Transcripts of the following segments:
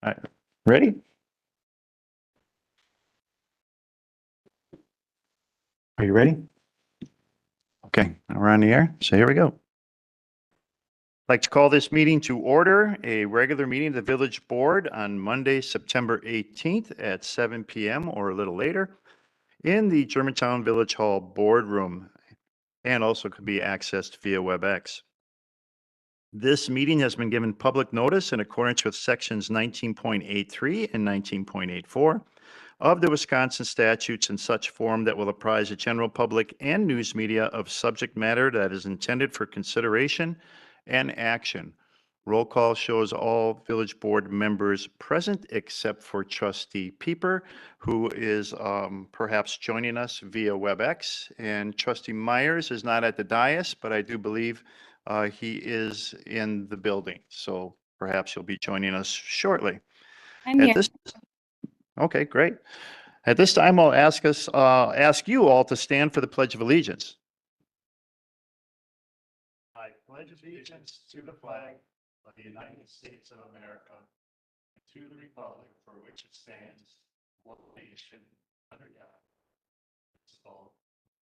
All right, ready? Are you ready? Okay, we're on the air, so here we go. I'd like to call this meeting to order, a regular meeting of the Village Board on Monday, September 18th at 7 p.m. or a little later in the Germantown Village Hall Boardroom, and also could be accessed via WebEx. This meeting has been given public notice in accordance with sections 19.83 and 19.84 of the Wisconsin statutes in such form that will apprise the general public and news media of subject matter that is intended for consideration and action. Roll call shows all village board members present except for Trustee Pieper, who is perhaps joining us via WebEx. And Trustee Myers is not at the dais, but I do believe he is in the building. So perhaps he'll be joining us shortly. I'm here. Okay, great. At this time, I'll ask you all to stand for the Pledge of Allegiance. I pledge allegiance to the flag of the United States of America, and to the republic for which it stands, one nation, under God,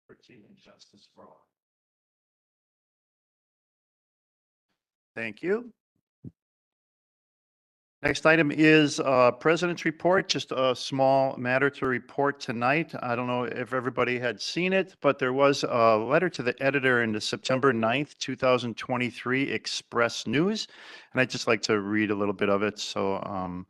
liberty and justice for all. Thank you. Next item is President's Report, just a small matter to report tonight. I don't know if everybody had seen it, but there was a letter to the editor in the September 9th, 2023 Express News. And I'd just like to read a little bit of it. So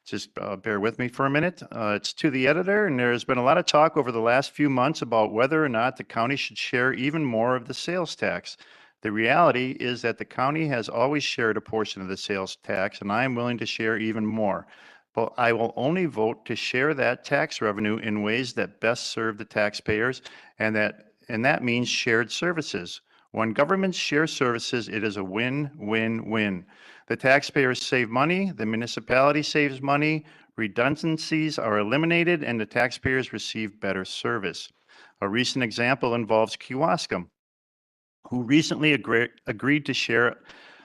just bear with me for a minute. It's to the editor, and there's been a lot of talk over the last few months about whether or not the county should share even more of the sales tax. The reality is that the county has always shared a portion of the sales tax, and I am willing to share even more. But I will only vote to share that tax revenue in ways that best serve the taxpayers, and that means shared services. When governments share services, it is a win-win-win. The taxpayers save money, the municipality saves money, redundancies are eliminated, and the taxpayers receive better service. A recent example involves Kewaskum, who recently agreed to share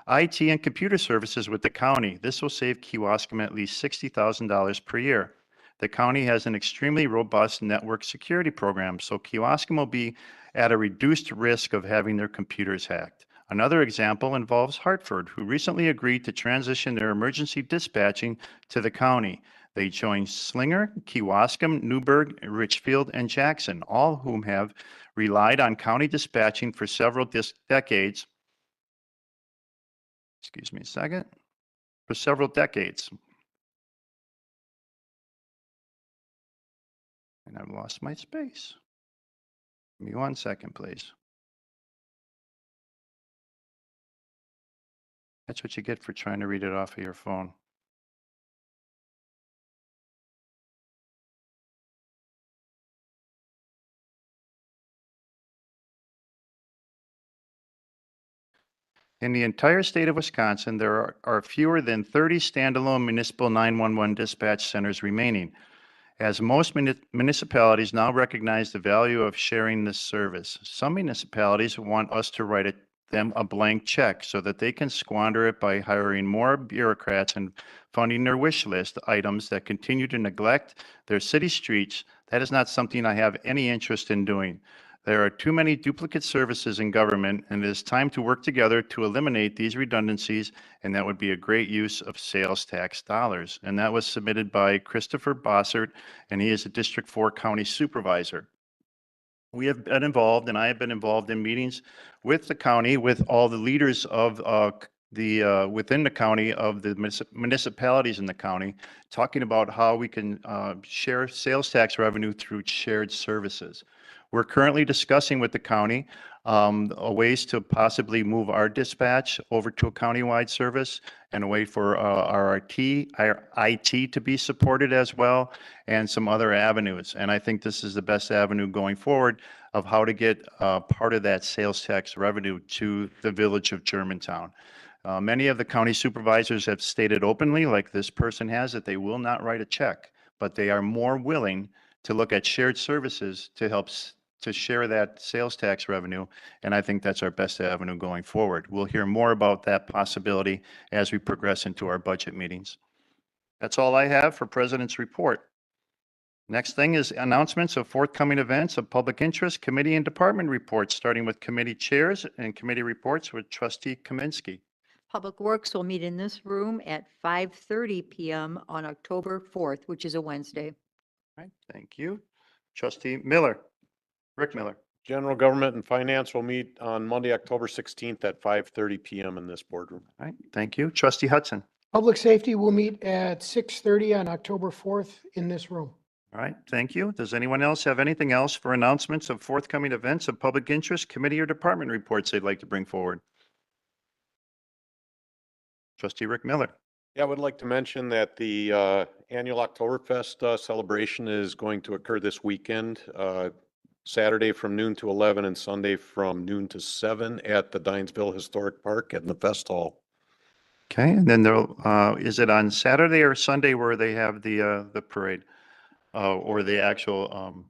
IT and computer services with the county. This will save Kewaskum at least $60,000 per year. The county has an extremely robust network security program, so Kewaskum will be at a reduced risk of having their computers hacked. Another example involves Hartford, who recently agreed to transition their emergency dispatching to the county. They joined Slinger, Kewaskum, Newburgh, Richfield, and Jackson, all whom have relied on county dispatching for several decades. Excuse me a second. For several decades. And I've lost my space. Give me 1 second, please. That's what you get for trying to read it off of your phone. In the entire state of Wisconsin, there are fewer than 30 standalone municipal 911 dispatch centers remaining, as most municipalities now recognize the value of sharing this service. Some municipalities want us to write them a blank check so that they can squander it by hiring more bureaucrats and funding their wish list items that continue to neglect their city streets. That is not something I have any interest in doing. There are too many duplicate services in government, and it is time to work together to eliminate these redundancies, and that would be a great use of sales tax dollars. And that was submitted by Christopher Bossert, and he is a District 4 County Supervisor. We have been involved, and I have been involved in meetings with the county, with all the leaders of within the county, of the municipalities in the county, talking about how we can share sales tax revenue through shared services. We're currently discussing with the county ways to possibly move our dispatch over to a countywide service, and a way for our IT to be supported as well, and some other avenues. And I think this is the best avenue going forward of how to get part of that sales tax revenue to the village of Germantown. Many of the county supervisors have stated openly, like this person has, that they will not write a check, but they are more willing to look at shared services to help to share that sales tax revenue, and I think that's our best avenue going forward. We'll hear more about that possibility as we progress into our budget meetings. That's all I have for President's report. Next thing is announcements of forthcoming events of public interest, committee and department reports, starting with committee chairs and committee reports with Trustee Kaminsky. Public Works will meet in this room at 5:30 PM on October 4th, which is a Wednesday. All right, thank you. Trustee Miller, Rick Miller. General Government and Finance will meet on Monday, October 16th at 5:30 PM in this boardroom. All right, thank you. Trustee Hudson. Public Safety will meet at 6:30 on October 4th in this room. All right, thank you. Does anyone else have anything else for announcements of forthcoming events of public interest, committee or department reports they'd like to bring forward? Trustee Rick Miller. Yeah, I would like to mention that the annual Oktoberfest celebration is going to occur this weekend, Saturday from noon to 11 and Sunday from noon to 7 at the Dinesville Historic Park at the Fest Hall. Okay, and then is it on Saturday or Sunday where they have the parade? Or the actual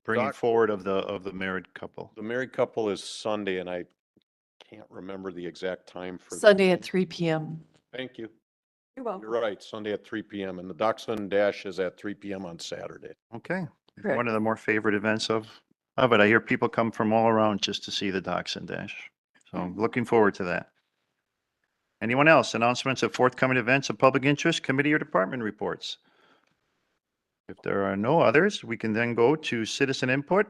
bringing forward of the married couple? The married couple is Sunday, and I can't remember the exact time for. Sunday at 3 PM. Thank you. You're welcome. You're right, Sunday at 3 PM, and the Dachshund Dash is at 3 PM on Saturday. Okay, Correct. one of the more favorite events of it. I hear people come from all around just to see the Dachshund Dash. So I'm looking forward to that. Anyone else? Announcements of forthcoming events of public interest, committee or department reports? If there are no others, we can then go to citizen input.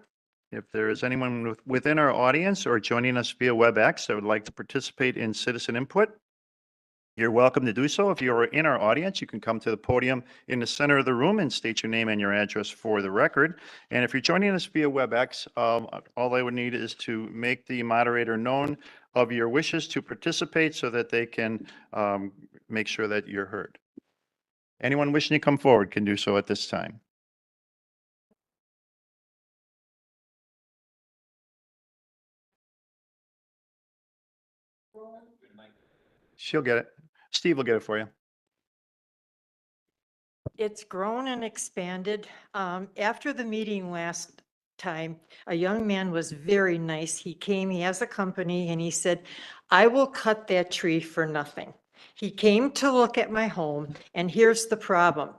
If there is anyone within our audience or joining us via WebEx that would like to participate in citizen input, you're welcome to do so. If you're in our audience, you can come to the podium in the center of the room and state your name and your address for the record. And if you're joining us via WebEx, all I would need is to make the moderator known of your wishes to participate so that they can make sure that you're heard. Anyone wishing to come forward can do so at this time. She'll get it. Steve will get it for you. It's grown and expanded. After the meeting last time, a young man was very nice. He came, he has a company, and he said, "I will cut that tree for nothing." He came to look at my home, and here's the problem.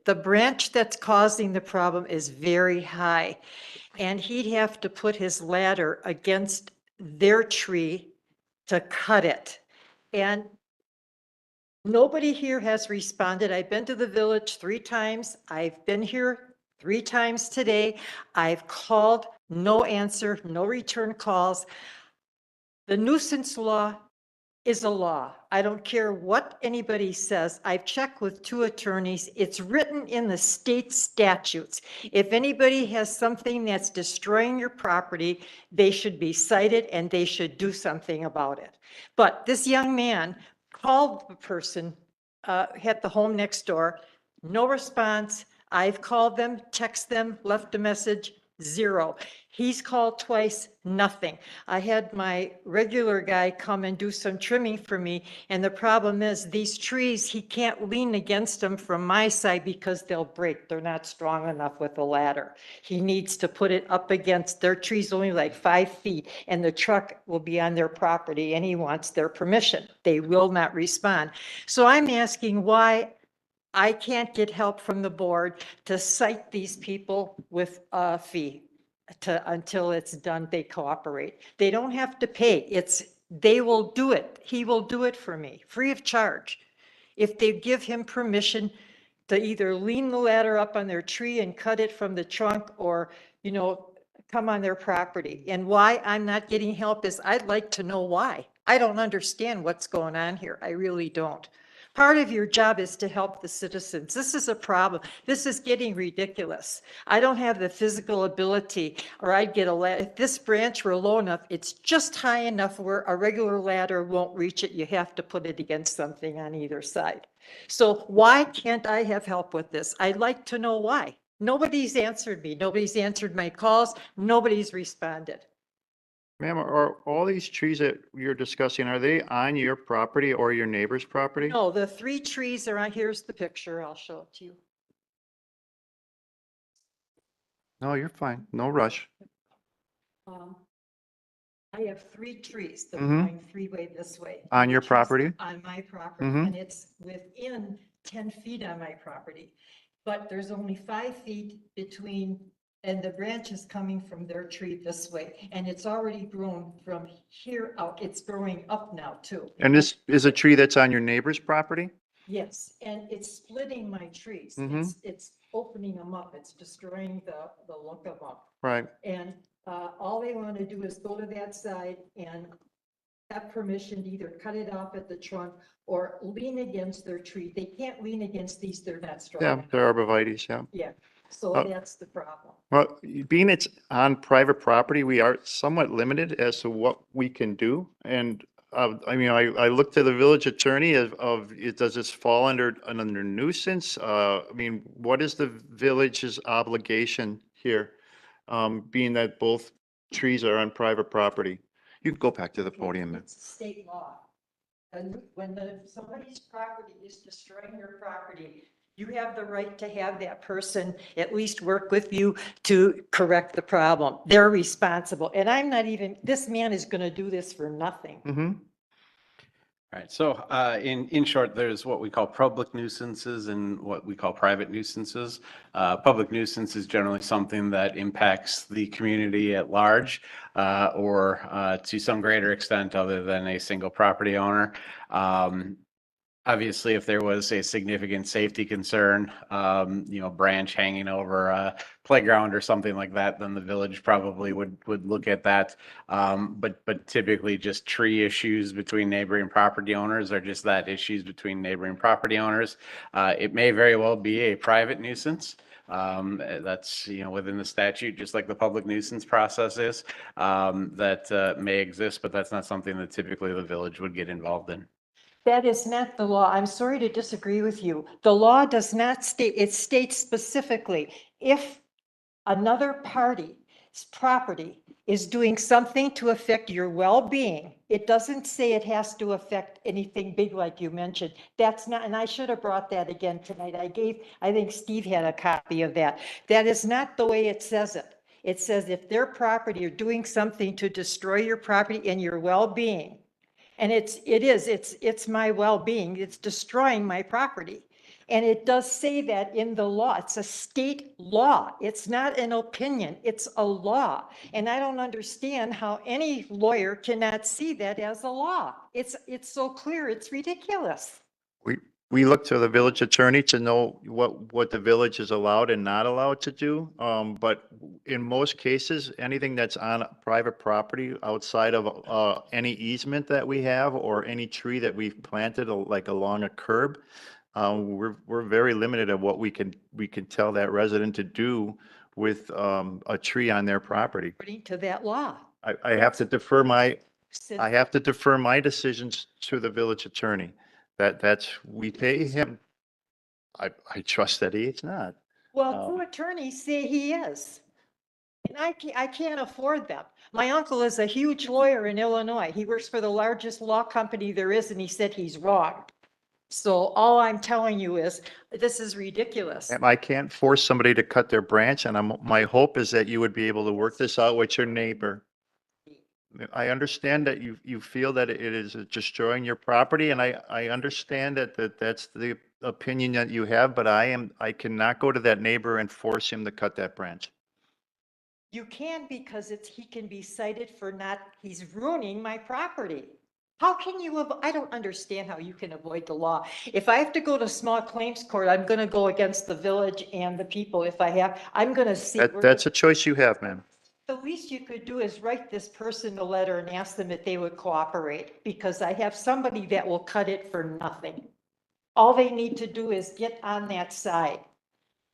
The branch that's causing the problem is very high, and he'd have to put his ladder against their tree to cut it. And nobody here has responded. I've been to the village 3 times. I've been here 3 times today. I've called, no answer, no return calls. The nuisance law is a law. I don't care what anybody says. I've checked with 2 attorneys. It's written in the state statutes. If anybody has something that's destroying your property, they should be cited and they should do something about it. But this young man called the person at the home next door, no response. I've called them, text them, left a message, 0. He's called twice, nothing. I had my regular guy come and do some trimming for me, and the problem is these trees, he can't lean against them from my side because they'll break. They're not strong enough with a ladder. He needs to put it up against their trees, only like 5 feet, and the truck will be on their property, and he wants their permission. They will not respond. So I'm asking why I can't get help from the board to cite these people with a fee until it's done, they cooperate. They don't have to pay. They will do it. He will do it for me, free of charge. If they give him permission to either lean the ladder up on their tree and cut it from the trunk or, come on their property. And why I'm not getting help is I'd like to know why. I don't understand what's going on here. I really don't. Part of your job is to help the citizens. This is a problem. This is getting ridiculous. I don't have the physical ability, or I'd get a ladder. If this branch were low enough, it's just high enough where a regular ladder won't reach it. You have to put it against something on either side. So why can't I have help with this? I'd like to know why. Nobody's answered me. Nobody's answered my calls. Nobody's responded. Ma'am, are all these trees that you're discussing, are they on your property or your neighbor's property? No, the 3 trees are on, here's the picture. I'll show it to you. No, you're fine. No rush. I have 3 trees that are Mhm. going 3-way this way. On your Trees property? On my property, Mhm. and it's within 10 feet on my property, but there's only 5 feet between, and the branch is coming from their tree this way, and it's already grown from here out. It's growing up now too. And this is a tree that's on your neighbor's property? Yes, and it's splitting my trees. Mhm. It's opening them up. It's destroying the look of them. Right. And all they want to do is go to that side and have permission to either cut it off at the trunk or lean against their tree. They can't lean against these, they're not strong. Yeah, enough. they're arborvitae, yeah. Yeah, so Oh. that's the problem. Well, being it's on private property, we are somewhat limited as to what we can do. And I mean, I look to the village attorney does this fall under nuisance? I mean, what is the village's obligation here? Being that both trees are on private property? You can go back to the podium. It's state law. And when somebody's property is destroying your property, you have the right to have that person at least work with you to correct the problem. They're responsible. And I'm not even, this man is going to do this for nothing. Mm-hmm. All right, so in short, there's what we call public nuisances and what we call private nuisances. Public nuisance is generally something that impacts the community at large or to some greater extent other than a single property owner. Obviously, if there was a significant safety concern, branch hanging over a playground or something like that, then the village probably would look at that. But typically just tree issues between neighboring property owners are just that, issues between neighboring property owners. It may very well be a private nuisance. That's, within the statute, just like the public nuisance process is, that may exist, but that's not something that typically the village would get involved in. That is not the law. I'm sorry to disagree with you. The law does not state, it states specifically, if another party's property is doing something to affect your well-being, it doesn't say it has to affect anything big like you mentioned. That's not, and I should have brought that again tonight. I think Steve had a copy of that. That is not the way it says it. It says if their property are doing something to destroy your property and your well-being, and it's my well-being, it's destroying my property. And it does say that in the law. It's a state law. It's not an opinion. It's a law. And I don't understand how any lawyer cannot see that as a law. It's so clear. It's ridiculous. We look to the village attorney to know what the village is allowed and not allowed to do. But in most cases, anything that's on private property outside of any easement that we have or any tree that we've planted like along a curb, we're very limited at what we can tell that resident to do with a tree on their property. According to that law. I have to defer my Since- I have to defer my decisions to the village attorney. We pay him. I trust that he is not. Well, two attorneys say he is. And I can't afford them. My uncle is a huge lawyer in Illinois. He works for the largest law company there is, and he said he's wrong. So all I'm telling you is, this is ridiculous. I can't force somebody to cut their branch, and my hope is that you would be able to work this out with your neighbor. I understand that you feel that it is destroying your property, and I understand that's the opinion that you have, but I cannot go to that neighbor and force him to cut that branch. You can because he can be cited for he's ruining my property. How can you, I don't understand how you can avoid the law. If I have to go to small claims court, I'm going to go against the village and the people. If I have, I'm going to see. That's a choice you have, ma'am. The least you could do is write this person a letter and ask them if they would cooperate, because I have somebody that will cut it for nothing. All they need to do is get on that side.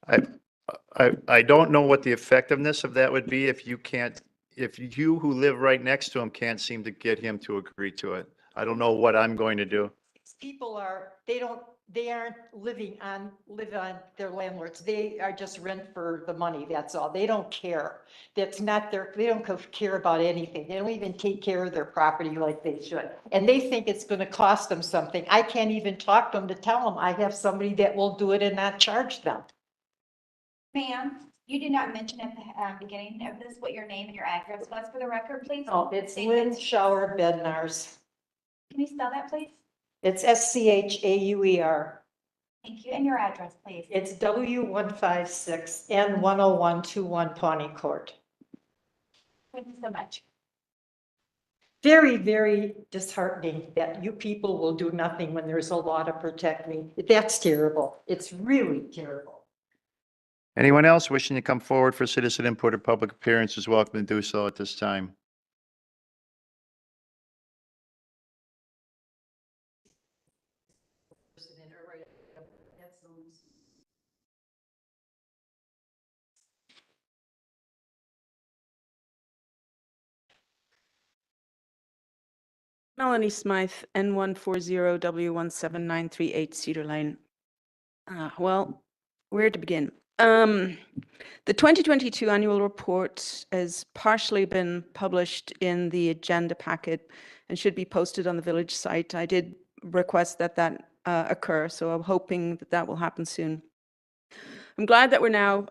I don't know what the effectiveness of that would be if you who live right next to him can't seem to get him to agree to it. I don't know what I'm going to do. People they aren't live on their landlords. They are just rent for the money. That's all. They don't care. That's not they don't care about anything. They don't even take care of their property like they should. And they think it's going to cost them something. I can't even talk to them to tell them I have somebody that will do it and not charge them. Ma'am, you did not mention at the beginning of this what your name and your address was for the record, please. Oh, it's Lynn Shower Bednars. Can you spell that, please? It's SCHAUER. Thank you. And your address, please. It's W156 and 10121 Pawnee Court. Thank you so much. Very, very disheartening that you people will do nothing when there's a law to protect me. That's terrible. It's really terrible. Anyone else wishing to come forward for citizen input or public appearance is welcome to do so at this time. Melanie Smythe, N140W17938 Cedar Lane. Well, where to begin? The 2022 annual report has partially been published in the agenda packet and should be posted on the village site. I did request that that occur, so I'm hoping that that will happen soon. I'm glad that we're now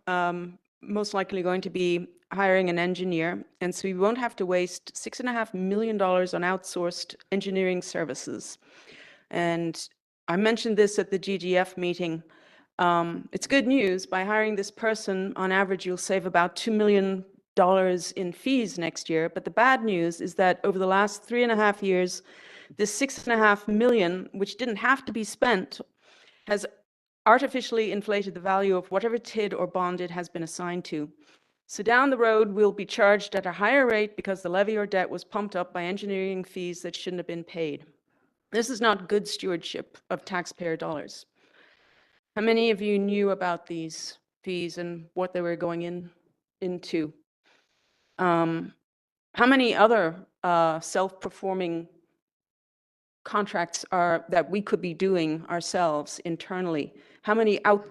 most likely going to be hiring an engineer, and so we won't have to waste $6.5 million on outsourced engineering services. And I mentioned this at the GGF meeting. It's good news. By hiring this person, on average, you'll save about $2 million in fees next year. But the bad news is that over the last 3.5 years, this $6.5 million, which didn't have to be spent, has artificially inflated the value of whatever TID or bond it has been assigned to. So down the road, we'll be charged at a higher rate because the levy or debt was pumped up by engineering fees that shouldn't have been paid. This is not good stewardship of taxpayer dollars. How many of you knew about these fees and what they were going into? How many other self-performing contracts are that we could be doing ourselves internally? How many how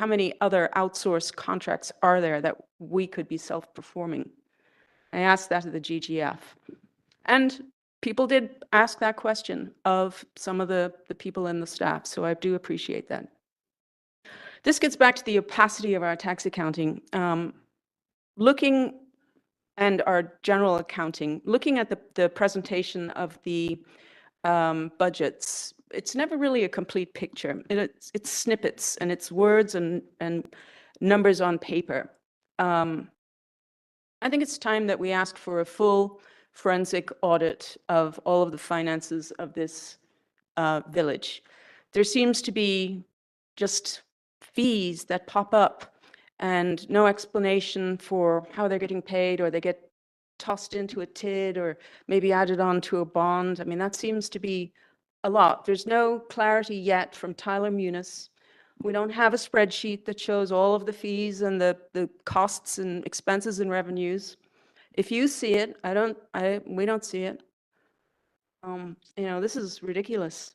many other outsourced contracts are there that we could be self-performing? I asked that at the GGF. And people did ask that question of some of the people in the staff, so I do appreciate that. This gets back to the opacity of our tax accounting. And our general accounting, looking at the presentation of the budgets, it's never really a complete picture. It's snippets and it's words and numbers on paper. I think it's time that we ask for a full forensic audit of all of the finances of this village. There seems to be just fees that pop up and no explanation for how they're getting paid, or they get tossed into a TID or maybe added on to a bond. I mean, that seems to be a lot. There's no clarity yet from Tyler Munis. We don't have a spreadsheet that shows all of the fees and the costs and expenses and revenues. If you see it, we don't see it. This is ridiculous.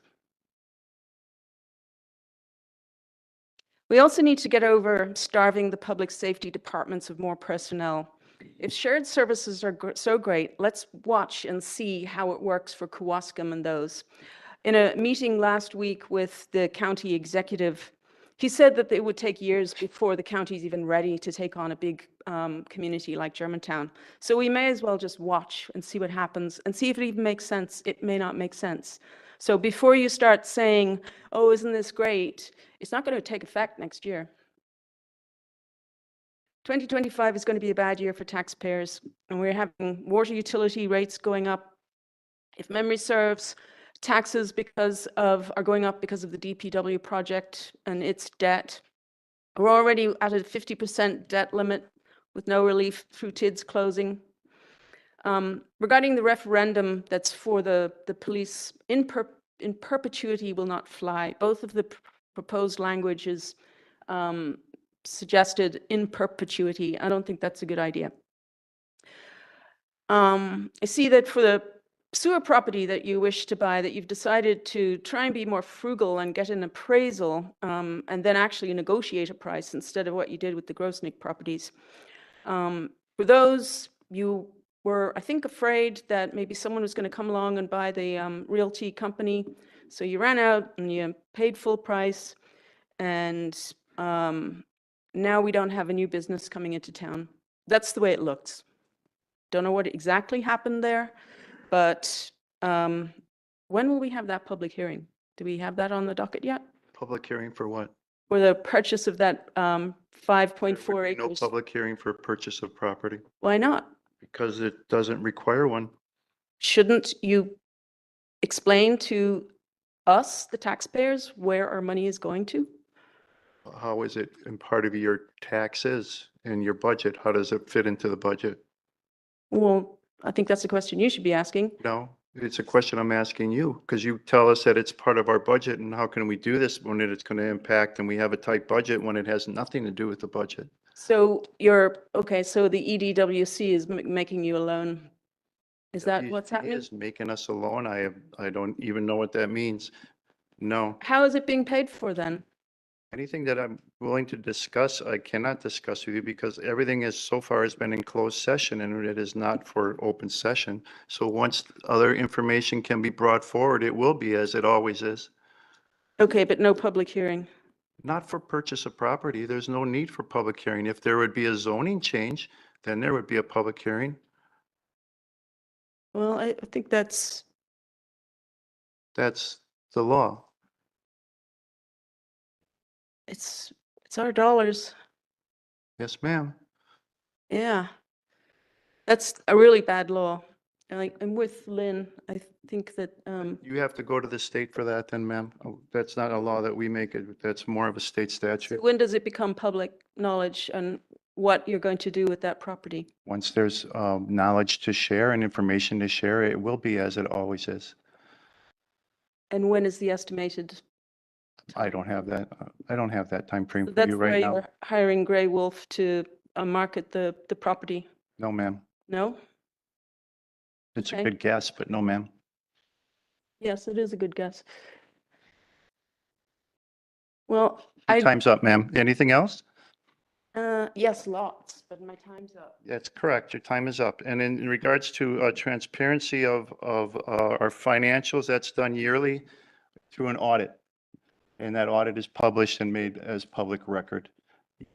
We also need to get over starving the public safety departments of more personnel. If shared services are so great, let's watch and see how it works for Kewaskum and those. In a meeting last week with the county executive, he said that it would take years before the county's even ready to take on a big community like Germantown. So we may as well just watch and see what happens and see if it even makes sense. It may not make sense. So before you start saying, oh, isn't this great? It's not going to take effect next year. 2025 is going to be a bad year for taxpayers, and we're having water utility rates going up. If memory serves, taxes are going up because of the DPW project and its debt. We're already at a 50% debt limit with no relief through TID's closing. Regarding the referendum that's for the police, in perpetuity will not fly. Both of the proposed languages suggested in perpetuity. I don't think that's a good idea. I see that for the sewer property that you wish to buy, that you've decided to try and be more frugal and get an appraisal and then actually negotiate a price instead of what you did with the Grosnick properties. For those, you were, I think, afraid that maybe someone was going to come along and buy the realty company. So you ran out and you paid full price, and now we don't have a new business coming into town. That's the way it looks. Don't know what exactly happened there, but when will we have that public hearing? Do we have that on the docket yet? Public hearing for what? For the purchase of that 5.4 There would be no acres. public hearing for purchase of property Why not? because it doesn't require one. Shouldn't you explain to us, the taxpayers, where our money is going to? How is it in part of your taxes and your budget? How does it fit into the budget? Well, I think that's a question you should be asking. No, it's a question I'm asking you because you tell us that it's part of our budget and how can we do this when it's going to impact and we have a tight budget when it has nothing to do with the budget? So okay, so the EDWC is making you a loan. Is that what's He happening? is making us a loan. I don't even know what that means. No. How is it being paid for then? Anything that I'm willing to discuss, I cannot discuss with you because everything is so far has been in closed session and it is not for open session. So once other information can be brought forward, it will be as it always is. Okay, but no public hearing. Not for purchase of property. There's no need for public hearing. If there would be a zoning change, then there would be a public hearing. Well, I think that's That's the law. it's our dollars. Yes, ma'am. Yeah. That's a really bad law. I'm with Lynn. I think that You have to go to the state for that then, ma'am. Oh, that's not a law that we make it. That's more of a state statute. when does it become public knowledge and what you're going to do with that property? Once there's knowledge to share and information to share, it will be as it always is. And when is the estimated? I don't have that. I don't have that time frame for That's you where right now. you're hiring Grey Wolf to market the property. No, ma'am. No? It's a Okay. good guess, but no, ma'am. Yes, it is a good guess. Well, Your time's up, ma'am. Anything else? yes, lots, but my time's up. That's correct. Your time is up. And in regards to transparency of our financials, that's done yearly through an audit. And that audit is published and made as public record.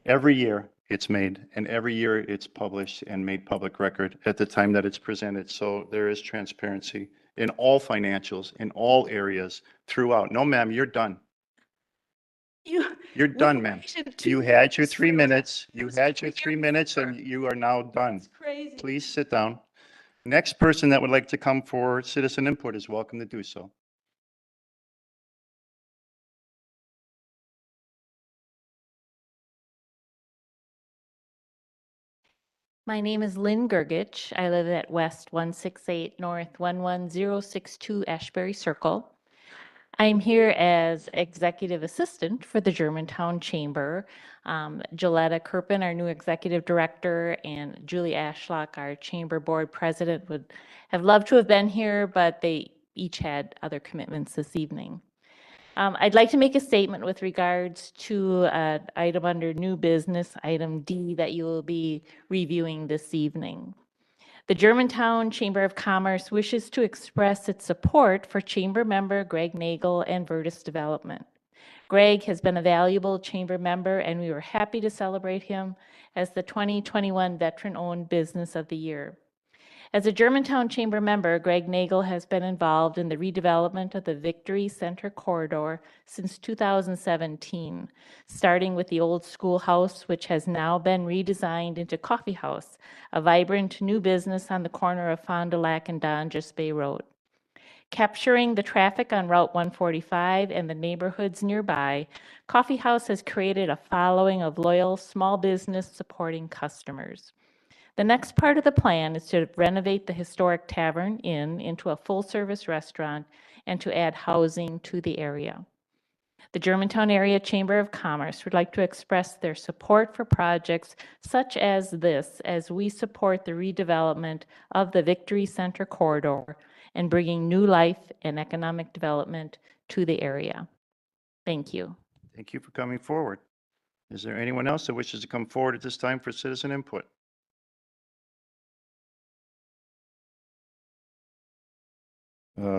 Every year it's made, and every year it's published and made public record at the time that it's presented. So there is transparency in all financials, in all areas throughout. No, ma'am, you're done. You're done, ma'am. You had your 3 minutes. You had your 3 minutes and you are now done. It's crazy. Please sit down. Next person that would like to come for citizen input is welcome to do so. My name is Lynn Gergich. I live at West 168 North 11062 Ashbury Circle. I'm here as executive assistant for the Germantown Chamber. Joletta Kirpin, our new executive director, and Julie Ashlock, our chamber board president, would have loved to have been here, but they each had other commitments this evening. I'd like to make a statement with regards to an item under new business, item D, that you will be reviewing this evening. The Germantown Chamber of Commerce wishes to express its support for chamber member Greg Nagel and Vertus Development. Greg has been a valuable chamber member, and we were happy to celebrate him as the 2021 Veteran-Owned Business of the Year. As a Germantown Chamber member, Greg Nagel has been involved in the redevelopment of the Victory Center corridor since 2017, starting with the old schoolhouse, which has now been redesigned into Coffee House, a vibrant new business on the corner of Fond du Lac and Donjas Bay Road. Capturing the traffic on Route 145 and the neighborhoods nearby, Coffee House has created a following of loyal small business supporting customers. The next part of the plan is to renovate the historic Tavern Inn into a full-service restaurant and to add housing to the area. The Germantown Area Chamber of Commerce would like to express their support for projects such as this as we support the redevelopment of the Victory Center corridor and bringing new life and economic development to the area. Thank you. Thank you for coming forward. Is there anyone else that wishes to come forward at this time for citizen input?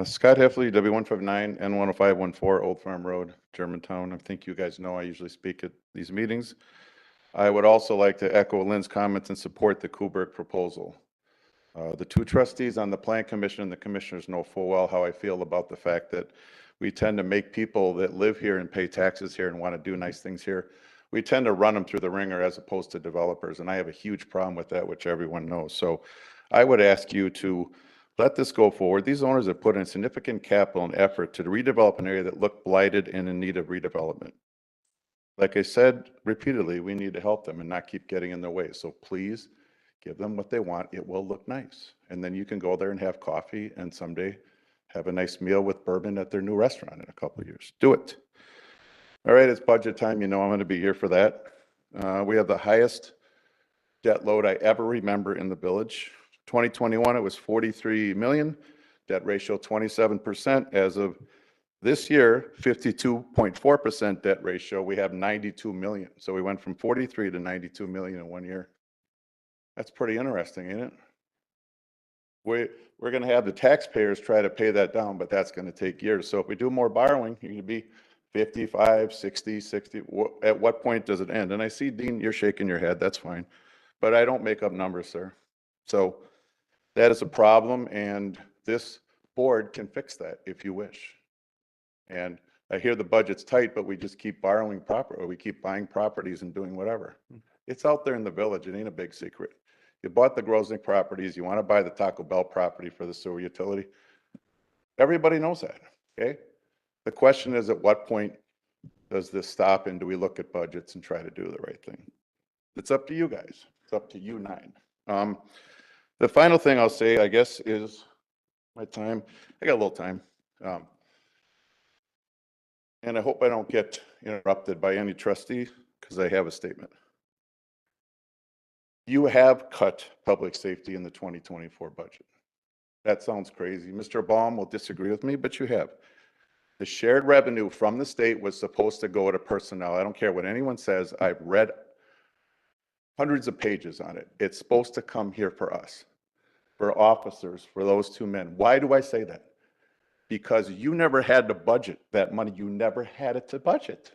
Scott Heffley, W159 N10514 Old Farm Road, Germantown. I think you guys know I usually speak at these meetings. I would also like to echo Lynn's comments and support the Kubrick proposal. The two trustees on the Plan Commission and the commissioners know full well how I feel about the fact that We tend to make people that live here and pay taxes here and want to do nice things here, we tend to run them through the ringer as opposed to developers. And I have a huge problem with that, which everyone knows. So I would ask you to let this go forward. These owners have put in significant capital and effort to redevelop an area that looked blighted and in need of redevelopment. Like I said repeatedly, we need to help them and not keep getting in their way. So please give them what they want. It will look nice. And then you can go there and have coffee and someday have a nice meal with bourbon at their new restaurant in a couple of years. Do it. All right, it's budget time. You know I'm going to be here for that. We have the highest debt load I ever remember in the village. 2021, it was 43 million. Debt ratio 27%. As of this year, 52.4% debt ratio. We have 92 million. So we went from 43 to 92 million in 1 year. That's pretty interesting, ain't it? We're going to have the taxpayers try to pay that down, but that's going to take years. So if we do more borrowing, you're going to be 55, 60, 60. At what point does it end? And I see, Dean, you're shaking your head. That's fine. But I don't make up numbers, sir. So that is a problem, and this board can fix that if you wish. And I hear the budget's tight, but we just keep borrowing property, or we keep buying properties and doing whatever. It's out there in the village. It ain't a big secret. You bought the Grosnick properties. You want to buy the Taco Bell property for the sewer utility. Everybody knows that, okay? The question is, at what point does this stop, and do we look at budgets and try to do the right thing? It's up to you guys. It's up to you nine. The final thing I'll say, I guess, is my time. I got a little time. And I hope I don't get interrupted by any trustee because I have a statement. You have cut public safety in the 2024 budget. That sounds crazy. Mr. Baum will disagree with me, but you have. The shared revenue from the state was supposed to go to personnel. I don't care what anyone says. I've read hundreds of pages on it. It's supposed to come here for us, for officers, for those two men. Why do I say that? Because you never had to budget that money. You never had it to budget.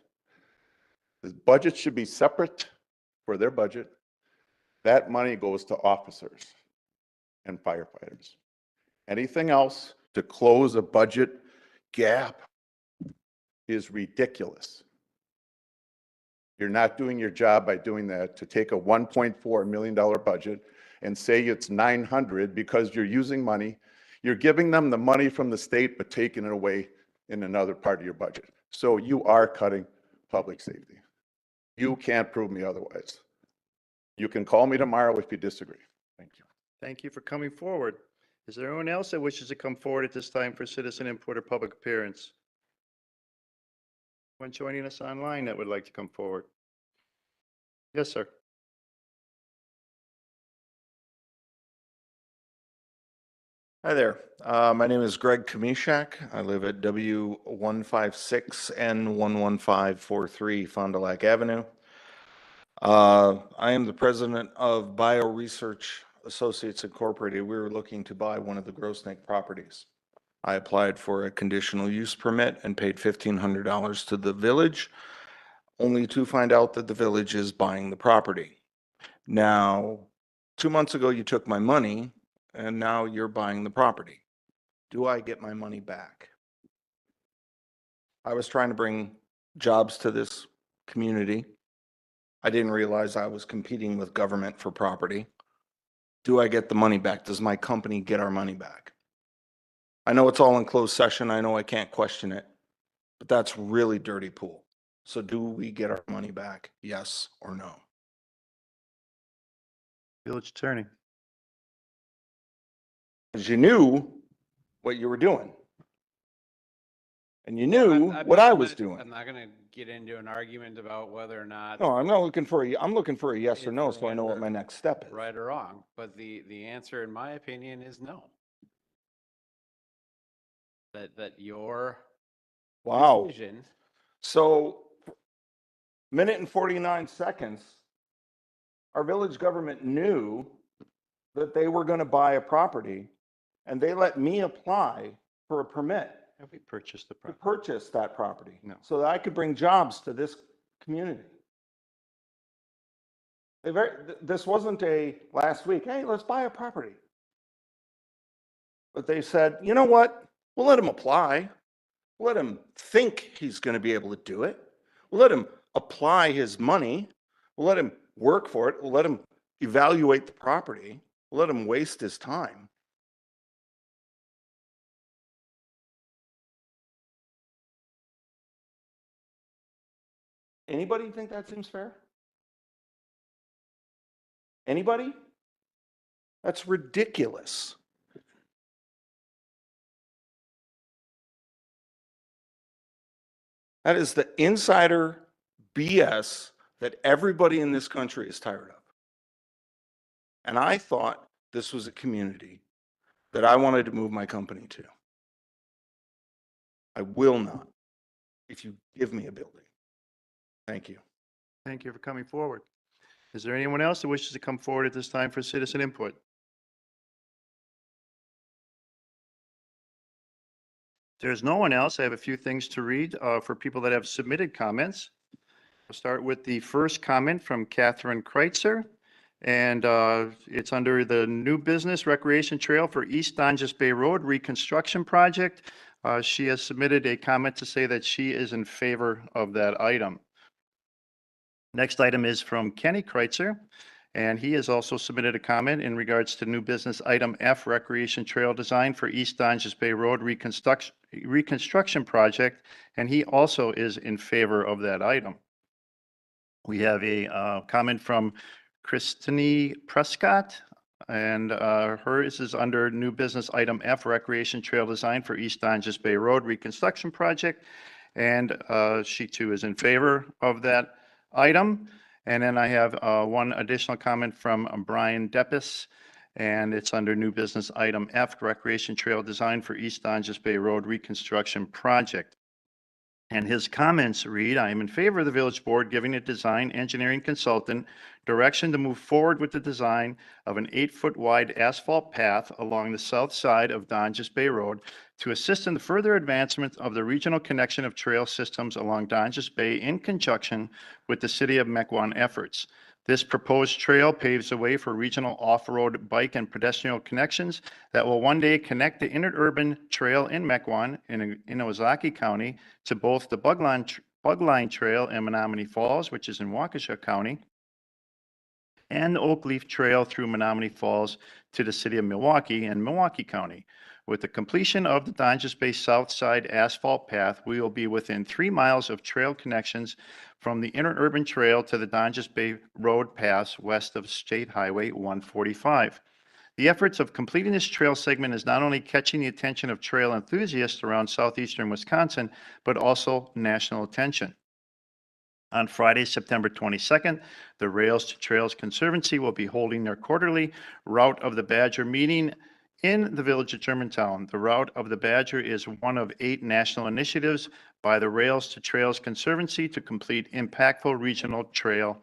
The budget should be separate for their budget. That money goes to officers and firefighters. Anything else to close a budget gap is ridiculous. You're not doing your job by doing that. To take a $1.4 million budget and say it's 900 because you're using money. You're giving them the money from the state, but taking it away in another part of your budget. So you are cutting public safety. You can't prove me otherwise. You can call me tomorrow if you disagree. Thank you. Thank you for coming forward. Is there anyone else that wishes to come forward at this time for citizen input or public appearance? Anyone joining us online that would like to come forward? Yes, sir. Hi there. My name is Greg Kamishak. I live at W156N11543 Fond du Lac Avenue. I am the president of BioResearch Associates Incorporated. We were looking to buy one of the Grosnick properties. I applied for a conditional use permit and paid $1,500 to the village, only to find out that the village is buying the property. Now, 2 months ago, you took my money, and now you're buying the property. Do I get my money back? I was trying to bring jobs to this community. I didn't realize I was competing with government for property. Do I get the money back? Does my company get our money back? I know it's all in closed session. I know I can't question it, but that's really dirty pool. So do we get our money back? Yes or no? Village attorney. Because you knew what you were doing. And you knew what I was doing. I'm not gonna get into an argument about whether or not. No, I'm not looking for I'm looking for a yes or no, so I know what my next step is. Right or wrong, but the answer, in my opinion, is no. That your Wow. decision. So, minute and 49 seconds, our village government knew that they were going to buy a property, and they let me apply for a permit Have we purchased the to property? purchase that property. No. So that I could bring jobs to this community. This wasn't a last week, hey, let's buy a property. But they said, you know what? We'll let them apply. We'll let him think he's going to be able to do it. We'll let him apply his money. We'll let him work for it. We'll let him evaluate the property. We'll let him waste his time. Anybody think that seems fair? Anybody? That's ridiculous. That is the insider BS that everybody in this country is tired of. And I thought this was a community that I wanted to move my company to. I will not if you give me a building. Thank you. Thank you for coming forward. Is there anyone else that wishes to come forward at this time for citizen input? There's no one else. I have a few things to read for people that have submitted comments. I'll start with the first comment from Catherine Kreitzer, and it's under the new business recreation trail for East Donges Bay Road reconstruction project. She has submitted a comment to say that she is in favor of that item. Next item is from Kenny Kreitzer, and he has also submitted a comment in regards to new business item F, recreation trail design for East Donges Bay Road reconstruction project, and he also is in favor of that item. We have a comment from Christine Prescott, and hers is under new business item F, recreation trail design for East Donges Bay Road reconstruction project, and she too is in favor of that item. And then I have one additional comment from Brian Deppis, and it's under new business item F, recreation trail design for East Donges Bay Road reconstruction project. And his comments read, I am in favor of the village board giving a design engineering consultant direction to move forward with the design of an 8-foot wide asphalt path along the south side of Donges Bay Road to assist in the further advancement of the regional connection of trail systems along Donges Bay in conjunction with the city of Mequon efforts. This proposed trail paves the way for regional off-road bike and pedestrian connections that will one day connect the interurban trail in Mequon in Ozaki County to both the Bugline Trail in Menominee Falls, which is in Waukesha County, and the Oak Leaf Trail through Menominee Falls to the city of Milwaukee and Milwaukee County. With the completion of the Donges Bay South Side asphalt path, we will be within 3 miles of trail connections from the interurban trail to the Donges Bay Road pass west of State Highway 145. The efforts of completing this trail segment is not only catching the attention of trail enthusiasts around southeastern Wisconsin, but also national attention. On Friday, September 22nd, the Rails to Trails Conservancy will be holding their quarterly Route of the Badger meeting in the village of Germantown. The Route of the Badger is one of 8 national initiatives by the Rails to Trails Conservancy to complete impactful regional trail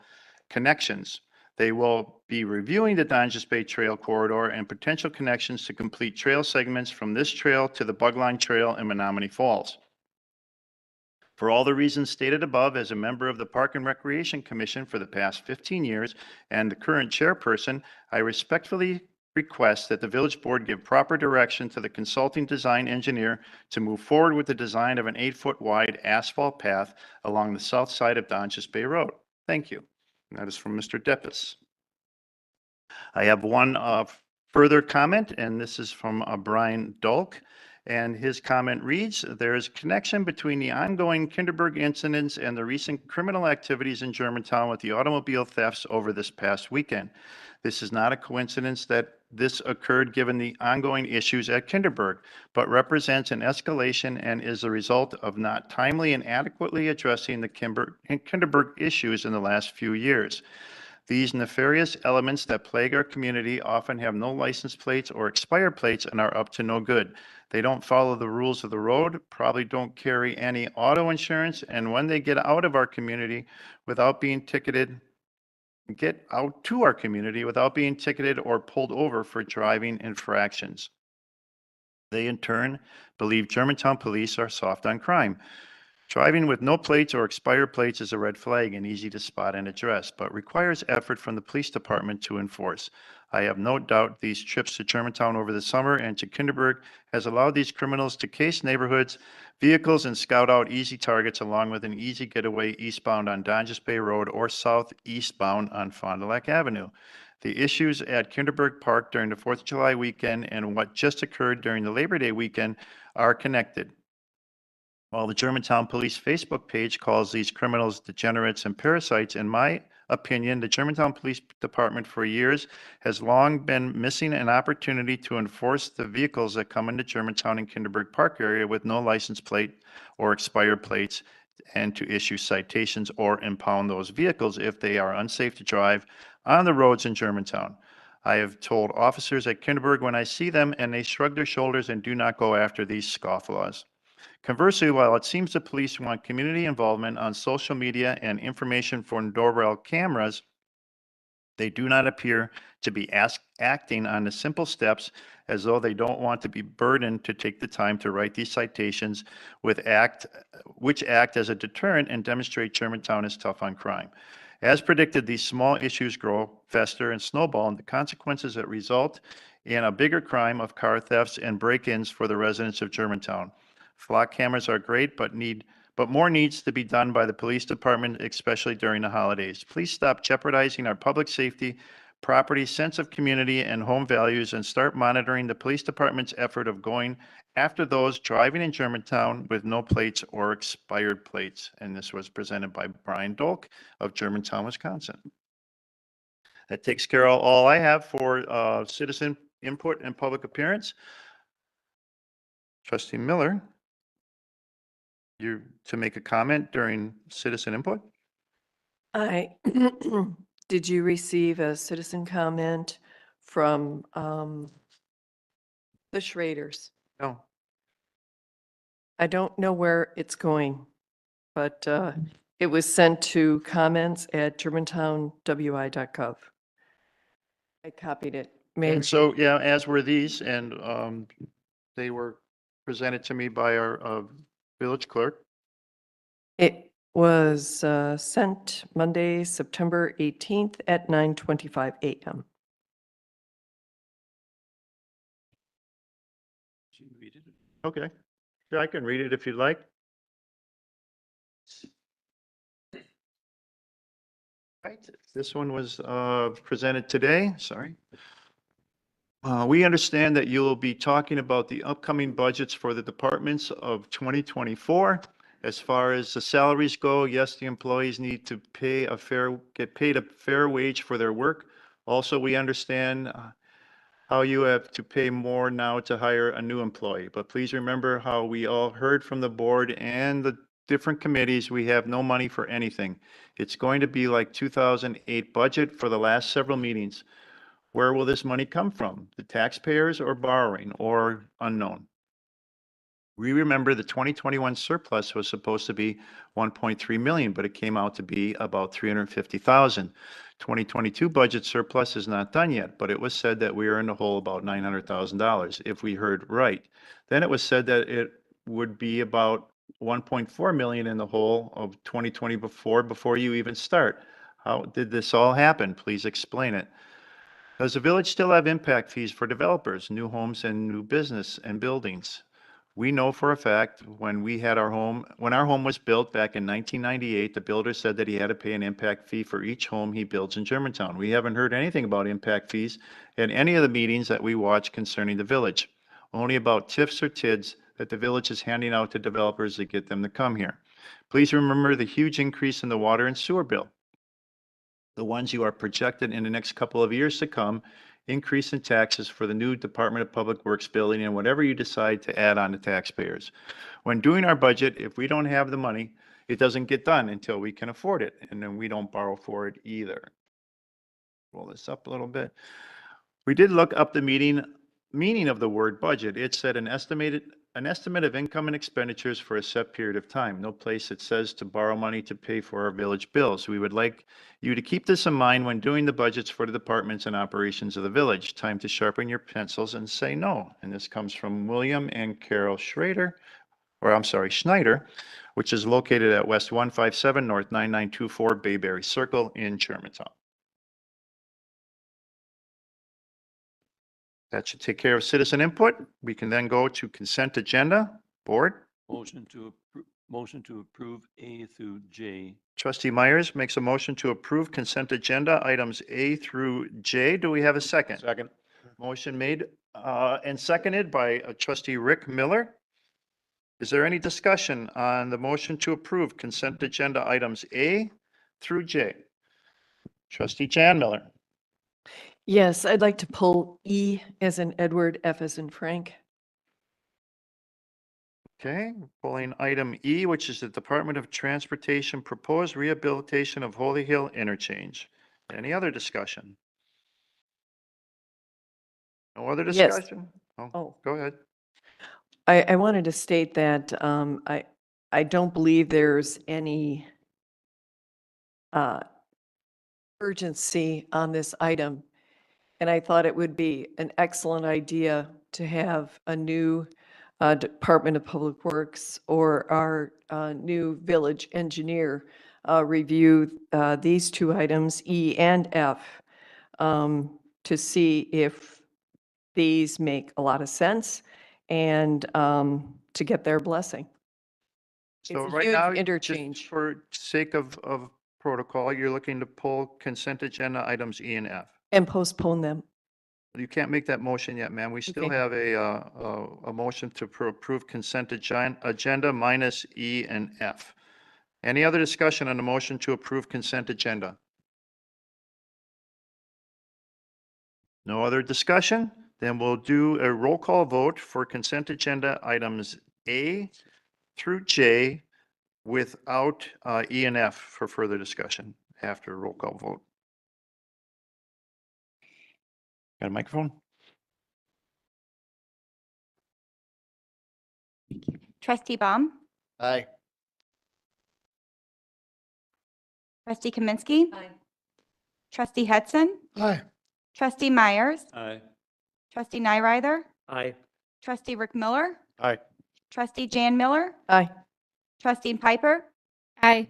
connections. They will be reviewing the Donges Bay Trail corridor and potential connections to complete trail segments from this trail to the Bugline Trail in Menominee Falls. For all the reasons stated above, as a member of the Park and Recreation Commission for the past 15 years and the current chairperson, I respectfully request that the village board give proper direction to the consulting design engineer to move forward with the design of an 8-foot wide asphalt path along the south side of Donges Bay Road. Thank you. And that is from Mr. Deppis. I have one further comment, and this is from Brian Dulk. And his comment reads, there is a connection between the ongoing Kinderberg incidents and the recent criminal activities in Germantown with the automobile thefts over this past weekend. This is not a coincidence that this occurred given the ongoing issues at Kinderberg, but represents an escalation and is a result of not timely and adequately addressing the Kinderberg issues in the last few years. These nefarious elements that plague our community often have no license plates or expired plates and are up to no good. They don't follow the rules of the road, probably don't carry any auto insurance, and when they get out of our community without being ticketed, get out to our community without being ticketed or pulled over for driving infractions. They in turn believe Germantown police are soft on crime. Driving with no plates or expired plates is a red flag and easy to spot and address, but requires effort from the police department to enforce. I have no doubt these trips to Germantown over the summer and to Kinderberg has allowed these criminals to case neighborhoods, vehicles, and scout out easy targets along with an easy getaway eastbound on Donges Bay Road or southeastbound on Fond du Lac Avenue. The issues at Kinderberg Park during the 4th of July weekend and what just occurred during the Labor Day weekend are connected. While the Germantown Police Facebook page calls these criminals degenerates and parasites, in my opinion, the Germantown Police Department for years has long been missing an opportunity to enforce the vehicles that come into Germantown and Kinderberg Park area with no license plate or expired plates, and to issue citations or impound those vehicles if they are unsafe to drive on the roads in Germantown. I have told officers at Kinderberg when I see them and they shrug their shoulders and do not go after these scofflaws. Conversely, while it seems the police want community involvement on social media and information for doorbell cameras, they do not appear to be acting on the simple steps as though they don't want to be burdened to take the time to write these citations which act as a deterrent and demonstrate Germantown is tough on crime. As predicted, these small issues grow, fester, and snowball, and the consequences that result in a bigger crime of car thefts and break-ins for the residents of Germantown. Flock cameras are great, but more needs to be done by the police department, especially during the holidays. Please stop jeopardizing our public safety, property, sense of community, and home values, and start monitoring the police department's effort of going after those driving in Germantown with no plates or expired plates. And this was presented by Brian Dolk of Germantown, Wisconsin. That takes care of all I have for citizen input and public appearance. Trustee Miller, you to make a comment during citizen input? Did you receive a citizen comment from the Schraders? No. I don't know where it's going, but it was sent to comments@germantownwi.gov. I copied it. And so, yeah, as were these, and they were presented to me by our village clerk. It was sent Monday, September 18th at 9:25 a.m. Okay, yeah, I can read it if you'd like. Right, this one was presented today, sorry. We understand that you'll be talking about the upcoming budgets for the departments of 2024. As far as the salaries go, yes, the employees need to get paid a fair wage for their work. Also, we understand how you have to pay more now to hire a new employee. But please remember how we all heard from the board and the different committees, we have no money for anything. It's going to be like 2008 budget for the last several meetings. Where will this money come from? The taxpayers or borrowing or unknown? We remember the 2021 surplus was supposed to be 1.3 million, but it came out to be about 350,000. 2022 budget surplus is not done yet, but it was said that we are in the hole about $900,000 if we heard right. Then it was said that it would be about 1.4 million in the hole of 2020 before you even start. How did this all happen? Please explain it. Does the village still have impact fees for developers, new homes and new business and buildings? We know for a fact when our home was built back in 1998, the builder said that he had to pay an impact fee for each home he builds in Germantown. We haven't heard anything about impact fees in any of the meetings that we watch concerning the village. Only about TIFs or TIDs that the village is handing out to developers to get them to come here. Please remember the huge increase in the water and sewer bill. The ones you are projected in the next couple of years to come, increase in taxes for the new Department of Public Works building and whatever you decide to add on to taxpayers. When doing our budget, if we don't have the money, it doesn't get done until we can afford it, and then we don't borrow for it either. Roll this up a little bit. We did look up the meaning of the word budget. It said an estimate of income and expenditures for a set period of time. No place it says to borrow money to pay for our village bills. We would like you to keep this in mind when doing the budgets for the departments and operations of the village. Time to sharpen your pencils and say no. And this comes from William and Carol Schneider. which is located at West 157 North 9924 Bayberry Circle in Germantown. That should take care of citizen input. We can then go to consent agenda. Board. Motion to approve A through J. Trustee Myers makes a motion to approve consent agenda items A through J. Do we have a second? Second. Motion made and seconded by trustee Rick Miller. Is there any discussion on the motion to approve consent agenda items A through J? Trustee Jan Miller. Yes, I'd like to pull E as in Edward, F as in Frank. Okay, pulling item E, which is the Department of Transportation proposed rehabilitation of Holy Hill interchange. Any other discussion? No other Yes. discussion? Oh. Go ahead. I wanted to state that I don't believe there's any urgency on this item. And I thought it would be an excellent idea to have a new Department of Public Works or our new village engineer review these two items, E and F, to see if these make a lot of sense and to get their blessing. So It's a right huge now, just interchange. for sake of protocol, you're looking to pull consent agenda items E and F. And postpone them. You can't make that motion yet, ma'am. We still Okay. have a motion to approve consent agenda minus E and F. Any other discussion on the motion to approve consent agenda? No other discussion? Then we'll do a roll call vote for consent agenda items A through J without E and F for further discussion after a roll call vote. Got a microphone? Trustee Baum, Aye. trustee Kaminsky. Trustee Hudson, Aye. trustee Myers, Aye. trustee Nyrider, Aye. trustee Rick Miller, Aye. trustee Jan Miller, Aye. trustee Piper, Aye.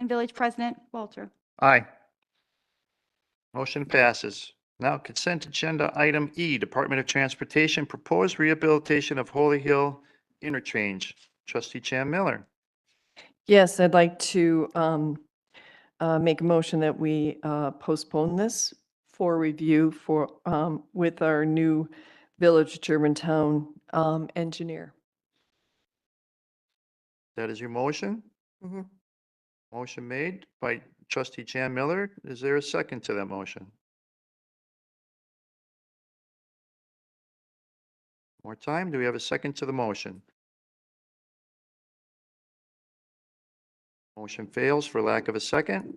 and village president Walter. Aye. Motion passes. Now consent agenda item E, Department of Transportation, proposed rehabilitation of Holy Hill interchange. Trustee Chan Miller. Yes, I'd like to make a motion that we postpone this for review for, with our new Village Germantown engineer. That is your motion? Mhm. Motion made by trustee Chan Miller. Is there a second to that motion? More time? Do we have a second to the motion? Motion fails for lack of a second.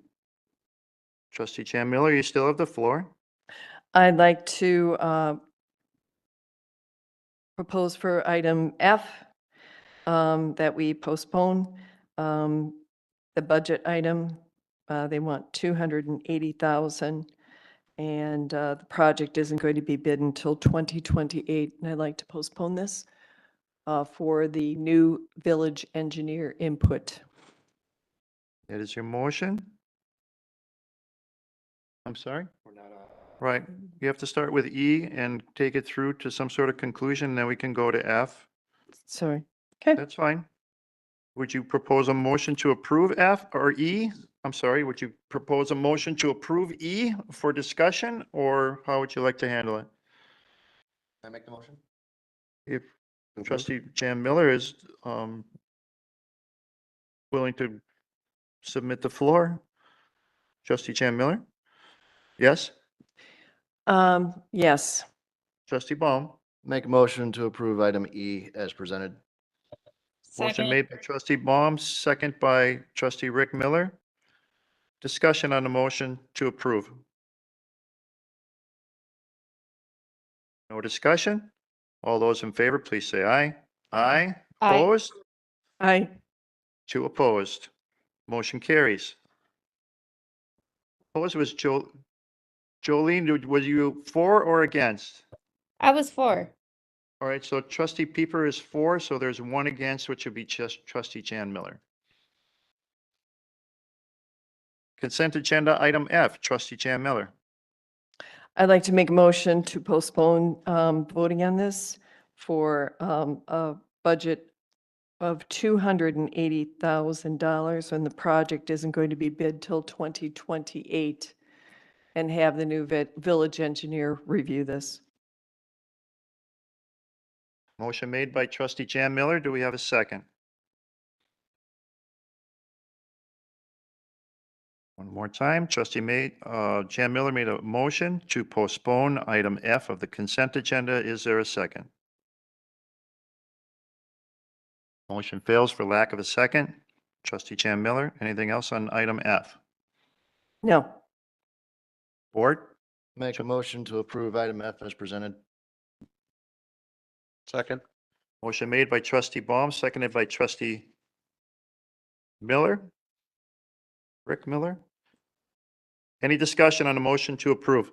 Trustee Chan Miller, you still have the floor. I'd like to propose for item F that we postpone the budget item. They want 280,000 and the project isn't going to be bid until 2028. And I'd like to postpone this for the new village engineer input. That is your motion? I'm sorry? Right. You have to start with E and take it through to some sort of conclusion, then we can go to F. Sorry. Okay. That's fine. Would you propose a motion to approve F or E? I'm sorry, would you propose a motion to approve E for discussion, or how would you like to handle it? Can I make the motion? If trustee Jan Miller is willing to submit the floor. Trustee Jan Miller? Yes? Yes. Trustee Baum? Make a motion to approve item E as presented. Motion made by trustee Baum, second by trustee Rick Miller. Discussion on the motion to approve. No discussion? All those in favor, please say aye. Aye. Aye. Opposed? Aye. 2 opposed. Motion carries. Opposed was Jolene, was you for or against? I was for. All right, so trustee Pieper is 4, so there's 1 against, which would be just trustee Jan Miller. Consent agenda item F, trustee Jan Miller. I'd like to make a motion to postpone voting on this for a budget of $280,000 when the project isn't going to be bid till 2028, and have the new village engineer review this. Motion made by trustee Jan Miller. Do we have a second? One more time, Jan Miller made a motion to postpone item F of the consent agenda. Is there a second? Motion fails for lack of a second. Trustee Jan Miller, anything else on item F? No. Board? Make a motion to approve item F as presented. Second. Motion made by trustee Baum, seconded by trustee Miller. Rick Miller. Any discussion on the motion to approve?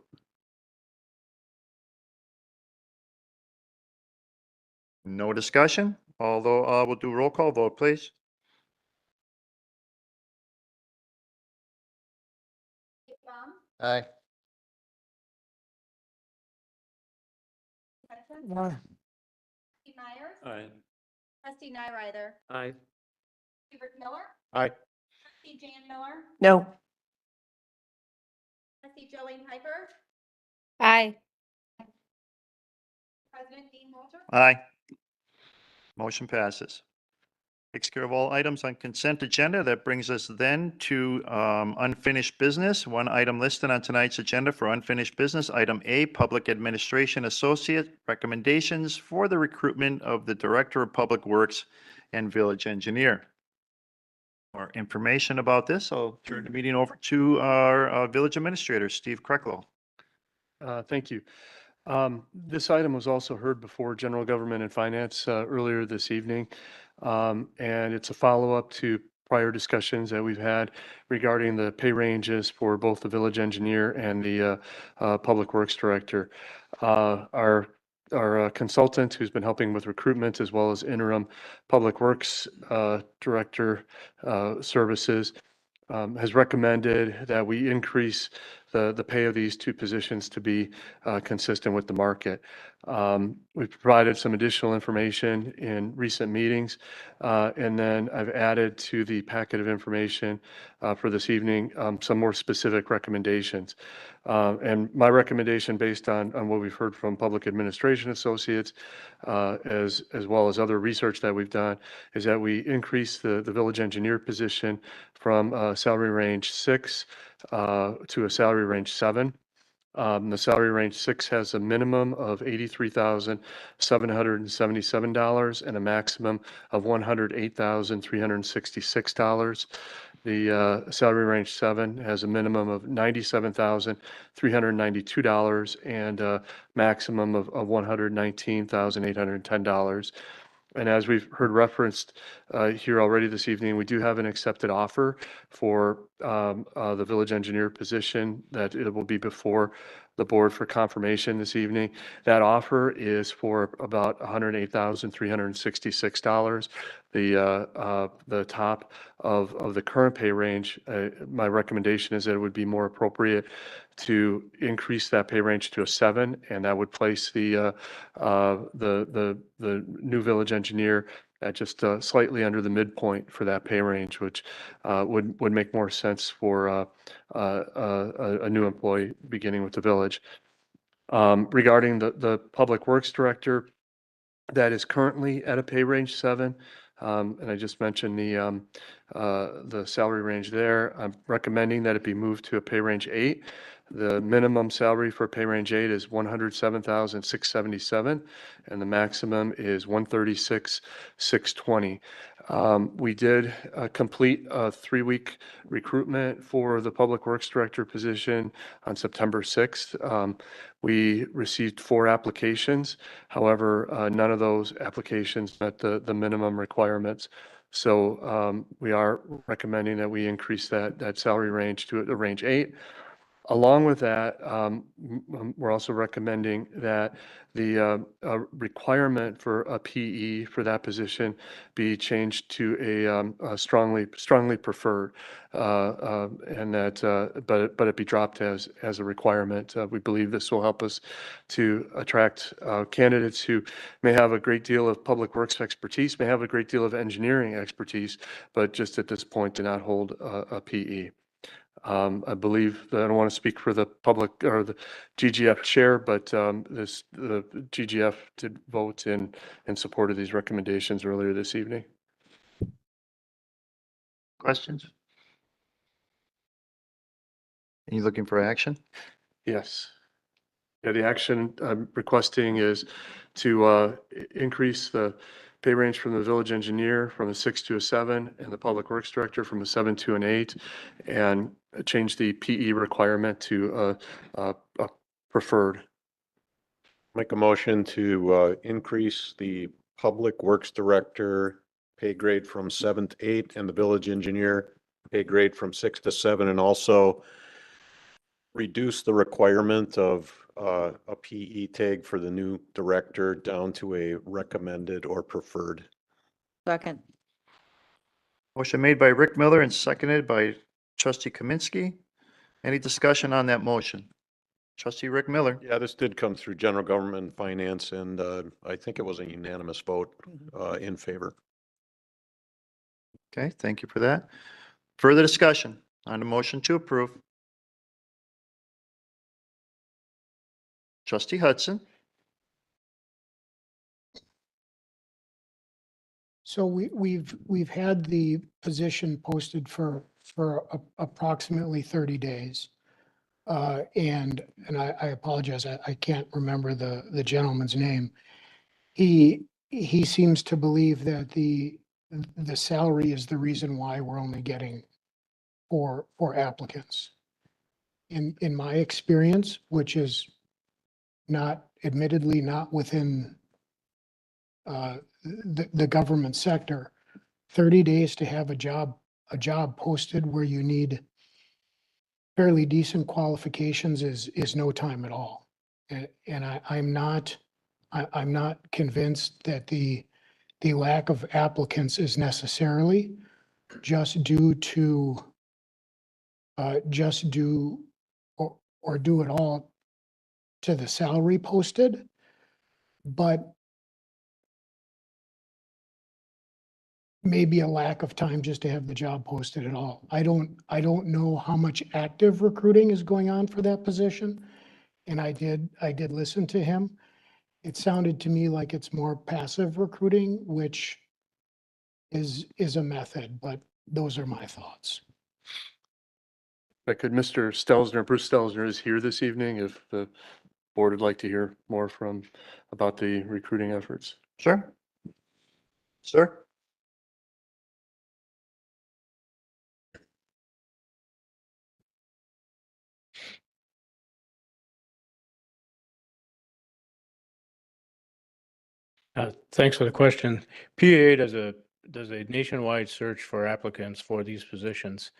No discussion, although we'll do roll call vote, please. Baum, Aye. Hudson, trustee Myers, Aye. trustee Nyrider, Aye. Rick Miller, Aye. trustee Jan Miller, No. trustee Jolene Piper, Aye. President Dean Walter. Aye. Motion passes. Takes care of all items on consent agenda. That brings us then to unfinished business. One item listed on tonight's agenda for unfinished business, item A, Public Administration Associate recommendations for the recruitment of the Director of Public Works and Village Engineer. More information about this, I'll turn the meeting over to our Village Administrator, Steve Krecklow. Thank you. This item was also heard before General Government and Finance earlier this evening. And it's a follow-up to prior discussions that we've had regarding the pay ranges for both the village engineer and the Public Works Director. Our consultant who's been helping with recruitment as well as interim Public Works Director services has recommended that we increase the pay of these two positions to be consistent with the market. We've provided some additional information in recent meetings, and then I've added to the packet of information for this evening some more specific recommendations. And my recommendation, based on what we've heard from Public Administration Associates, as well as other research that we've done, is that we increase the village engineer position from salary range 6 to a salary range 7. The salary range 6 has a minimum of $83,777 and a maximum of $108,366. The salary range 7 has a minimum of $97,392 and a maximum of $119,810. And as we've heard referenced here already this evening, we do have an accepted offer for the village engineer position that it will be before the board for confirmation this evening. That offer is for about $108,366. The top of the current pay range. My recommendation is that it would be more appropriate to increase that pay range to a 7, and that would place the new village engineer at just slightly under the midpoint for that pay range, which would make more sense for a new employee beginning with the village. Regarding the Public Works Director, that is currently at a pay range 7. And I just mentioned the salary range there. I'm recommending that it be moved to a pay range 8. The minimum salary for pay range 8 is $107,677, and the maximum is $136,620. We did complete a 3-week recruitment for the Public Works Director position on September 6th. We received 4 applications. However, none of those applications met the minimum requirements. So we are recommending that we increase that salary range to a range 8. Along with that, we're also recommending that the requirement for a PE for that position be changed to a strongly preferred, and that, but it be dropped as a requirement. We believe this will help us to attract candidates who may have a great deal of public works expertise, may have a great deal of engineering expertise, but just at this point do not hold a PE. I believe that I don't want to speak for the public or the GGF chair, but the GGF did vote in support of these recommendations earlier this evening. Questions? Are you looking for action? Yes. Yeah, the action I'm requesting is to increase the pay range from the village engineer from a 6 to a 7, and the public works director from a 7 to an 8, and change the PE requirement to a preferred. Make a motion to increase the public works director pay grade from 7 to 8 and the village engineer pay grade from 6 to 7, and also reduce the requirement of a PE tag for the new director down to a recommended or preferred. Second. Motion made by Rick Miller and seconded by trustee Kaminsky. Any discussion on that motion? Trustee Rick Miller. Yeah, this did come through general government and finance, and I think it was a unanimous vote in favor. Okay, thank you for that. Further discussion on the motion to approve? Trustee Hudson. So we've had the position posted for approximately 30 days. And I apologize, I can't remember the gentleman's name. He seems to believe that the salary is the reason why we're only getting four applicants. In my experience, which is admittedly not within the government sector, 30 days to have a job posted where you need fairly decent qualifications is no time at all. And I'm not convinced that the lack of applicants is necessarily just due to or due at all to the salary posted, but maybe a lack of time just to have the job posted at all. I don't know how much active recruiting is going on for that position. And I did listen to him. It sounded to me like it's more passive recruiting, which is a method, but those are my thoughts. Could Mr. Stelzner, Bruce Stelzner is here this evening if the board would like to hear more about the recruiting efforts. Sure. Sir? Thanks for the question. PAA does a nationwide search for applicants for these positions.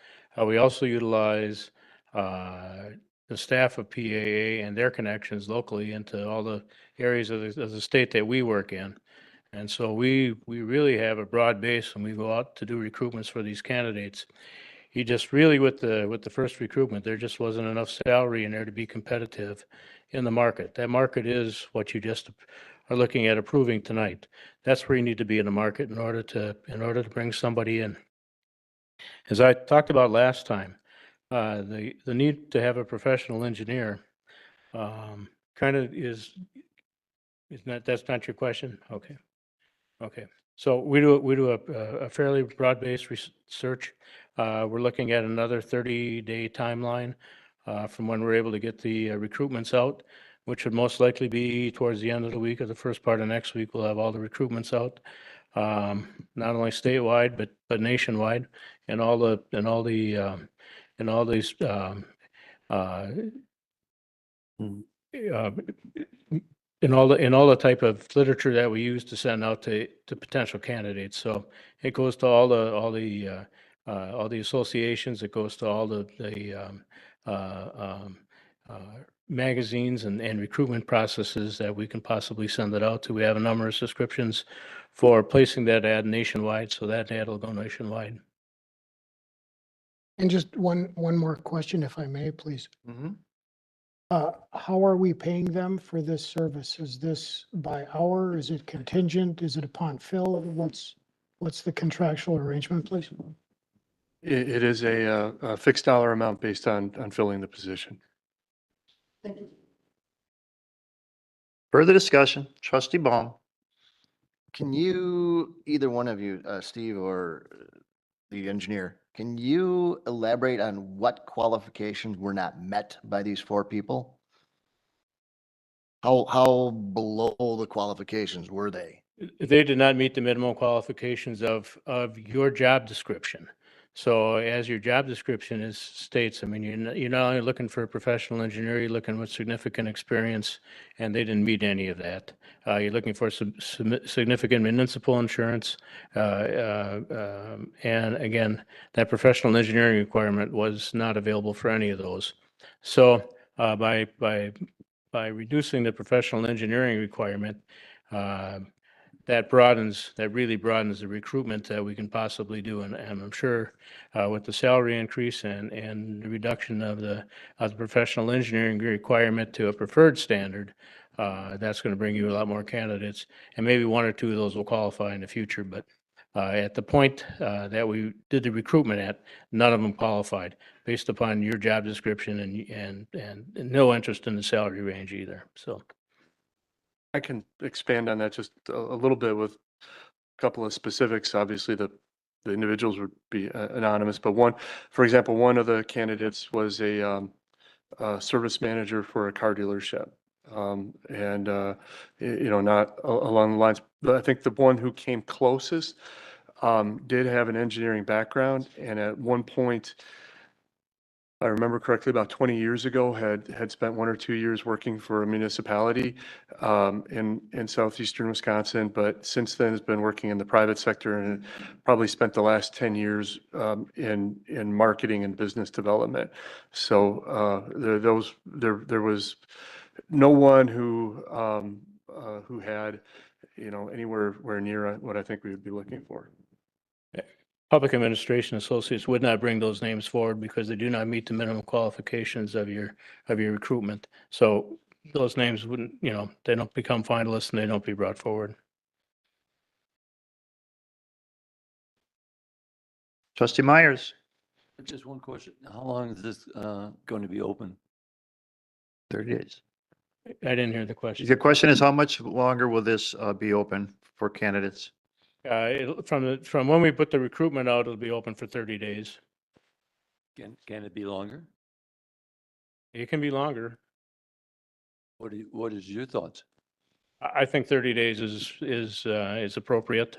We also utilize the staff of PAA and their connections locally into all the areas of the state that we work in. And so we really have a broad base when we go out to do recruitments for these candidates. He just really, with the first recruitment, there just wasn't enough salary in there to be competitive in the market. That market is what you just are looking at approving tonight. That's where you need to be in the market in order to bring somebody in. As I talked about last time, the need to have a professional engineer kind of that's not your question? Okay. Okay. So we do a fairly broad-based research. We're looking at another 30-day timeline from when we're able to get the recruitments out, which would most likely be towards the end of the week or the first part of next week. We'll have all the recruitments out, not only statewide but nationwide, and all these in all the type of literature that we use to send out to potential candidates. So it goes to all the all the associations. It goes to all the magazines and recruitment processes that we can possibly send it out to. We have a number of subscriptions for placing that ad nationwide, so that ad will go nationwide. And just one more question, if I may, please. Mhm. How are we paying them for this service? Is this by hour? Is it contingent? Is it upon fill? What's the contractual arrangement, please? It is a fixed dollar amount based on filling the position. Further discussion, trustee Baum. Can you, either one of you, Steve or the engineer, can you elaborate on what qualifications were not met by these four people? How below the qualifications were they? They did not meet the minimum qualifications of your job description. So as your job description states, I mean, you're not only looking for a professional engineer, you're looking with significant experience, and they didn't meet any of that. You're looking for some significant municipal insurance, and again, that professional engineering requirement was not available for any of those. So by reducing the professional engineering requirement, that really broadens the recruitment that we can possibly do. And I'm sure with the salary increase and the reduction of the professional engineering requirement to a preferred standard, that's going to bring you a lot more candidates. And maybe one or two of those will qualify in the future. But at the point that we did the recruitment at, none of them qualified based upon your job description and no interest in the salary range either. So. I can expand on that just a little bit with a couple of specifics. Obviously, the individuals would be anonymous, but for example, one of the candidates was a service manager for a car dealership. And, not along the lines, but I think the one who came closest did have an engineering background, and at one point, I remember correctly, about 20 years ago, had spent 1 or 2 years working for a municipality in southeastern Wisconsin, but since then has been working in the private sector and probably spent the last 10 years in marketing and business development. So there was no one who had anywhere near what I think we would be looking for. Public administration associates would not bring those names forward because they do not meet the minimum qualifications of your recruitment. So those names wouldn't, they don't become finalists and they don't be brought forward. Trustee Myers. Just one question. How long is this going to be open? 30 days. I didn't hear the question. The question is, how much longer will this be open for candidates? From when we put the recruitment out, it'll be open for 30 days. Can it be longer? It can be longer. What is your thoughts? I think 30 days is appropriate.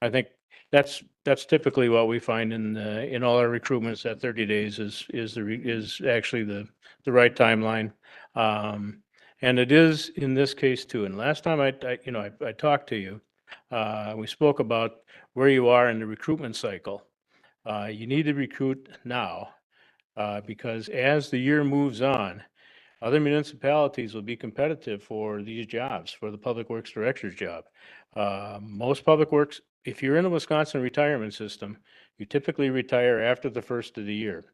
I think that's typically what we find in all our recruitments, that 30 days is actually the right timeline. And it is in this case too. And last time I talked to you, we spoke about where you are in the recruitment cycle. You need to recruit now because as the year moves on, other municipalities will be competitive for these jobs, for the Public Works Director's job. Most public works, if you're in the Wisconsin retirement system, you typically retire after the first of the year.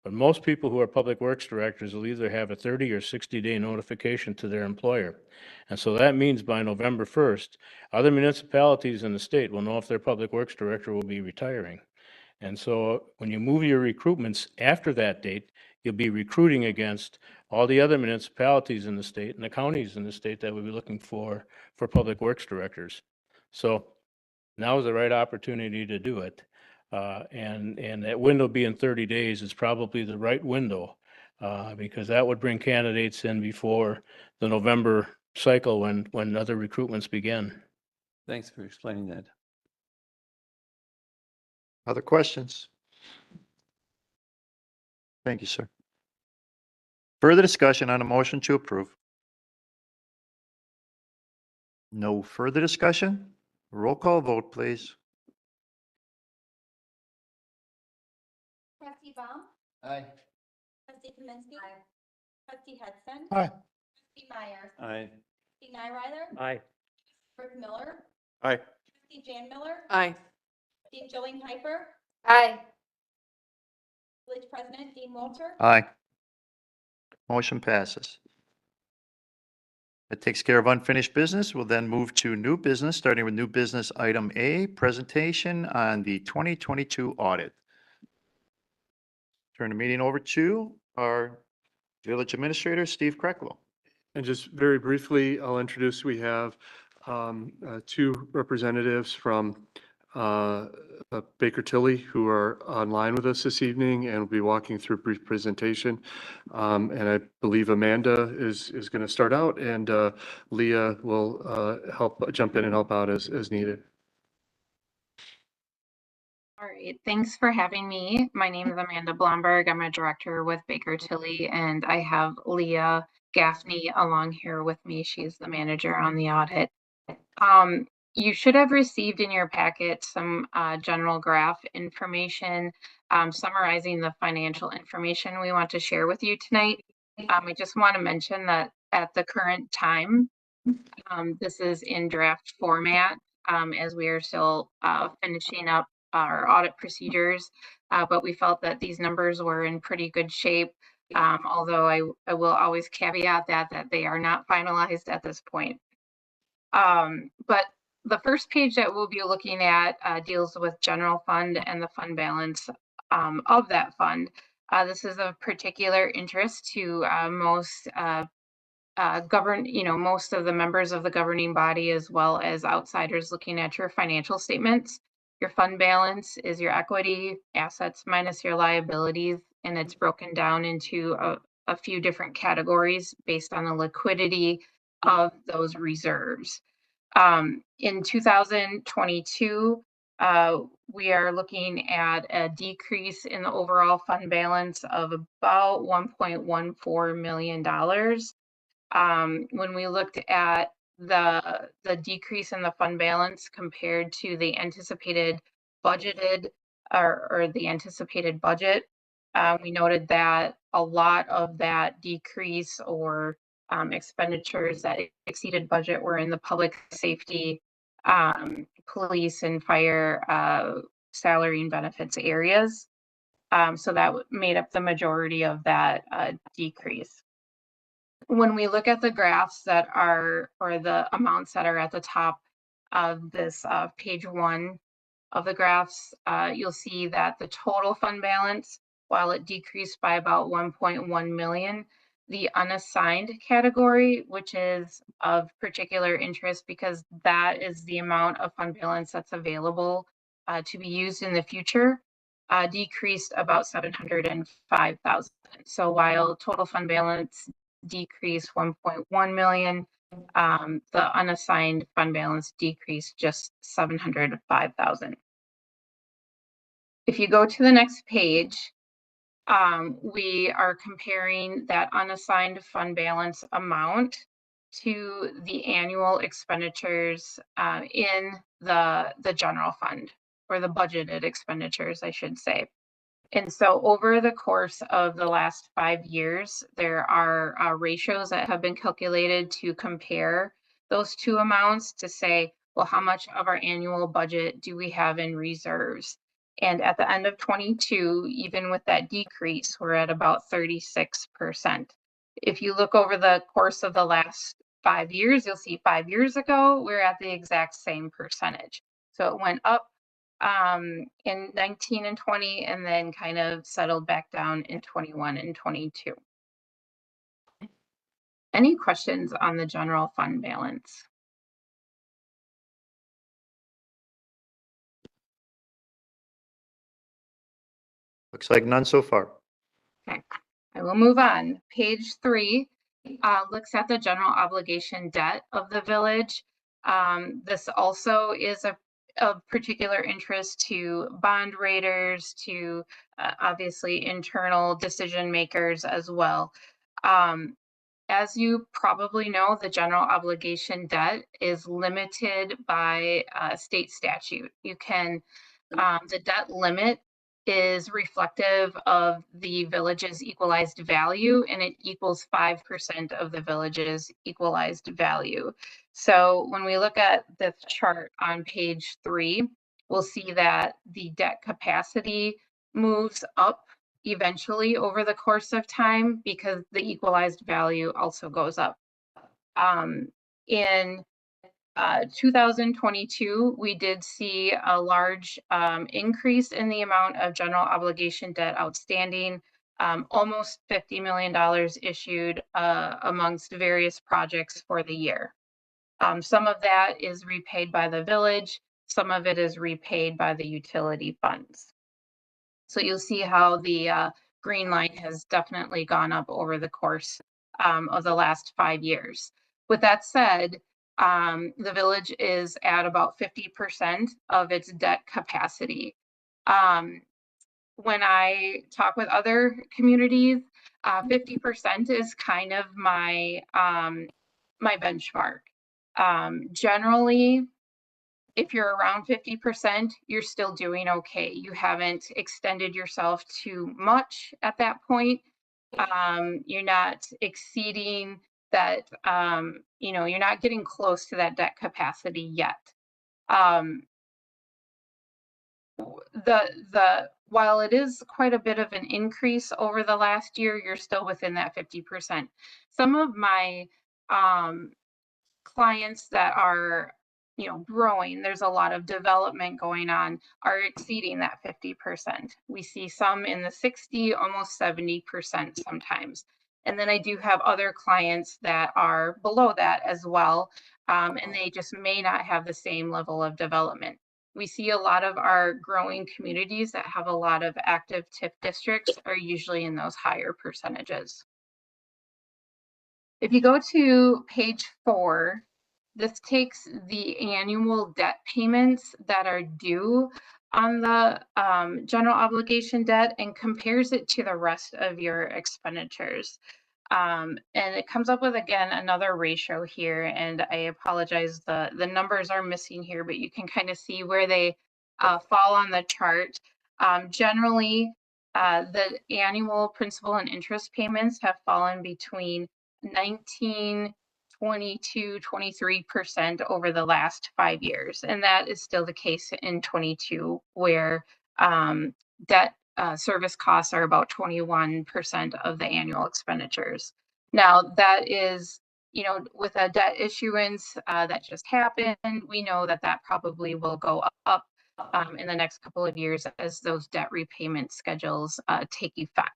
But most people who are Public Works Directors will either have a 30 or 60-day notification to their employer. And so that means by November 1st, other municipalities in the state will know if their Public Works Director will be retiring. And so when you move your recruitments after that date, you'll be recruiting against all the other municipalities in the state and the counties in the state that will be looking for Public Works Directors. So now is the right opportunity to do it. And that window being 30 days is probably the right window because that would bring candidates in before the November cycle when other recruitments begin. Thanks for explaining that. Other questions? Thank you, sir. Further discussion on a motion to approve? No further discussion? Roll call vote, please. Baum, Aye. trustee Kaminsky. Trustee Hudson. Aye. Trustee Myers. Aye. Trustee Nyreiler. Aye. Rick Miller. Aye. Trustee Jan Miller. Aye. Trustee Jolene Piper. Aye. Village President Dean Walter. Aye. Motion passes. That takes care of unfinished business. We'll then move to new business, starting with new business item A, presentation on the 2022 audit. Turn the meeting over to our village administrator, Steve Krecklo. And just very briefly, I'll introduce, we have two representatives from Baker Tilly who are online with us this evening and will be walking through a brief presentation. And I believe Amanda is going to start out, and Leah will help jump in and help out as needed. All right, thanks for having me. My name is Amanda Blomberg. I'm a director with Baker Tilly, and I have Leah Gaffney along here with me. She's the manager on the audit. You should have received in your packet some general graph information summarizing the financial information we want to share with you tonight. I just want to mention that at the current time, this is in draft format as we are still finishing up our audit procedures, but we felt that these numbers were in pretty good shape, although I will always caveat that they are not finalized at this point. But the first page that we'll be looking at deals with general fund and the fund balance of that fund. This is of particular interest to most most of the members of the governing body, as well as outsiders looking at your financial statements. Your fund balance is your equity, assets minus your liabilities, and it's broken down into a few different categories based on the liquidity of those reserves. In 2022, we are looking at a decrease in the overall fund balance of about $1.14 million. When we looked at the decrease in the fund balance compared to the anticipated budgeted or the anticipated budget, we noted that a lot of that decrease or expenditures that exceeded budget were in the public safety, police and fire salary and benefits areas. So that made up the majority of that decrease. When we look at the graphs that are, or the amounts that are at the top of this page 1 of the graphs, you'll see that the total fund balance, while it decreased by about 1.1 million, the unassigned category, which is of particular interest because that is the amount of fund balance that's available to be used in the future, decreased about 705,000. So while total fund balance decreased 1.1 million, the unassigned fund balance decreased just 705,000. If you go to the next page, we are comparing that unassigned fund balance amount to the annual expenditures in the general fund, or the budgeted expenditures, I should say. And so over the course of the last 5 years, there are ratios that have been calculated to compare those two amounts to say, well, how much of our annual budget do we have in reserves? And at the end of 22, even with that decrease, we're at about 36%. If you look over the course of the last 5 years, you'll see 5 years ago, we're at the exact same percentage. So it went up in 19 and 20, and then kind of settled back down in 21 and 22. Any questions on the general fund balance? Looks like none so far. Okay, I will move on. Page 3 looks at the general obligation debt of the village. This also is of particular interest to bond raters, to obviously internal decision makers as well. As you probably know, the general obligation debt is limited by state statute. You can, the debt limit is reflective of the village's equalized value, and it equals 5% of the village's equalized value. So when we look at this chart on page 3, we'll see that the debt capacity moves up eventually over the course of time because the equalized value also goes up. In 2022, we did see a large increase in the amount of general obligation debt outstanding, almost $50 million issued amongst various projects for the year. Some of that is repaid by the village, some of it is repaid by the utility funds. So you'll see how the green line has definitely gone up over the course of the last 5 years. With that said, the village is at about 50% of its debt capacity. When I talk with other communities, 50% is kind of my my benchmark. Generally, if you're around 50%, you're still doing okay. You haven't extended yourself too much at that point. You're not exceeding that, you know, you're not getting close to that debt capacity yet. While it is quite a bit of an increase over the last year, you're still within that 50%. Some of my clients that are, you know, growing, there's a lot of development going on, are exceeding that 50%. We see some in the 60, almost 70% sometimes. And then I do have other clients that are below that as well, and they just may not have the same level of development. We see a lot of our growing communities that have a lot of active TIF districts are usually in those higher percentages. If you go to page 4, this takes the annual debt payments that are due on the general obligation debt and compares it to the rest of your expenditures. And it comes up with, again, another ratio here, and I apologize, the numbers are missing here, but you can kind of see where they fall on the chart. Generally, the annual principal and interest payments have fallen between 19, 22, 23% over the last 5 years. And that is still the case in 22, where debt service costs are about 21% of the annual expenditures. Now, that is, you know, with a debt issuance that just happened, we know that that probably will go up in the next couple of years as those debt repayment schedules take effect.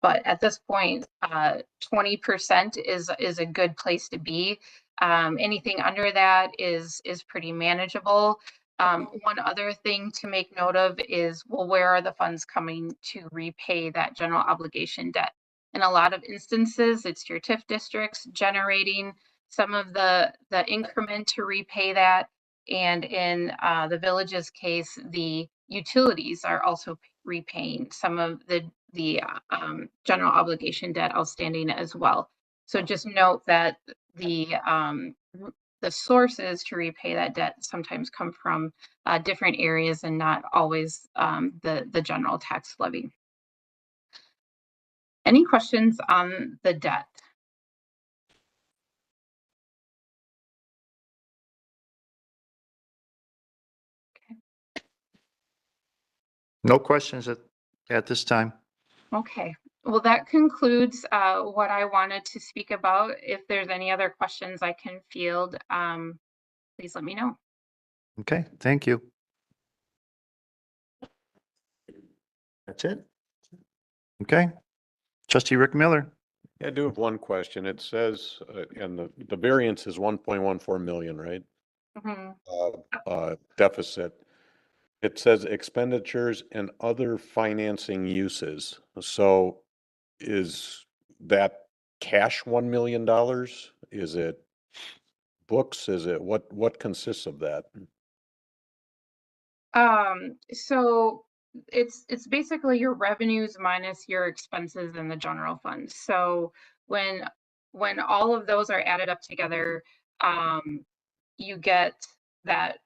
But at this point, 20% is a good place to be. Anything under that is pretty manageable. One other thing to make note of is, well, where are the funds coming to repay that general obligation debt? In a lot of instances, it's your TIF districts generating some of the increment to repay that. And in the village's case, the utilities are also repaying some of the general obligation debt outstanding as well. So just note that the sources to repay that debt sometimes come from different areas and not always the general tax levy. Any questions on the debt? No questions at this time. Okay, well, that concludes what I wanted to speak about. If there's any other questions I can field, please let me know. Okay, thank you. That's it. Okay. Trustee Rick Miller. Yeah, I do have one question. It says, and the variance is 1.14 million, right? Deficit. It says expenditures and other financing uses. So is that cash $1 million? Is it books? Is it what consists of that? So it's basically your revenues minus your expenses in the general fund. So when all of those are added up together, you get that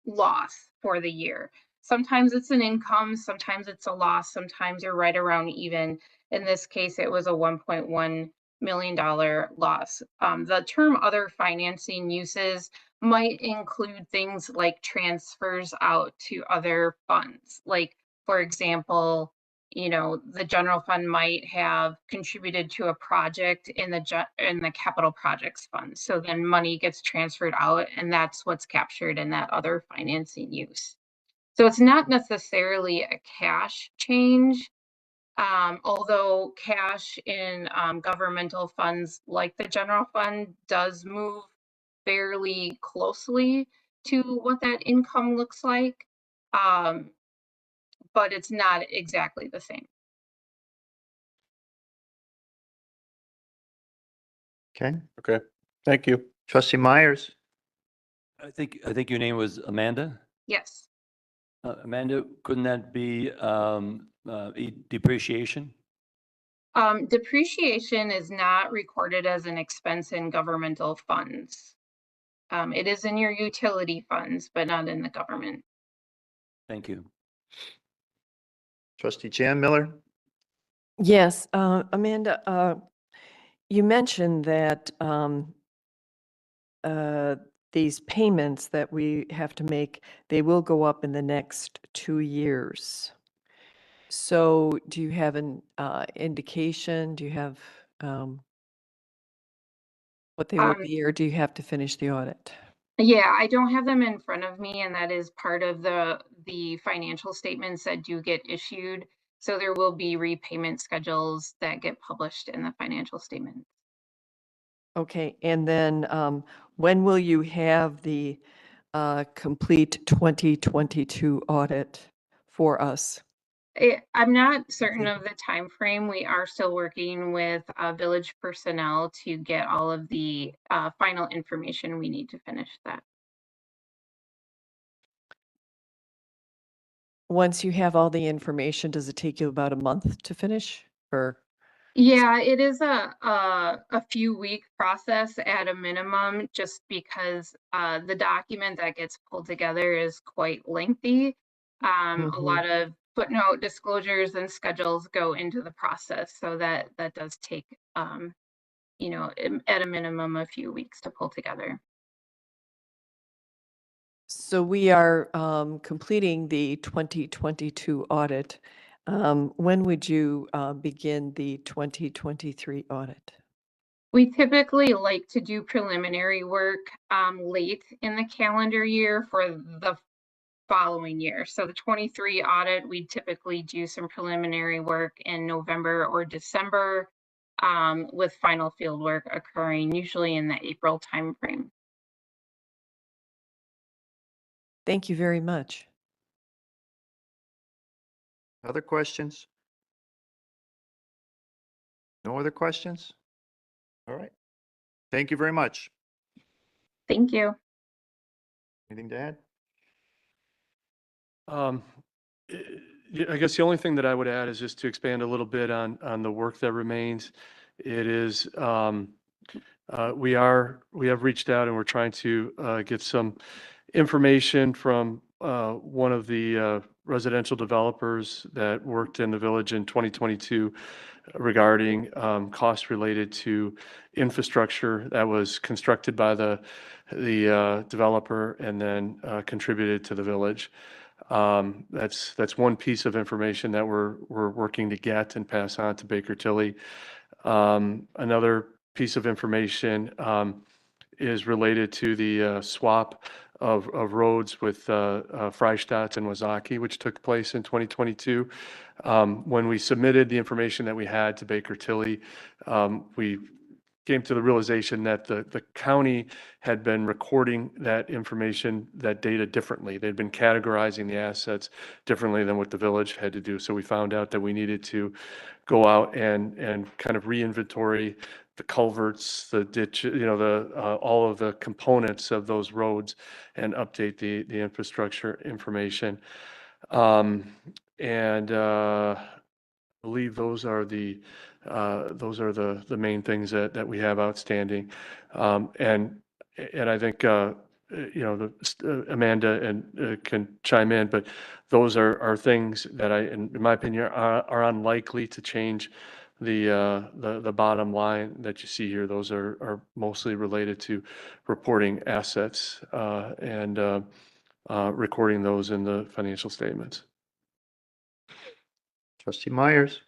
loss for the year. Sometimes it's an income, sometimes it's a loss, sometimes you're right around even. In this case, it was a $1.1 million loss. The term other financing uses might include things like transfers out to other funds. Like, for example, the general fund might have contributed to a project in the capital projects fund. So then money gets transferred out, and that's what's captured in that other financing use. So it's not necessarily a cash change, although cash in governmental funds like the general fund does move fairly closely to what that income looks like, but it's not exactly the same. Okay. Okay, thank you. Trustee Myers? I think your name was Amanda? Yes. Amanda, couldn't that be depreciation? Depreciation is not recorded as an expense in governmental funds. It is in your utility funds, but not in the government. Thank you. Trustee Jan Miller? Yes, Amanda, you mentioned that these payments that we have to make, they will go up in the next 2 years. So do you have an indication? Do you have what they will be, or do you have to finish the audit? Yeah, I don't have them in front of me, and that is part of the financial statements that do get issued. So there will be repayment schedules that get published in the financial statement. Okay, and then when will you have the complete 2022 audit for us? I'm not certain of the time frame. We are still working with village personnel to get all of the final information we need to finish that. Once you have all the information, does it take you about a month to finish, or? Yeah, it is a few week process at a minimum, just because the document that gets pulled together is quite lengthy. A lot of footnote disclosures and schedules go into the process, so that does take at a minimum a few weeks to pull together. So we are completing the 2022 audit. When would you begin the 2023 audit? We typically like to do preliminary work late in the calendar year for the following year. So the 23 audit, we typically do some preliminary work in November or December, with final field work occurring usually in the April timeframe. Thank you very much. Other questions? No other questions? All right. Thank you very much. Thank you. Anything to add? I guess the only thing that I would add is just to expand a little bit on the work that remains. It is, we have reached out and we're trying to get some information from one of the residential developers that worked in the village in 2022 regarding costs related to infrastructure that was constructed by the developer and then contributed to the village. That's one piece of information that we're working to get and pass on to Baker Tilly. Another piece of information is related to the swap of roads with Freistadt and Wazaki, which took place in 2022. When we submitted the information that we had to Baker Tilly, we came to the realization that the county had been recording that information, that data differently. They'd been categorizing the assets differently than what the village had to do. So we found out that we needed to go out and kind of re-inventory the culverts, the ditch, all of the components of those roads and update the infrastructure information. I believe those are the main things that we have outstanding. And I think Amanda and can chime in, but those are things that in my opinion, are unlikely to change the bottom line that you see here. Those are mostly related to reporting assets and recording those in the financial statements. Trustee Myers.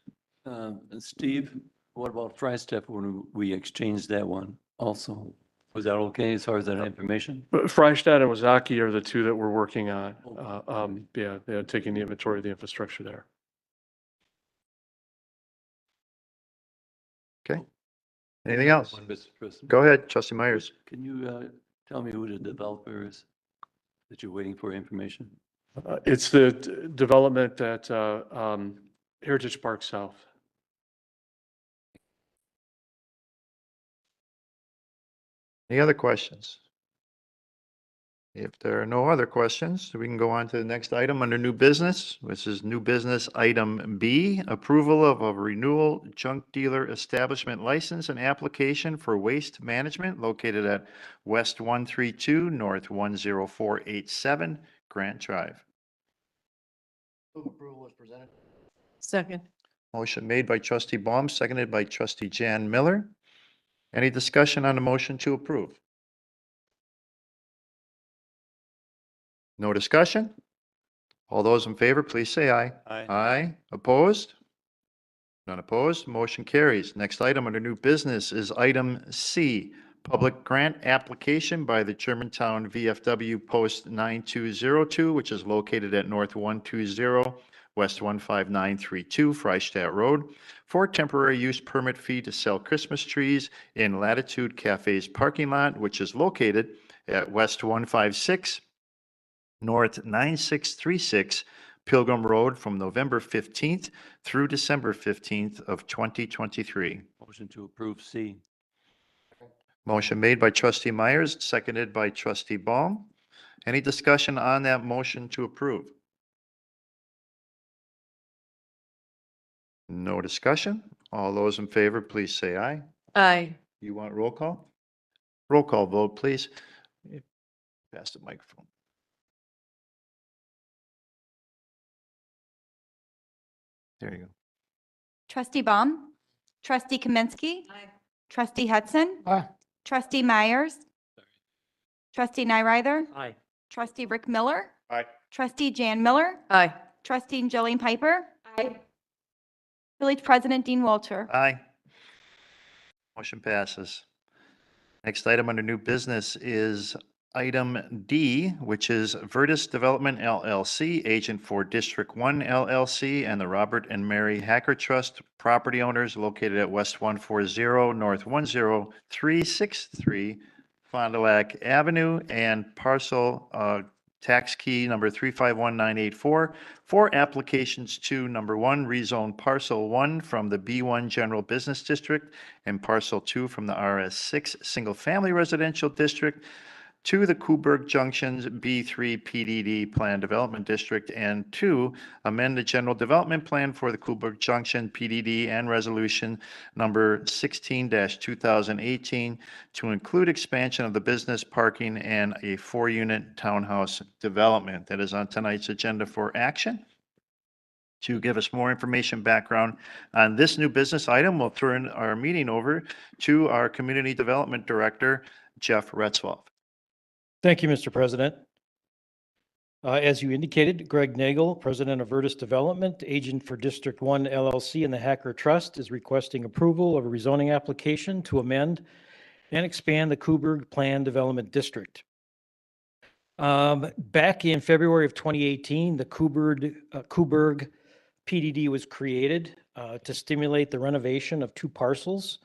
Steve, what about Fry-Step when we exchanged that one also? Was that okay as far as that information? But Freistadt and Wazaki are the two that we're working on. Yeah, they're taking the inventory of the infrastructure there. Okay. Anything else? One, Mr. President. Go ahead, Trustee Myers. Can you tell me who the developer is that you're waiting for information? It's the development at Heritage Park South. Any other questions? If there are no other questions, we can go on to the next item under new business, which is new business item B, approval of a renewal junk dealer establishment license and application for waste management located at West 132, North 10487, Grant Drive. Approval is presented. Second. Motion made by Trustee Baum, seconded by Trustee Jan Miller. Any discussion on the motion to approve? No discussion? All those in favor, please say aye. Aye. Aye. Opposed? None opposed. Motion carries. Next item under new business is item C, public grant application by the Germantown VFW Post 9202, which is located at North 120, West 15932, Freistadt Road, for temporary use permit fee to sell Christmas trees in Latitude Cafe's parking lot, which is located at West 156, North 9636, Pilgrim Road, from November 15th through December 15th of 2023. Motion to approve C. Motion made by Trustee Myers, seconded by Trustee Baum. Any discussion on that motion to approve? No discussion. All those in favor, please say aye. Aye. You want roll call? Roll call vote, please. Pass the microphone. There you go. Trustee Baum, Trustee Kaminsky. Trustee Hudson, Aye. Trustee Myers, Trustee Nyrither, Aye. Trustee Rick Miller, Aye. Trustee Jan Miller, Aye. Trustee Jolene Piper. Village President Dean Walter. Aye. Motion passes. Next item under new business is item D, which is Vertus Development LLC, agent for District 1 LLC, and the Robert and Mary Hacker Trust, property owners located at West 140, North 10363, Fond du Lac Avenue, and parcel tax key number 351984 for applications to number 1, rezone parcel 1 from the B1 General Business District and parcel 2 from the RS6 Single Family Residential District to the Coburg Junctions B3 PDD Plan Development District, and 2, amend the general development plan for the Coburg Junction PDD and resolution number 16-2018 to include expansion of the business parking and a 4-unit townhouse development. That is on tonight's agenda for action. To give us more information background on this new business item, we'll turn our meeting over to our Community Development Director, Jeff Retzloff. Thank you, Mr. President. As you indicated, Greg Nagel, President of Vertus Development, agent for District 1 LLC and the Hacker Trust, is requesting approval of a rezoning application to amend and expand the Coburg Plan Development District. Back in February of 2018, the Coburg PDD was created to stimulate the renovation of 2 parcels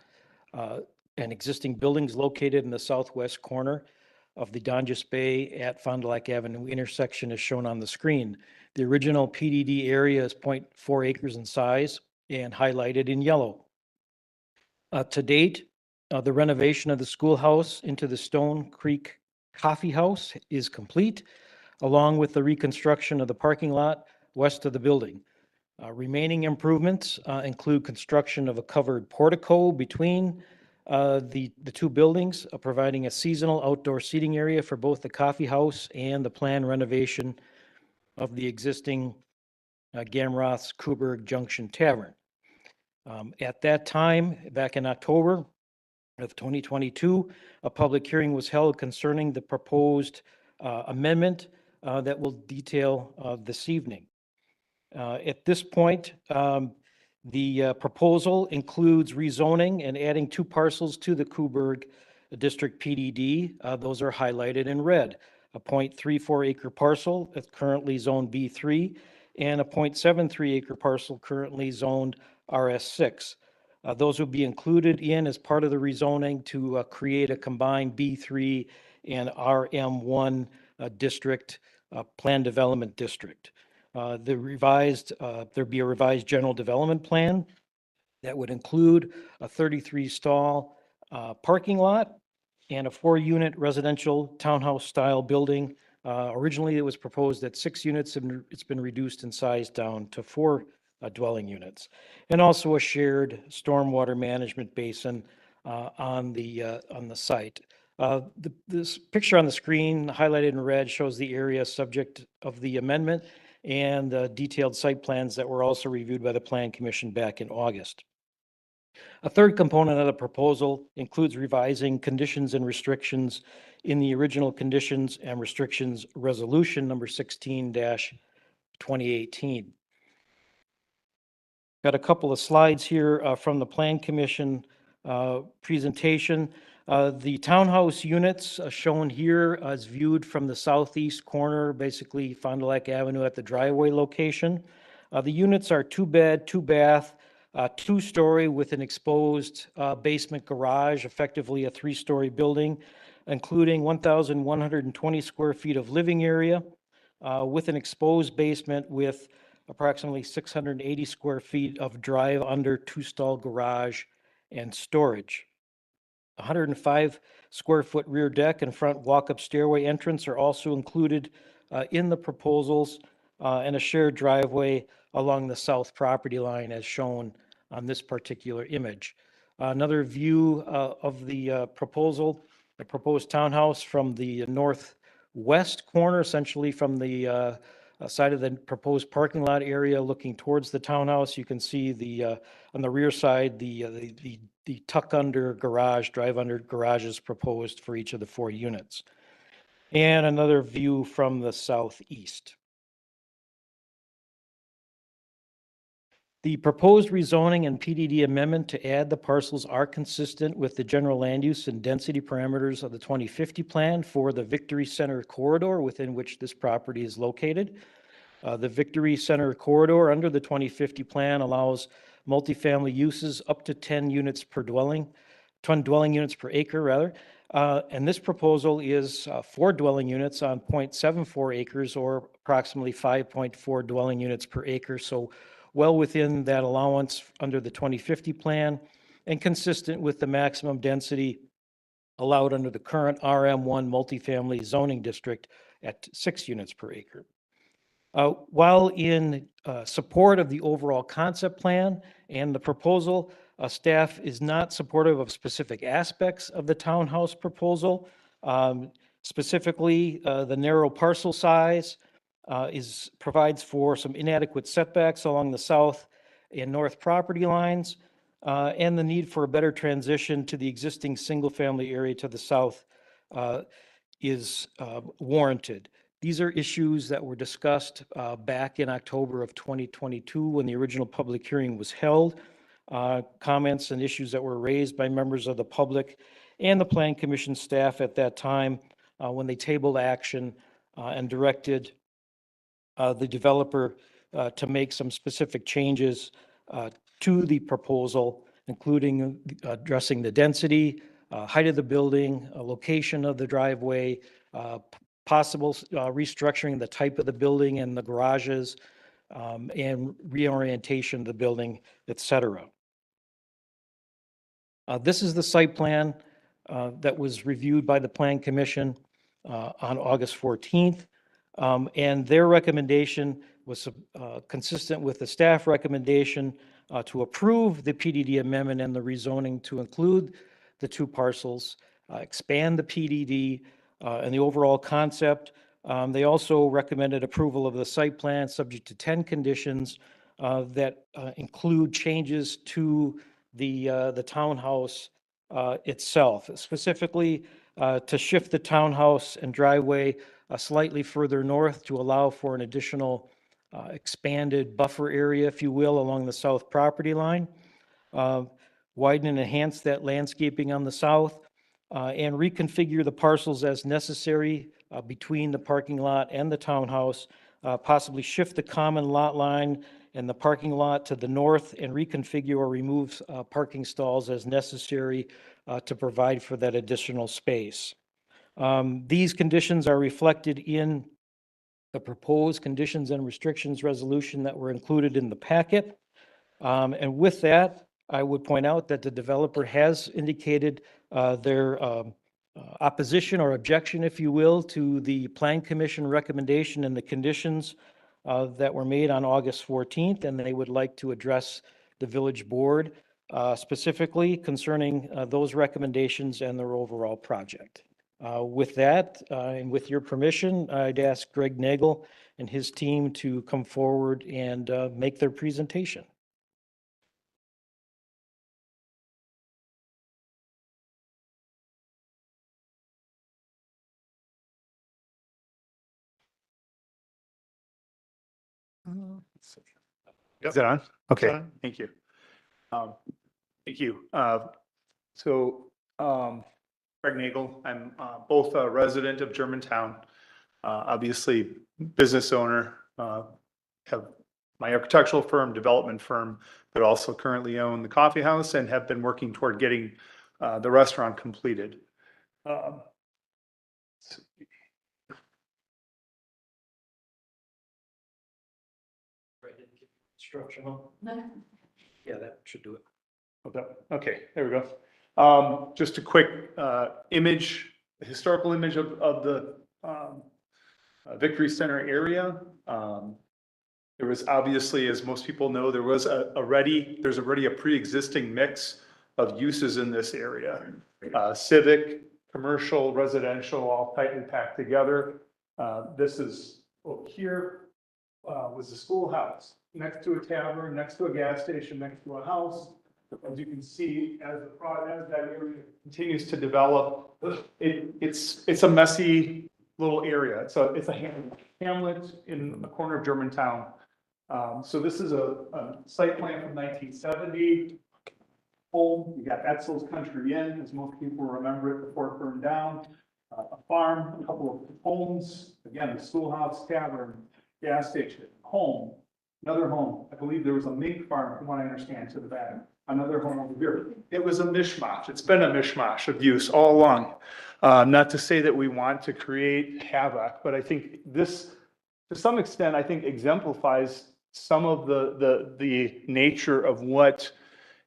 and existing buildings located in the southwest corner of the Donjas Bay at Fond du Lac Avenue intersection is shown on the screen. The original PDD area is 0.4 acres in size and highlighted in yellow. To date, the renovation of the schoolhouse into the Stone Creek Coffee House is complete, along with the reconstruction of the parking lot west of the building. Remaining improvements include construction of a covered portico between the two buildings, providing a seasonal outdoor seating area for both the coffee house and the planned renovation of the existing Gamroth's Coburg Junction Tavern. At that time, back in October of 2022, a public hearing was held concerning the proposed amendment that we'll detail this evening. At this point, the proposal includes rezoning and adding two parcels to the Coburg District PDD. Those are highlighted in red. A 0.34 acre parcel that's currently zoned B3 and a 0.73 acre parcel currently zoned RS6. Those will be included in as part of the rezoning to create a combined B3 and RM1 district, plan development district. There'd be a revised general development plan that would include a 33 stall parking lot and a 4-unit residential townhouse style building. Originally, it was proposed at 6 units, and it's been reduced in size down to 4 dwelling units, and also a shared stormwater management basin on the site. This picture on the screen highlighted in red shows the area subject of the amendment and detailed site plans that were also reviewed by the Plan Commission back in August. A third component of the proposal includes revising conditions and restrictions in the original conditions and restrictions resolution number 16-2018. Got a couple of slides here from the Plan Commission presentation. The townhouse units shown here as viewed from the southeast corner, basically Fond du Lac Avenue at the driveway location. The units are 2-bed, 2-bath, 2-story with an exposed basement garage, effectively a 3-story building, including 1,120 square feet of living area with an exposed basement with approximately 680 square feet of drive under 2-stall garage and storage. 105 square foot rear deck and front walk-up stairway entrance are also included in the proposals, and a shared driveway along the south property line as shown on this particular image. Another view of the proposal, the proposed townhouse from the northwest corner, essentially from the side of the proposed parking lot area looking towards the townhouse. You can see the on the rear side, the tuck under garage, drive under garages proposed for each of the 4 units. And another view from the southeast. The proposed rezoning and PDD amendment to add the parcels are consistent with the general land use and density parameters of the 2050 plan for the Victory Center corridor within which this property is located. The Victory Center corridor under the 2050 plan allows multifamily uses up to 10 units per dwelling, 10 dwelling units per acre rather. And this proposal is 4 dwelling units on 0.74 acres or approximately 5.4 dwelling units per acre. So well within that allowance under the 2050 plan and consistent with the maximum density allowed under the current RM1 multifamily zoning district at 6 units per acre. While in support of the overall concept plan and the proposal, staff is not supportive of specific aspects of the townhouse proposal. Specifically, the narrow parcel size provides for some inadequate setbacks along the south and north property lines, and the need for a better transition to the existing single-family area to the south is warranted. These are issues that were discussed back in October of 2022 when the original public hearing was held. Comments and issues that were raised by members of the public and the Plan Commission staff at that time when they tabled action and directed the developer to make some specific changes to the proposal, including addressing the density, height of the building, location of the driveway, possible restructuring the type of the building and the garages, and reorientation of the building, et cetera. This is the site plan that was reviewed by the Plan Commission on August 14th. And their recommendation was consistent with the staff recommendation to approve the PDD amendment and the rezoning to include the two parcels, expand the PDD and the overall concept. They also recommended approval of the site plan subject to 10 conditions that include changes to the townhouse itself, specifically to shift the townhouse and driveway slightly further north to allow for an additional expanded buffer area, if you will, along the south property line. Widen and enhance that landscaping on the south, and reconfigure the parcels as necessary between the parking lot and the townhouse, possibly shift the common lot line and the parking lot to the north and reconfigure or remove parking stalls as necessary to provide for that additional space. These conditions are reflected in the proposed conditions and restrictions resolution that were included in the packet. And with that, I would point out that the developer has indicated their opposition or objection, if you will, to the Plan Commission recommendation and the conditions that were made on August 14th, and they would like to address the village board specifically concerning those recommendations and their overall project. With that, and with your permission, I'd ask Greg Nagel and his team to come forward and make their presentation. Is that on? Okay, on. thank you. Thank you. Greg Nagel, I'm both a resident of Germantown, obviously business owner, have my architectural firm, development firm, but also currently own the coffee house and have been working toward getting the restaurant completed. Instructional. Yeah, that should do it. Okay, there we go. Just a quick image, a historical image of the Victory Center area. There was obviously, as most people know, there's already a pre-existing mix of uses in this area. Civic, commercial, residential, all tightly packed together. This is over here was the schoolhouse, next to a tavern, next to a gas station, next to a house. As you can see, as that area continues to develop, it's a messy little area. It's a hamlet in the corner of Germantown. So this is a site plan from 1970. Home, you got Etzel's Country Inn, as most people remember it before it burned down. A farm, a couple of homes, again, the schoolhouse, tavern, gas station, home, another home. I believe there was a mink farm, from what I understand, to the back. Another home over here. It was a mishmash. It's been a mishmash of use all along. Not to say that we want to create havoc, but I think this, to some extent, I think exemplifies some of the nature of what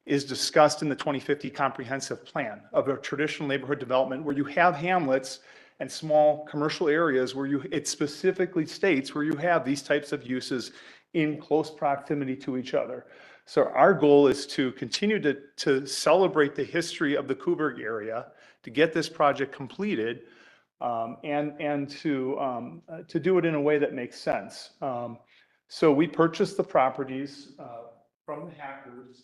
is discussed in the 2050 comprehensive plan of a traditional neighborhood development where you have hamlets and small commercial areas where it specifically states where you have these types of uses in close proximity to each other. So our goal is to continue to celebrate the history of the Coburg area, to get this project completed, and to do it in a way that makes sense. So we purchased the properties from the Hackers,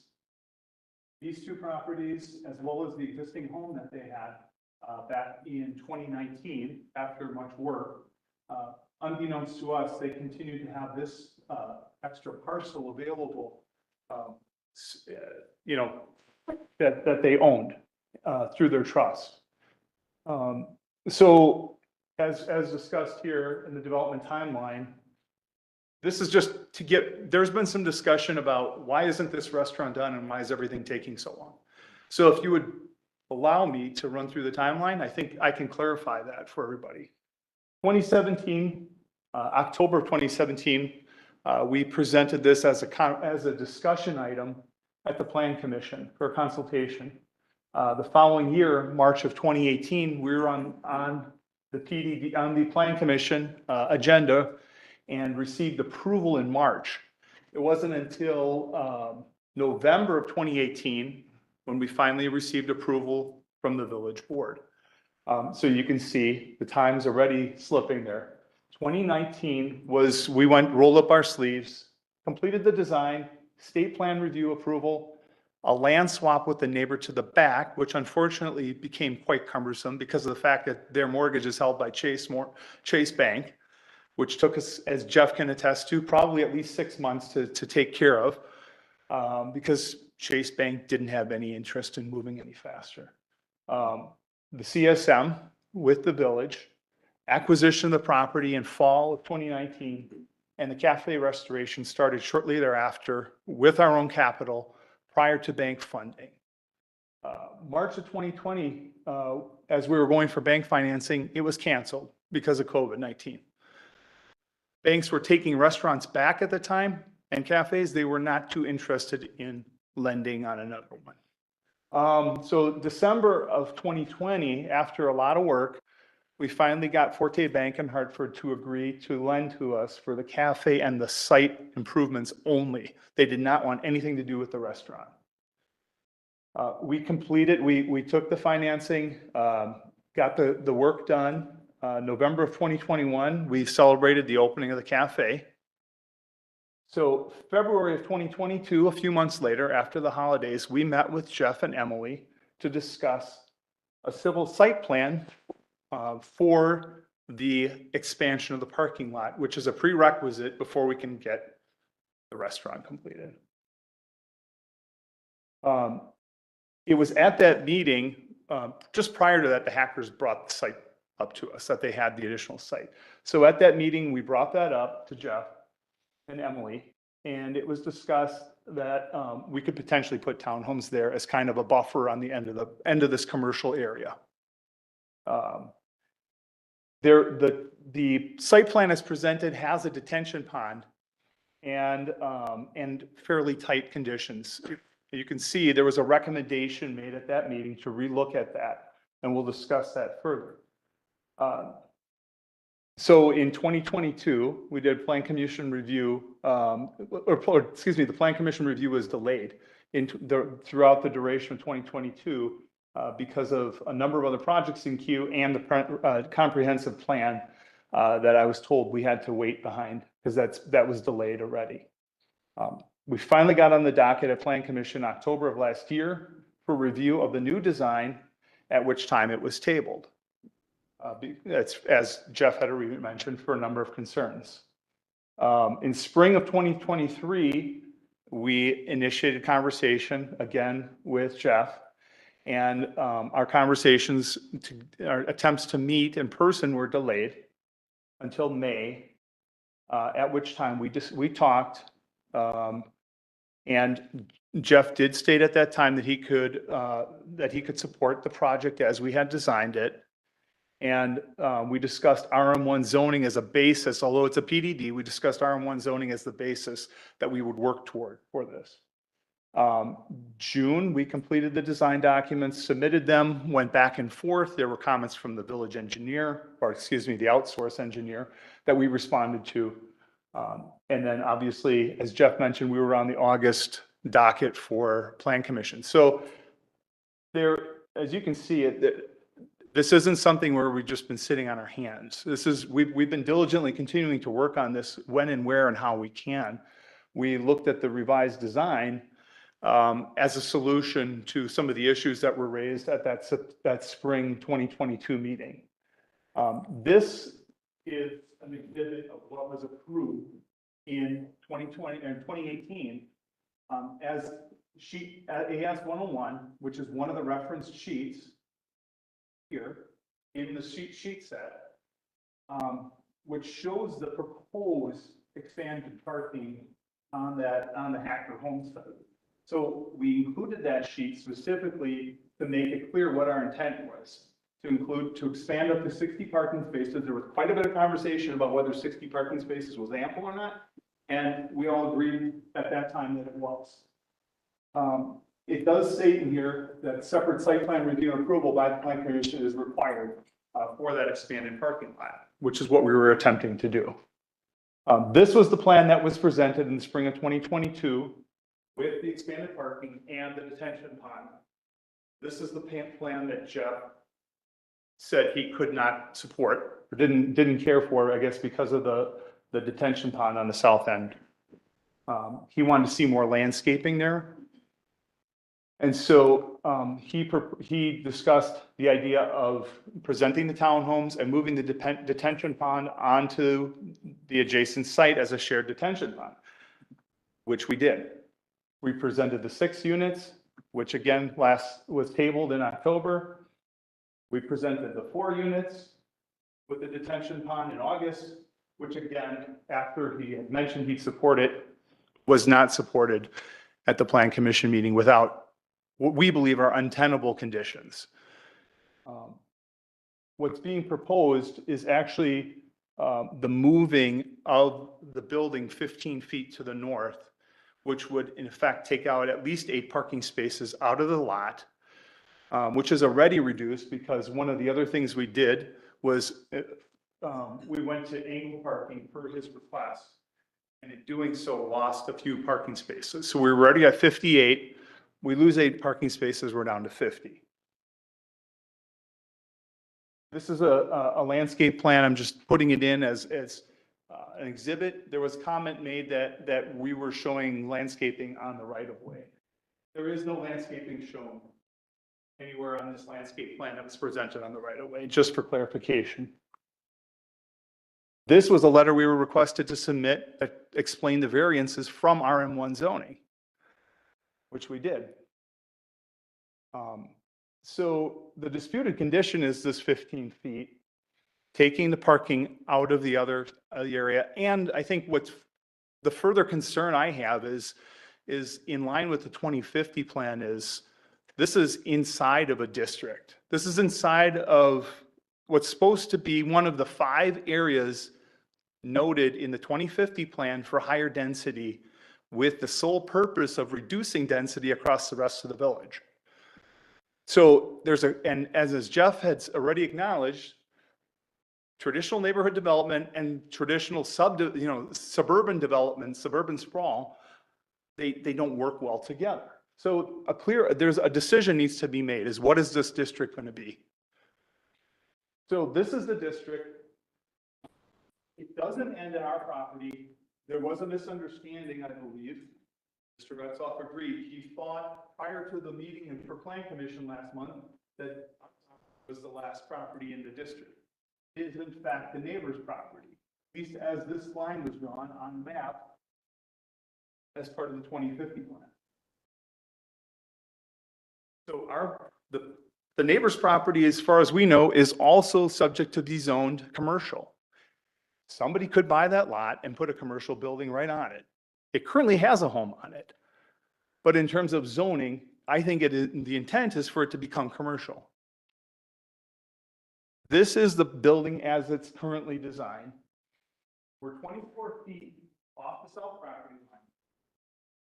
these two properties, as well as the existing home that they had back in 2019 after much work. Unbeknownst to us, they continue to have this extra parcel available, that they owned through their trust. So as discussed here in the development timeline, this is just to there's been some discussion about why isn't this restaurant done and why is everything taking so long? So if you would allow me to run through the timeline, I think I can clarify that for everybody. 2017, October of 2017, we presented this as a discussion item at the Plan Commission for consultation. The following year, March of 2018, we were on the PDD, on the Plan Commission agenda and received approval in March. It wasn't until November of 2018 when we finally received approval from the village board. So you can see the time's already slipping there. 2019 was, we rolled up our sleeves, completed the design, state plan review approval, a land swap with the neighbor to the back, which unfortunately became quite cumbersome because of the fact that their mortgage is held by Chase Bank, which took us, as Jeff can attest to, probably at least 6 months to take care of, because Chase Bank didn't have any interest in moving any faster. The CSM with the village, acquisition of the property in fall of 2019, and the cafe restoration started shortly thereafter with our own capital prior to bank funding. March of 2020, as we were going for bank financing, it was canceled because of COVID-19. Banks were taking restaurants back at the time and cafes. They were not too interested in lending on another one. So December of 2020, after a lot of work, we finally got Forte Bank in Hartford to agree to lend to us for the cafe and the site improvements only. They did not want anything to do with the restaurant. We completed, we took the financing, got the work done. November of 2021, we celebrated the opening of the cafe. So February of 2022, a few months later, after the holidays, we met with Jeff and Emily to discuss a civil site plan for the expansion of the parking lot, which is a prerequisite before we can get the restaurant completed. It was at that meeting, just prior to that, the hackers brought the site up to us, that they had the additional site. So at that meeting, we brought that up to Jeff and Emily, and it was discussed that we could potentially put townhomes there as kind of a buffer on the end of this commercial area. The site plan as presented has a detention pond and fairly tight conditions. You can see there was a recommendation made at that meeting to relook at that, and we'll discuss that further. So in 2022, we did plan commission review, excuse me, the plan commission review was delayed throughout the duration of 2022 because of a number of other projects in queue and the comprehensive plan that I was told we had to wait behind because that was delayed already. We finally got on the docket at Plan Commission October of last year for review of the new design, at which time it was tabled. That's, as Jeff had already mentioned, for a number of concerns. In spring of 2023, we initiated conversation again with Jeff, and our conversations, our attempts to meet in person were delayed until May, at which time we talked, and Jeff did state at that time that he could support the project as we had designed it. And we discussed RM1 zoning as a basis, although it's a PDD, we discussed RM1 zoning as the basis that we would work toward for this. June, we completed the design documents, submitted them, went back and forth. There were comments from the village engineer, or excuse me, the outsource engineer that we responded to. And then obviously, as Jeff mentioned, we were on the August docket for Plan Commission. So there, as you can see, this isn't something where we've just been sitting on our hands. We've been diligently continuing to work on this when and where and how we can. We looked at the revised design as a solution to some of the issues that were raised at that spring 2022 meeting. This is an exhibit of what was approved in 2020 and 2018 as AS 101, which is one of the reference sheets here in the sheet set, which shows the proposed expanded parking on the Hacker homestead. So we included that sheet specifically to make it clear what our intent was. To expand up to 60 parking spaces. There was quite a bit of conversation about whether 60 parking spaces was ample or not, and we all agreed at that time that it was. It does say in here that separate site plan review and approval by the Plan Commission is required for that expanded parking lot, which is what we were attempting to do. This was the plan that was presented in the spring of 2022 with the expanded parking and the detention pond. This is the plan that Jeff said he could not support, or didn't care for, I guess, because of the detention pond on the south end. He wanted to see more landscaping there. And so he discussed the idea of presenting the townhomes and moving the detention pond onto the adjacent site as a shared detention pond, which we did. We presented the 6 units, which again was tabled in October. We presented the 4 units with the detention pond in August, which again, after he had mentioned he'd support it, was not supported at the Plan Commission meeting without what we believe are untenable conditions. What's being proposed is actually the moving of the building 15 feet to the north, which would in effect take out at least 8 parking spaces out of the lot, which is already reduced because one of the other things we did was we went to angle parking per his request, and in doing so lost a few parking spaces. So we were already at 58. We lose 8 parking spaces, we're down to 50. This is a landscape plan. I'm just putting it in as an exhibit. There was comment made that we were showing landscaping on the right of way. There is no landscaping shown anywhere on this landscape plan that was presented on the right of way, just for clarification. This was a letter we were requested to submit that explained the variances from RM1 zoning, which we did. So the disputed condition is this 15 feet, taking the parking out of the other area. And I think what's the further concern I have is in line with the 2050 plan is this is inside of a district. This is inside of what's supposed to be one of the 5 areas noted in the 2050 plan for higher density, with the sole purpose of reducing density across the rest of the village. So and as Jeff had already acknowledged, traditional neighborhood development and traditional suburban development, suburban sprawl, they don't work well together. So there's a decision needs to be made is what is this district going to be? So this is the district. It doesn't end at our property. There was a misunderstanding, I believe. Mr. Retzoff agreed. He thought prior to the meeting for Plan Commission last month that was the last property in the district. It is in fact the neighbor's property, at least as this line was drawn on the map as part of the 2050 plan. So the neighbor's property, as far as we know, is also subject to be zoned commercial. Somebody could buy that lot and put a commercial building right on it. It currently has a home on it. But in terms of zoning, I think the intent is for it to become commercial. This is the building as it's currently designed. We're 24 feet off the south property line,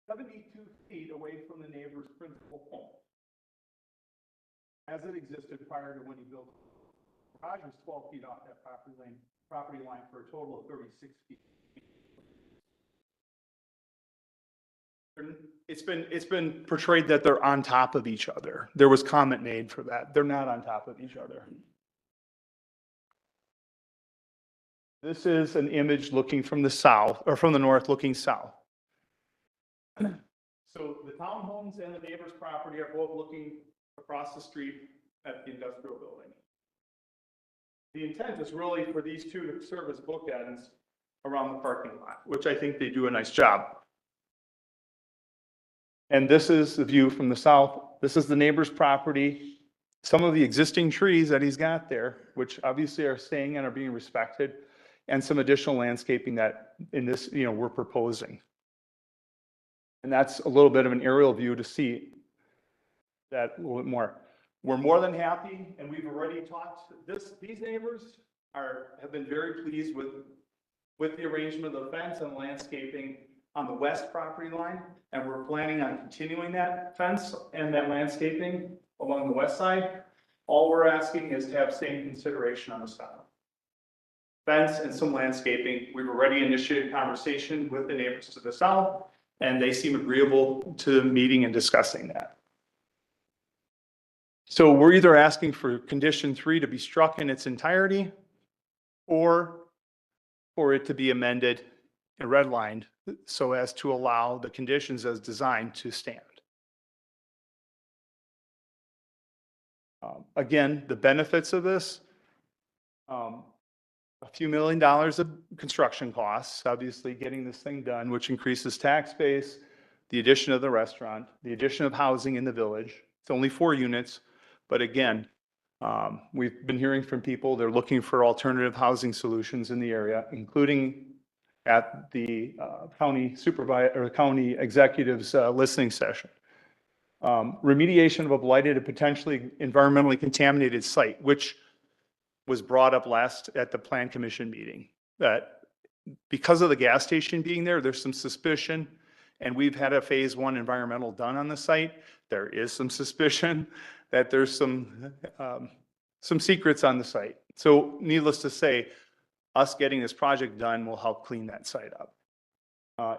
72 feet away from the neighbor's principal home, as it existed prior to when he built it. The garage was 12 feet off that property line for a total of 36 feet. It's been portrayed that they're on top of each other. There was comment made for that. They're not on top of each other. This is an image looking from the south, or from the north looking south. So the townhomes and the neighbor's property are both looking across the street at the industrial building. The intent is really for these two to serve as bookends around the parking lot, which I think they do a nice job. And this is the view from the south. This is the neighbor's property. Some of the existing trees that he's got there, which obviously are staying and are being respected, and some additional landscaping that in this, we're proposing. And that's a little bit of an aerial view to see that a little bit more. We're more than happy, and we've already talked, these neighbors have been very pleased with the arrangement of the fence and landscaping on the west property line, and we're planning on continuing that fence and that landscaping along the west side. All we're asking is to have same consideration on the south. Fence and some landscaping. We've already initiated conversation with the neighbors to the south, and they seem agreeable to meeting and discussing that. So we're either asking for condition 3 to be struck in its entirety or for it to be amended and redlined so as to allow the conditions as designed to stand. Again, the benefits of this, a few $1 million of construction costs, obviously getting this thing done, which increases tax base, the addition of the restaurant, the addition of housing in the village. It's only 4 units, but again, we've been hearing from people, they're looking for alternative housing solutions in the area, including at the county supervisor or county executive's listening session. Remediation of a blighted and potentially environmentally contaminated site, which was brought up last at the Plan Commission meeting, that because of the gas station being there, there's some suspicion, and we've had a phase 1 environmental done on the site. There is some suspicion that there's some secrets on the site. So needless to say, us getting this project done will help clean that site up.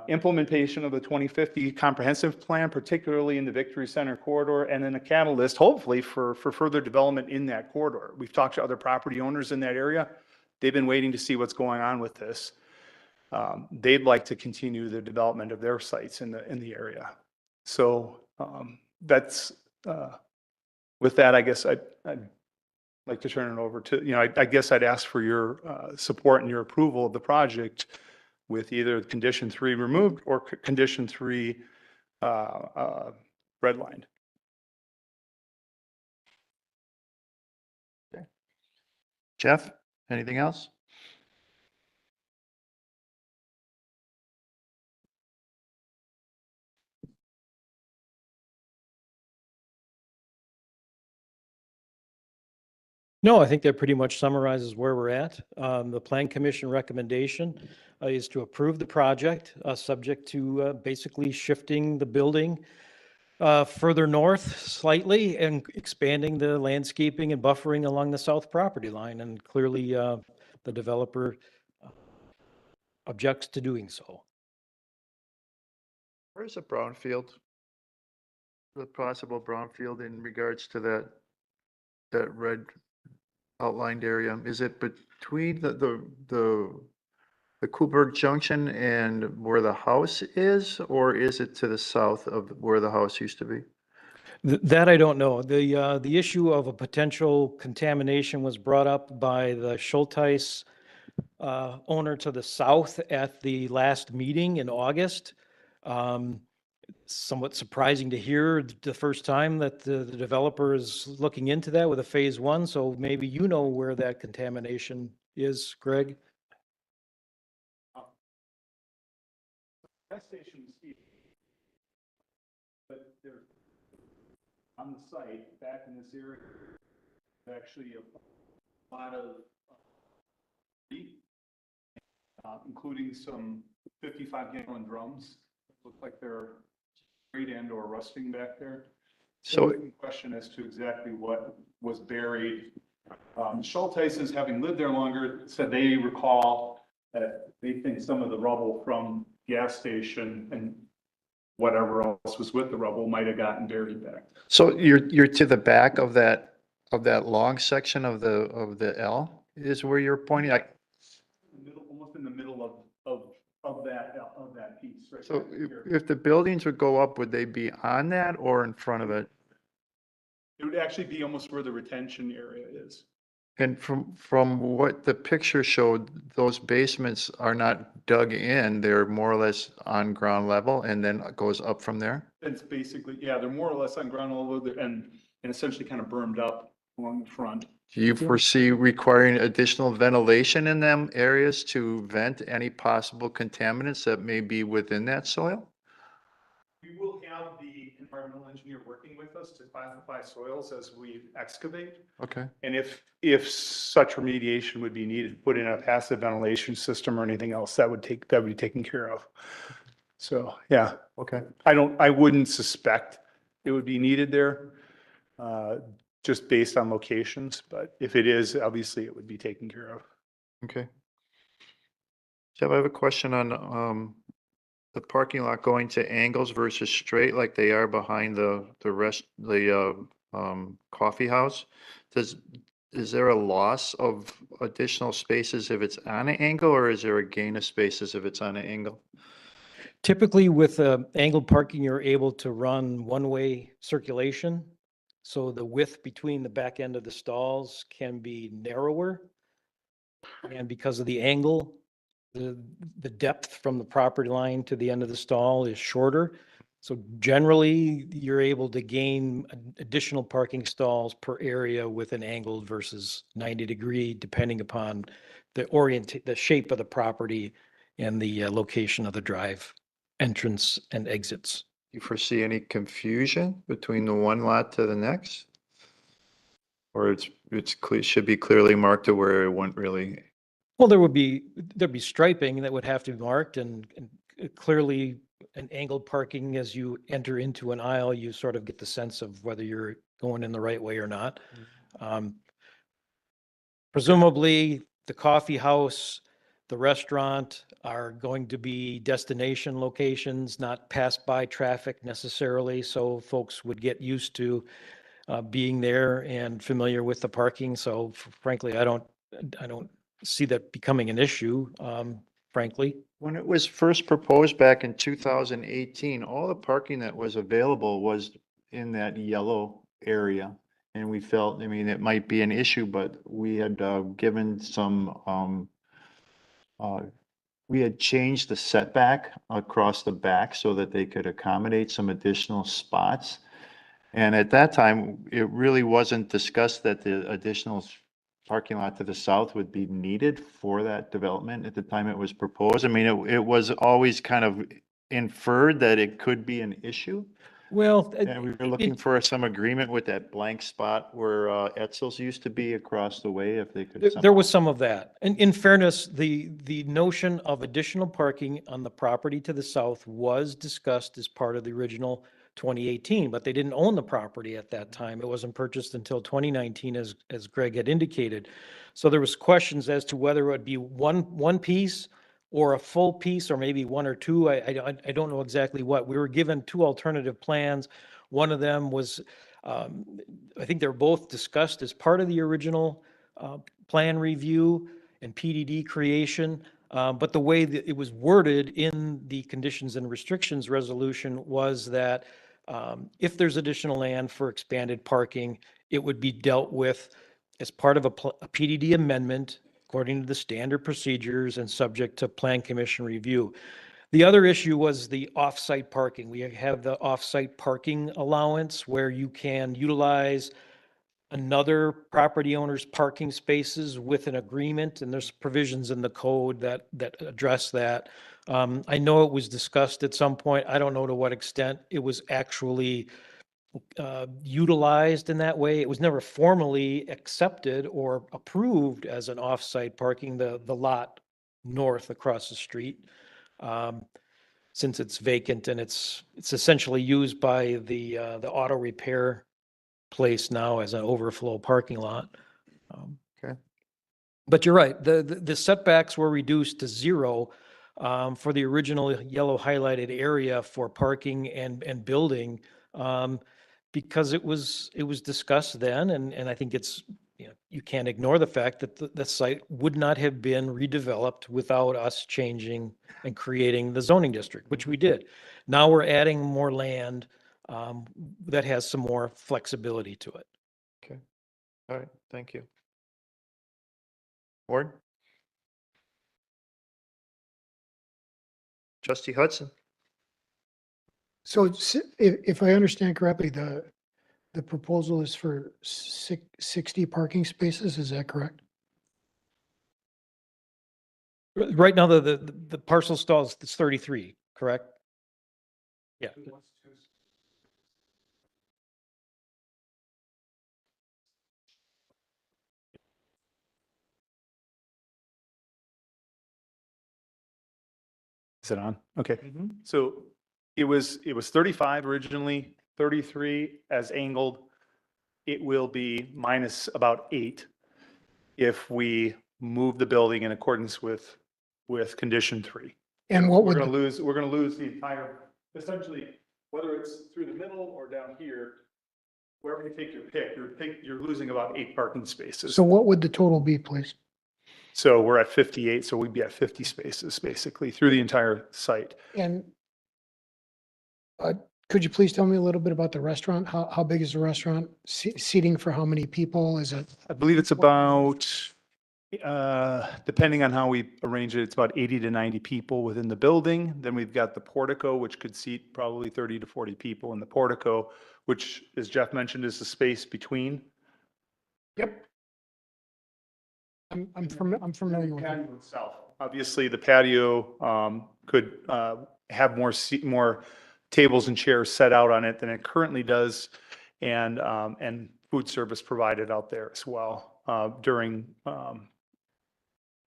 Implementation of the 2050 comprehensive plan, particularly in the Victory Center corridor, and then a catalyst, hopefully, for further development in that corridor. We've talked to other property owners in that area. They've been waiting to see what's going on with this. They'd like to continue the development of their sites in the area. So that's with that, I guess I'd like to turn it over to, I guess I'd ask for your support and your approval of the project with either condition 3 removed or condition 3 redlined. Okay. Jeff, anything else? No, I think that pretty much summarizes where we're at. The Plan Commission recommendation is to approve the project, subject to basically shifting the building further north slightly and expanding the landscaping and buffering along the south property line. And clearly, the developer objects to doing so. Where's the brownfield? The possible brownfield in regards to that red outlined area? Is it between the Coburg Junction and where the house is, or is it to the south of where the house used to be? That I don't know. The issue of a potential contamination was brought up by the Schulteis owner to the south at the last meeting in August. Somewhat surprising to hear the first time that the developer is looking into that with a phase 1. So maybe you know where that contamination is, Greg? Gas station is here, but they're on the site back in this area. Actually, a lot of including some 55-gallon drums. Look like they're sprayed and or rusting back there. So Question as to exactly what was buried. Schulteis, having lived there longer, said they recall that they think some of the rubble from gas station and whatever else was with the rubble might have gotten buried back. So you're to the back of that long section of the L is where you're pointing? Almost in the middle of that piece. Right. So if the buildings would go up, would they be on that or in front of it? It would actually be almost where the retention area is. And from what the picture showed, those basements are not dug in, they're more or less on ground level and then it goes up from there? It's basically, yeah, they're more or less on ground level and essentially kind of bermed up along the front. Do you foresee requiring additional ventilation in them areas to vent any possible contaminants that may be within that soil? We will have the environmental engineer working with us to classify soils as we excavate. Okay. And if such remediation would be needed, put in a passive ventilation system or anything else, that would be taken care of. So, yeah. Okay. I wouldn't suspect it would be needed there, just based on locations, but if it is, obviously it would be taken care of. Okay. Jeff, I have a question on the parking lot going to angles versus straight like they are behind the coffee house. Is there a loss of additional spaces if it's on an angle, or is there a gain of spaces if it's on an angle? Typically with angled parking, you're able to run one-way circulation. So the width between the back end of the stalls can be narrower. And because of the angle, the depth from the property line to the end of the stall is shorter. So generally, you're able to gain additional parking stalls per area with an angled versus 90-degree, depending upon the shape of the property and the location of the drive entrance and exits. You foresee any confusion between the one lot to the next? Or should be clearly marked to where it won't really? Well, there'd be striping that would have to be marked and clearly an angled parking as you enter into an aisle, you sort of get the sense of whether you're going in the right way or not. Presumably the coffee house, the restaurant are going to be destination locations, not pass by traffic necessarily. So folks would get used to being there and familiar with the parking. So frankly, I don't see that becoming an issue, frankly. When it was first proposed back in 2018, all the parking that was available was in that yellow area. And we felt, I mean, it might be an issue, but we had given some, we had changed the setback across the back so that they could accommodate some additional spots. And at that time, it really wasn't discussed that the additional parking lot to the south would be needed for that development at the time it was proposed. I mean, it was always kind of inferred that it could be an issue. Well, And we were looking for some agreement with that blank spot where Etzel's used to be across the way, if they could. There was some of that. And in fairness, the notion of additional parking on the property to the south was discussed as part of the original 2018, but they didn't own the property at that time. It wasn't purchased until 2019, as Greg had indicated. So there was questions as to whether it would be one piece or a full piece, or maybe one or two. I don't know exactly what. We were given two alternative plans. One of them was, I think they're both discussed as part of the original plan review and PDD creation. But the way that it was worded in the conditions and restrictions resolution was that if there's additional land for expanded parking, it would be dealt with as part of a PDD amendment according to the standard procedures and subject to Plan Commission review. The other issue was the off-site parking. We have the off-site parking allowance where you can utilize another property owner's parking spaces with an agreement, and there's provisions in the code that address that. I know it was discussed at some point. I don't know to what extent it was actually utilized in that way. It was never formally accepted or approved as an off-site parking, the lot north across the street. Since it's vacant and it's essentially used by the auto repair place now as an overflow parking lot. Okay. But you're right, the setbacks were reduced to 0 for the original yellow highlighted area for parking and building because it was discussed then, and I think it's, you can't ignore the fact that the site would not have been redeveloped without us changing and creating the zoning district, which we did. Now we're adding more land that has some more flexibility to it. Okay. All right. Thank you. Ward? Trustee Hudson? So if I understand correctly, the proposal is for 60 parking spaces, is that correct? Right now, the parcel stalls, it's 33, correct? Yeah. Is it on? Okay. So it was 35 originally, 33 as angled. It will be minus about 8 if we move the building in accordance with condition 3. And what We're would, going to lose the entire, essentially, whether it's through the middle or down here, wherever you take your pick, you're losing about 8 parking spaces. So what would the total be, please? So we're at 58, so we'd be at 50 spaces basically through the entire site. And could you please tell me a little bit about the restaurant? How big is the restaurant? Seating for how many people? Is it? I believe it's about, depending on how we arrange it, it's about 80 to 90 people within the building. Then we've got the portico, which could seat probably 30 to 40 people in the portico, which, as Jeff mentioned, is the space between. Yep. I'm familiar with it. Patio itself. Obviously, the patio could have more tables and chairs set out on it than it currently does, and food service provided out there as well during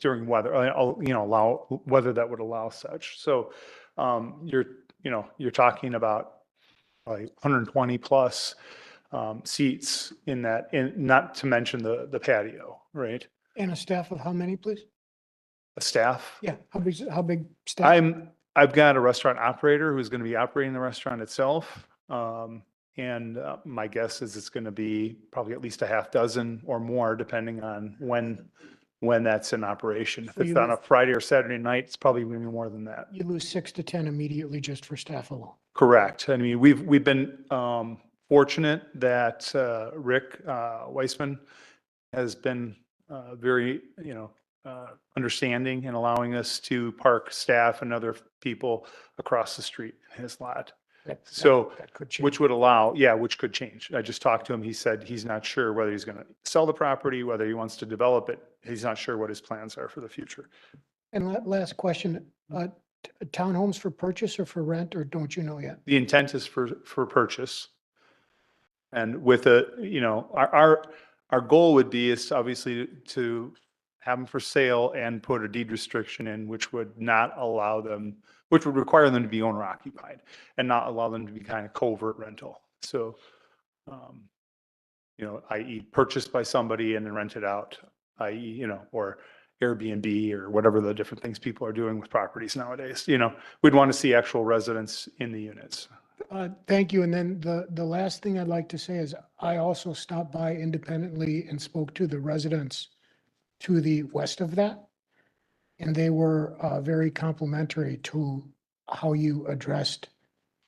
weather, allow weather that would allow such. So you're talking about like 120 plus seats in that, not to mention the patio, right? And a staff of how many, please? A staff. Yeah, how big staff? I've got a restaurant operator who's going to be operating the restaurant itself. And my guess is it's going to be probably at least a half dozen or more, depending on when that's in operation. If So it's you on a lose- Friday or Saturday night, it's probably going to be more than that. You lose 6 to 10 immediately just for staff alone. Correct. I mean, we've been fortunate that Rick Weissman has been very, understanding and allowing us to park staff and other people across the street in his lot. So, That could change. which could change. I just talked to him. He said he's not sure whether he's going to sell the property, whether he wants to develop it. He's not sure what his plans are for the future. And last question, townhomes for purchase or for rent, or don't you know yet? The intent is for purchase. And with our goal would be is obviously to have them for sale and put a deed restriction in, which would not allow them, which would require them to be owner occupied and not allow them to be kind of covert rental. So, i.e. purchased by somebody and then rented out, i.e., or Airbnb or whatever the different things people are doing with properties nowadays. We'd want to see actual residents in the units. Thank you. And then the last thing I'd like to say is I also stopped by independently and spoke to the residents to the west of that. And they were very complimentary to how you addressed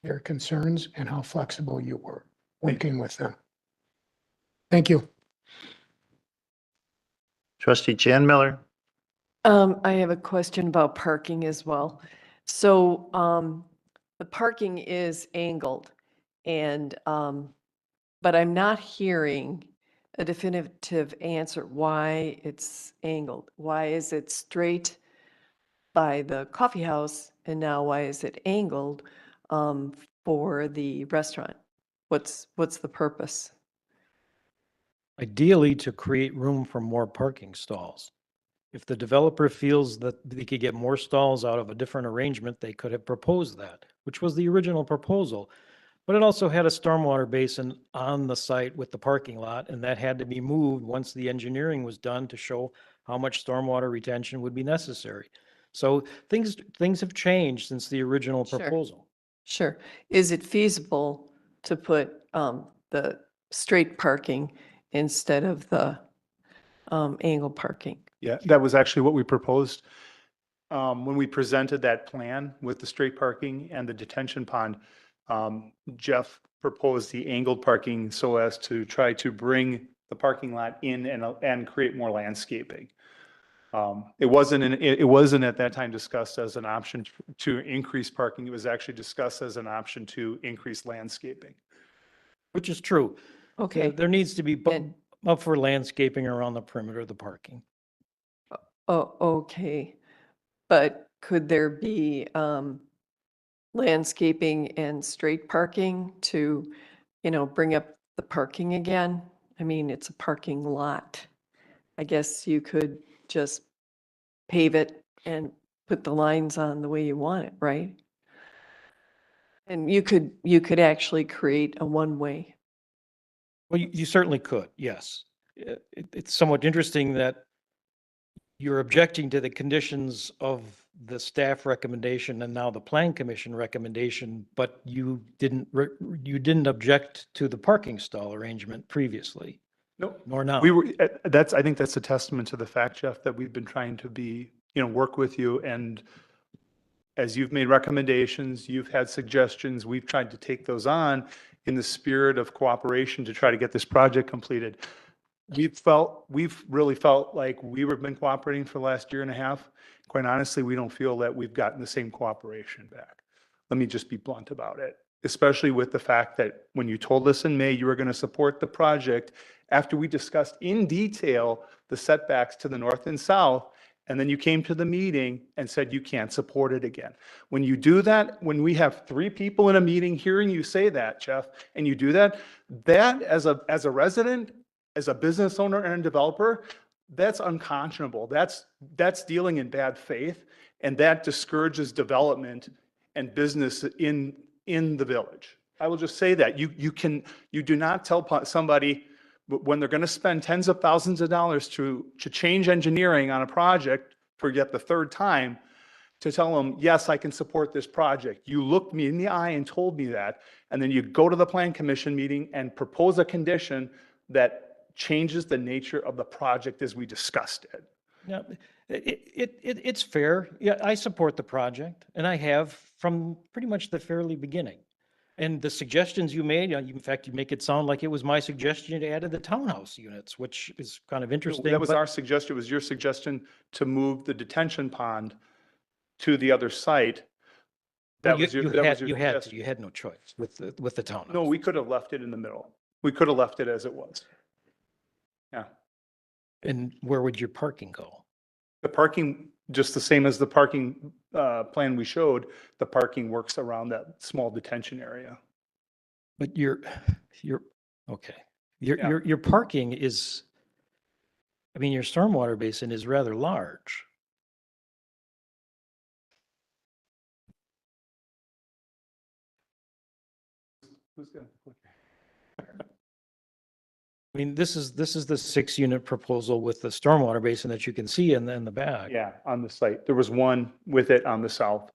their concerns and how flexible you were working with them. Thank you. Trustee Jan Miller. I have a question about parking as well. So, the parking is angled and, but I'm not hearing a definitive answer why it's angled. Why is it straight by the coffee house and now why is it angled, for the restaurant? What's the purpose? Ideally, to create room for more parking stalls. If the developer feels that they could get more stalls out of a different arrangement, they could have proposed that, which was the original proposal. But it also had a stormwater basin on the site with the parking lot, and that had to be moved once the engineering was done to show how much stormwater retention would be necessary. So things have changed since the original Sure. proposal. Sure. Is it feasible to put the straight parking instead of the angle parking? Yeah, that was actually what we proposed. When we presented that plan with the straight parking and the detention pond, Jeff proposed the angled parking so as to try to bring the parking lot in and create more landscaping. It wasn't at that time discussed as an option to increase parking. It was actually discussed as an option to increase landscaping. Which is true. Okay. There needs to be up for landscaping around the perimeter of the parking. Oh, okay. But could there be landscaping and straight parking to, bring up the parking again? I mean, it's a parking lot. I guess you could just pave it and put the lines on the way you want it, right? And you could actually create a one-way. Well, you certainly could, yes. It's somewhat interesting that you're objecting to the conditions of the staff recommendation and now the plan commission recommendation, but you didn't object to the parking stall arrangement previously, No, nor now. we were, I think that's a testament to the fact, Jeff, that we've been trying to be, work with you, and as you've made recommendations, you've had suggestions, we've tried to take those on in the spirit of cooperation to try to get this project completed. We've really felt like we've been cooperating for the last year and a half. Quite honestly, we don't feel that we've gotten the same cooperation back. Let me just be blunt about it, especially with the fact that when you told us in May you were going to support the project after we discussed in detail the setbacks to the north and south, and then you came to the meeting and said you can't support it again. When you do that, when we have 3 people in a meeting hearing you say that, Jeff, and you do that, that as a resident, as a business owner and a developer, that's unconscionable. That's dealing in bad faith, and that discourages development and business in the village. I will just say that you do not tell somebody when they're going to spend tens of thousands of dollars to change engineering on a project for yet the 3rd time, to tell them, yes, I can support this project. You looked me in the eye and told me that, and then you go to the plan commission meeting and propose a condition that changes the nature of the project as we discussed it. Yeah, it's fair. Yeah, I support the project, and I have from pretty much the fairly beginning. And the suggestions you made, in fact, you make it sound like it was my suggestion to add the townhouse units, which is kind of interesting. That was but- our suggestion, it was your suggestion to move the detention pond to the other site. That Well, was your suggestion. you had no choice with the townhouse. No, we could have left it in the middle. We could have left it as it was. Yeah. And where would your parking go? The parking, just the same as the parking plan we showed, the parking works around that small detention area. But you're okay. Yeah. Your parking is, I mean, your stormwater basin is rather large. Who's gonna click? I mean, this is the 6-unit proposal with the stormwater basin that you can see in the back. Yeah, on the site. There was one with it on the south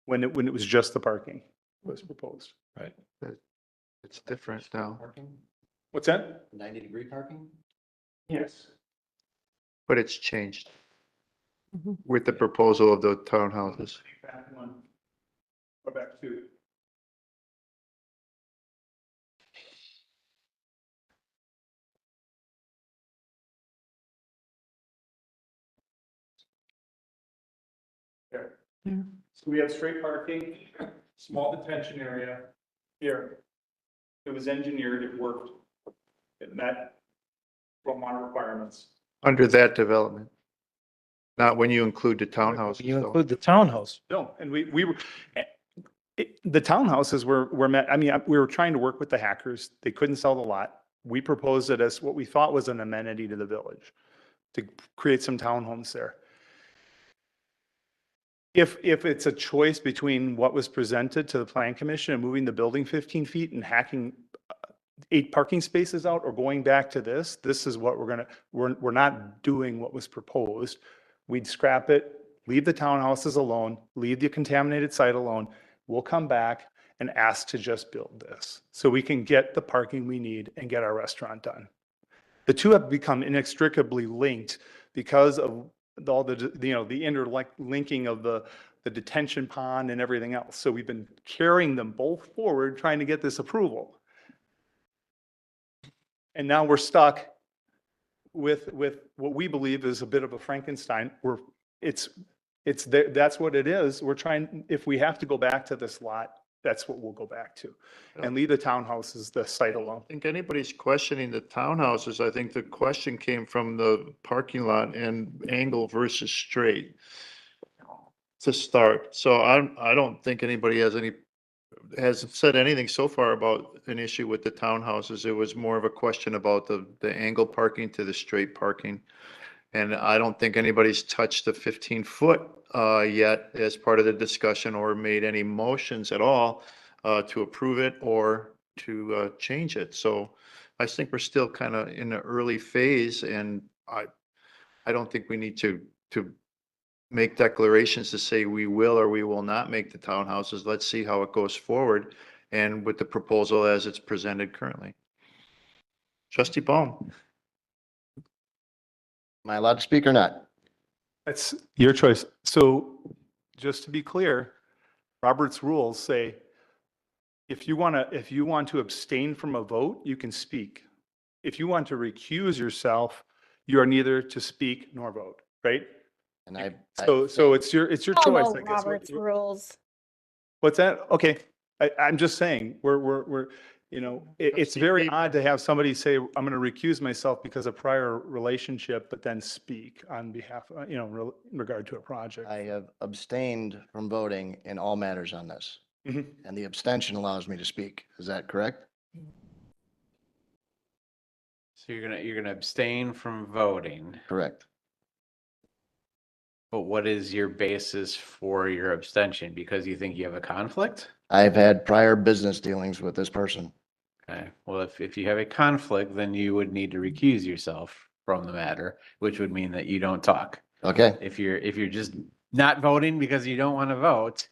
when it was just the parking was proposed. Right. It's different now, What's that? 90-degree parking? Yes. but it's changed with the proposal of the townhouses. Back one. Go back to. There. So we have straight parking, small detention area here. It was engineered, it worked. It met stormwater requirements. Under that development. Not when you include the townhouses. You though. include the townhouse. No, and we were, the townhouses were met, I mean, we were trying to work with the hackers. They couldn't sell the lot. We proposed it as what we thought was an amenity to the village, to create some townhomes there. If it's a choice between what was presented to the plan commission and moving the building 15 feet and hacking 8 parking spaces out, or going back to this is what we're not doing what was proposed. We'd scrap it, leave the townhouses alone, leave the contaminated site alone. We'll come back and ask to just build this so we can get the parking we need and get our restaurant done. The two have become inextricably linked because of all the interlinking of the detention pond and everything else. So we've been carrying them both forward, trying to get this approval. And now we're stuck with what we believe is a bit of a Frankenstein. That's what it is. We're trying, if we have to go back to this lot, that's what we'll go back to. And leave the townhouses, the site alone. I think anybody's questioning the townhouses. I think the question came from the parking lot and angle versus straight to start. So I don't think anybody has said anything so far about an issue with the townhouses. It was more of a question about the angle parking to the straight parking. And I don't think anybody's touched the 15-foot yet as part of the discussion, or made any motions at all to approve it or to change it. So I think we're still kind of in the early phase, and I don't think we need to make declarations to say we will or we will not make the townhouses. Let's see how it goes forward and with the proposal as it's presented currently. Trustee Baum. Am I allowed to speak or not? That's your choice. So just to be clear, Robert's rules say if you want to abstain from a vote, you can speak. If you want to recuse yourself, you are neither to speak nor vote, right? And I So it's your choice, I guess. Robert's rules. What's that? Okay. I'm just saying, we're, it's very odd to have somebody say, I'm going to recuse myself because of prior relationship, but then speak on behalf, in regard to a project. I have abstained from voting in all matters on this. Mhm. And the abstention allows me to speak. Is that correct? So you're gonna abstain from voting, Correct. but what is your basis for your abstention? Because you think you have a conflict? I've had prior business dealings with this person. Okay, well, if you have a conflict, then you would need to recuse yourself from the matter, which would mean that you don't talk. Okay. If you're just not voting because you don't want to vote,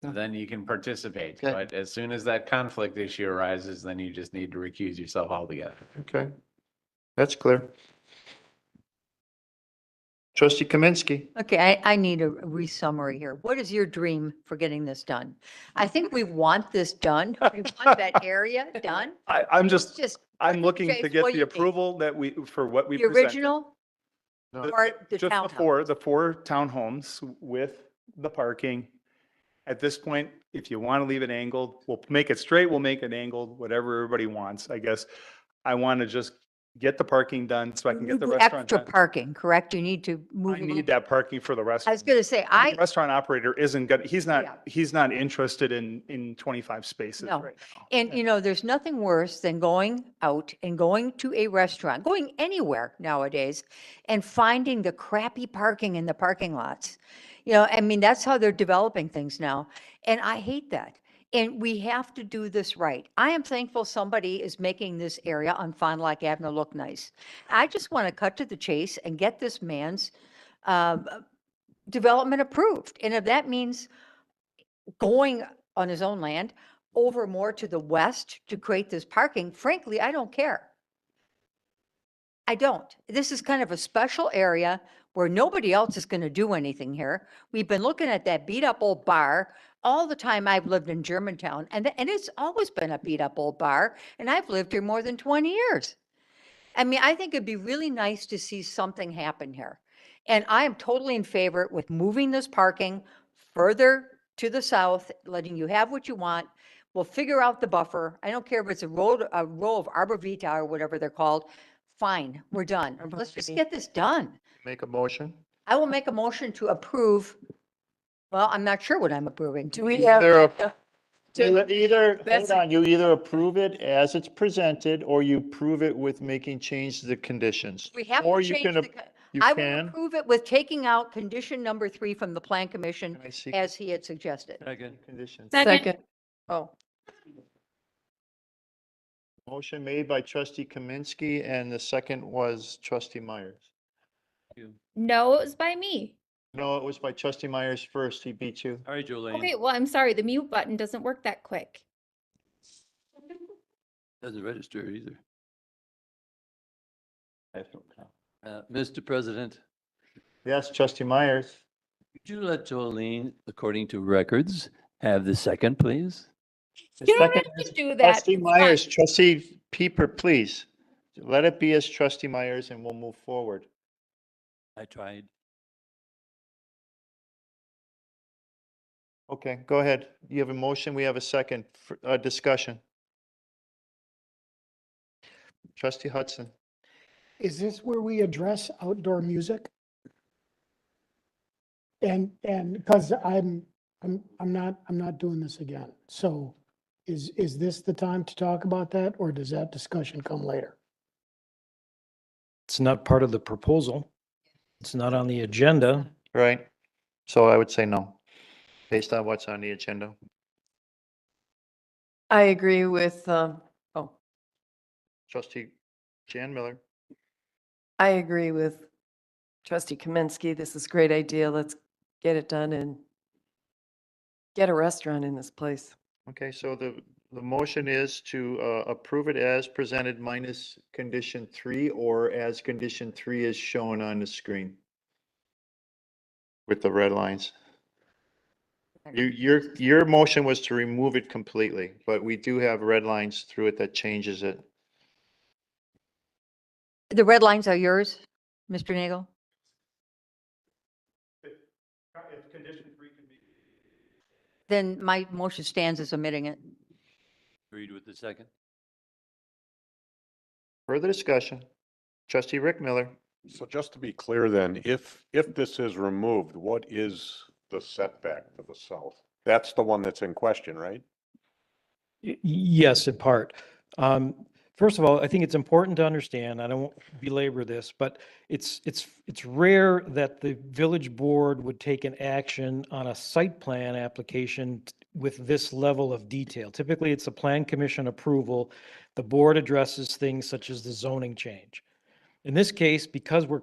then you can participate. Okay. But as soon as that conflict issue arises, then you just need to recuse yourself altogether. Okay. That's clear. Trustee Kaminsky. Okay, I need a re-summary here. What is your dream for getting this done? I think we want this done. We want that area done. I'm It's just, I'm looking Jay, to get what do the you think? approval that for what we The presented. original No. or the Just townhouse? the four townhomes with the parking. At this point, if you want to leave it angled, we'll make it straight, we'll make it angled, whatever everybody wants, I guess. I want to just get the parking done so I can get the You need restaurant extra done. parking, correct? You need to move. I a little need that parking for the I was restaurant. going to say, The restaurant operator isn't gonna, he's Yeah. not interested in 25 spaces No. right now. And there's nothing worse than going out and going to a restaurant, going anywhere nowadays and finding the crappy parking in the parking lots. I mean, that's how they're developing things now. And I hate that. And we have to do this right. I am thankful somebody is making this area on Fond du Lac Avenue look nice. I just want to cut to the chase and get this man's development approved. And if that means going on his own land over more to the west to create this parking, frankly, I don't care. I don't. This is kind of a special area where nobody else is going to do anything here. We've been looking at that beat up old bar all the time I've lived in Germantown, and it's always been a beat up old bar, and I've lived here more than 20 years. I mean, I think it'd be really nice to see something happen here. And I am totally in favor with moving this parking further to the south, letting you have what you want. We'll figure out the buffer. I don't care if it's a row of arbor vitae or whatever they're called. Fine, we're done. Let's just get this done. Make a motion. I will make a motion to approve. Well, I'm not sure what I'm approving. Do we Is have? there a- to- hold That's- on, you either approve it as it's presented or you approve it with making change to the conditions. We have Or to you change can, the, you I will can. approve it with taking out condition number 3 from the plan commission Can I see as he had suggested. Second. conditions? Second. Oh, Motion made by trustee Kaminsky and the second was trustee Myers. No, it was by me. No, it was by trustee Myers first. He beat you. All right, Jolene. Okay, well, I'm sorry, the mute button doesn't work that quick. Doesn't register either. Mr. President, Yes, trustee Myers. could you let Jolene, according to records, have the second, please? The You don't second have is to do that. Trustee It's Myers, fine. trustee Peeper, please. Let it be as trustee Myers and we'll move forward. I tried. Okay, go ahead. You have a motion. We have a second for discussion. Trustee Hudson. Is this where we address outdoor music? And because I'm not doing this again. So is this the time to talk about that, or does that discussion come later? It's not part of the proposal. It's not on the agenda. Right? So I would say no, based on what's on the agenda. I agree with, Trustee Jan Miller. I agree with trustee Kaminsky. This is a great idea. Let's get it done and get a restaurant in this place. Okay, so the motion is to approve it as presented minus condition 3, or as condition 3 is shown on the screen with the red lines. Your motion was to remove it completely, but we do have red lines through it that changes it. The red lines are yours, Mr. Nagel? If condition 3 can be. Then my motion stands as omitting it. Agreed with the second? Further discussion? Trustee Rick Miller. So just to be clear then, if this is removed, what is the setback to the south? That's the one that's in question, right? Yes, in part. First of all, I think it's important to understand, I don't belabor this, but it's rare that the village board would take an action on a site plan application with this level of detail. Typically, it's a plan commission approval. The board addresses things such as the zoning change. In this case, because we're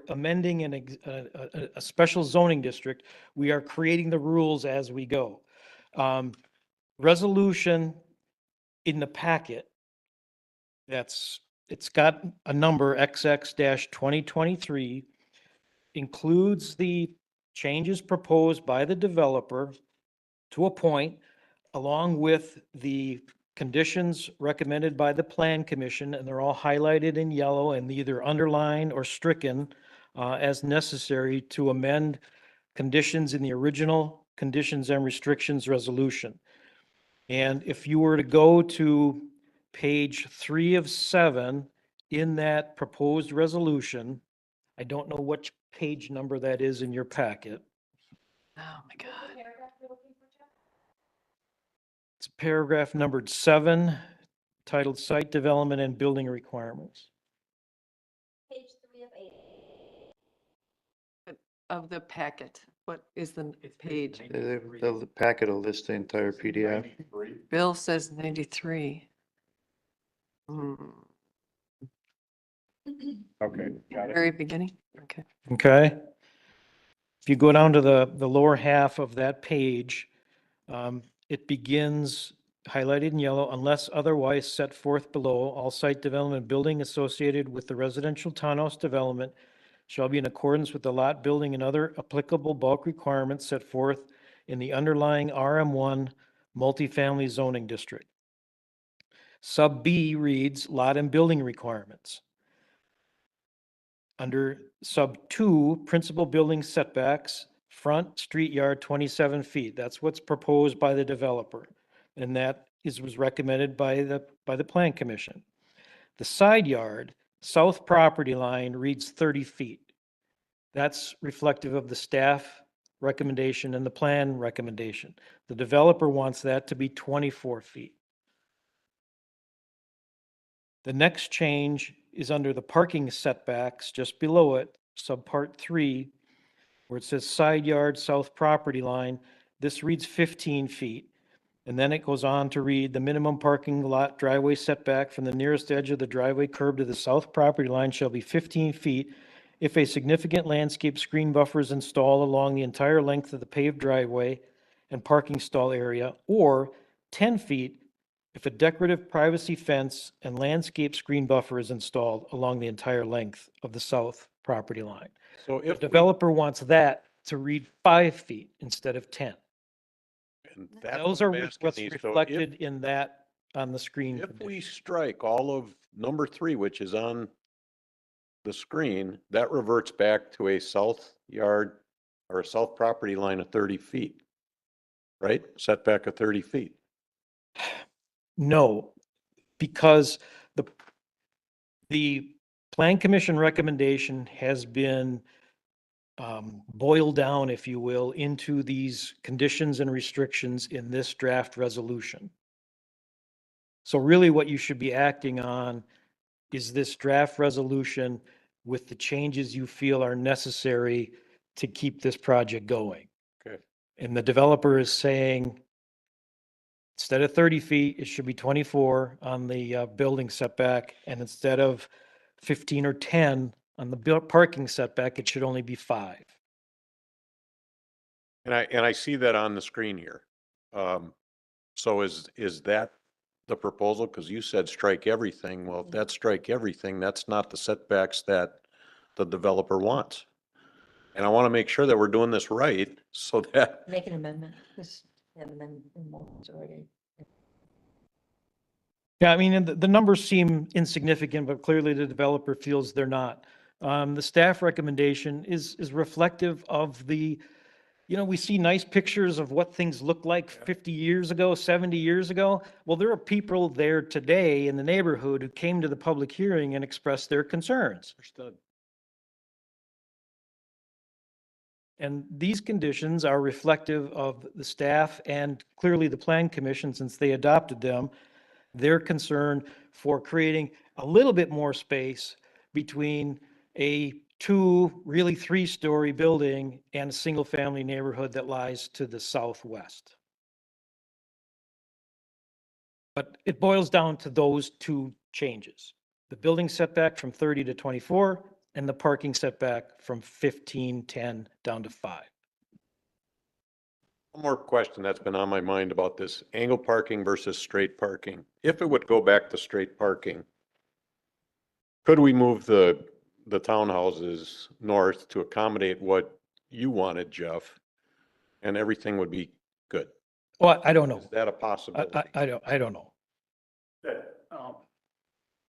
amending a special zoning district, we are creating the rules as we go. Resolution in the packet, it's got a number XX-2023, includes the changes proposed by the developer to a point, along with the conditions recommended by the plan commission, and they're all highlighted in yellow and either underlined or stricken as necessary to amend conditions in the original conditions and restrictions resolution. And if you were to go to page 3 of 7 in that proposed resolution, I don't know which page number that is in your packet. Oh, my God. It's paragraph numbered 7, titled Site Development and Building Requirements. Page 3 of 8. Of the packet, what is the page? The packet will list the entire PDF. Bill says 93. Okay, got it. Very beginning, okay. Okay. If you go down to the lower half of that page, it begins highlighted in yellow, unless otherwise set forth below, all site development building associated with the residential townhouse development shall be in accordance with the lot building and other applicable bulk requirements set forth in the underlying RM1 multifamily zoning district. Sub B reads lot and building requirements. Under sub 2, principal building setbacks, front street yard 27 feet. That's what's proposed by the developer. And that was recommended by the plan commission. The side yard, south property line reads 30 feet. That's reflective of the staff recommendation and the plan recommendation. The developer wants that to be 24 feet. The next change is under the parking setbacks, just below it, subpart 3, where it says side yard, south property line. This reads 15 feet. And then it goes on to read the minimum parking lot driveway setback from the nearest edge of the driveway curb to the south property line shall be 15 feet if a significant landscape screen buffer is installed along the entire length of the paved driveway and parking stall area, or 10 feet if a decorative privacy fence and landscape screen buffer is installed along the entire length of the south property line. So The if developer wants that to read 5 feet instead of 10. Those are what's reflected in that on the screen. If we strike all of number 3, which is on the screen, that reverts back to a south yard or a south property line of 30 feet, right? Setback of 30 feet. No, because the plan commission recommendation has been boiled down, if you will, into these conditions and restrictions in this draft resolution. So really what you should be acting on is this draft resolution with the changes you feel are necessary to keep this project going. Okay. And the developer is saying, instead of 30 feet, it should be 24 on the building setback, and instead of 15 or 10 on the parking setback, it should only be 5. And I see that on the screen here. So is that the proposal? Because you said strike everything. Well, if that's strike everything, that's not the setbacks that the developer wants. And I want to make sure that we're doing this right so that, Make an amendment. Just have an amendment already. Yeah, I mean, and the numbers seem insignificant, but clearly the developer feels they're not. The staff recommendation is reflective of the, we see nice pictures of what things looked like 50 years ago, 70 years ago. Well, there are people there today in the neighborhood who came to the public hearing and expressed their concerns. understood. And these conditions are reflective of the staff and clearly the plan commission, since they adopted them, their concern for creating a little bit more space between a really three-story building and a single-family neighborhood that lies to the southwest. But it boils down to those two changes: the building setback from 30 to 24 and the parking setback from 15-10 down to 5. One more question that's been on my mind about this angle parking versus straight parking. If it would go back to straight parking, could we move the townhouses north to accommodate what you wanted, Jeff? And everything would be good. Well, I don't know. Is that a possibility? I don't know.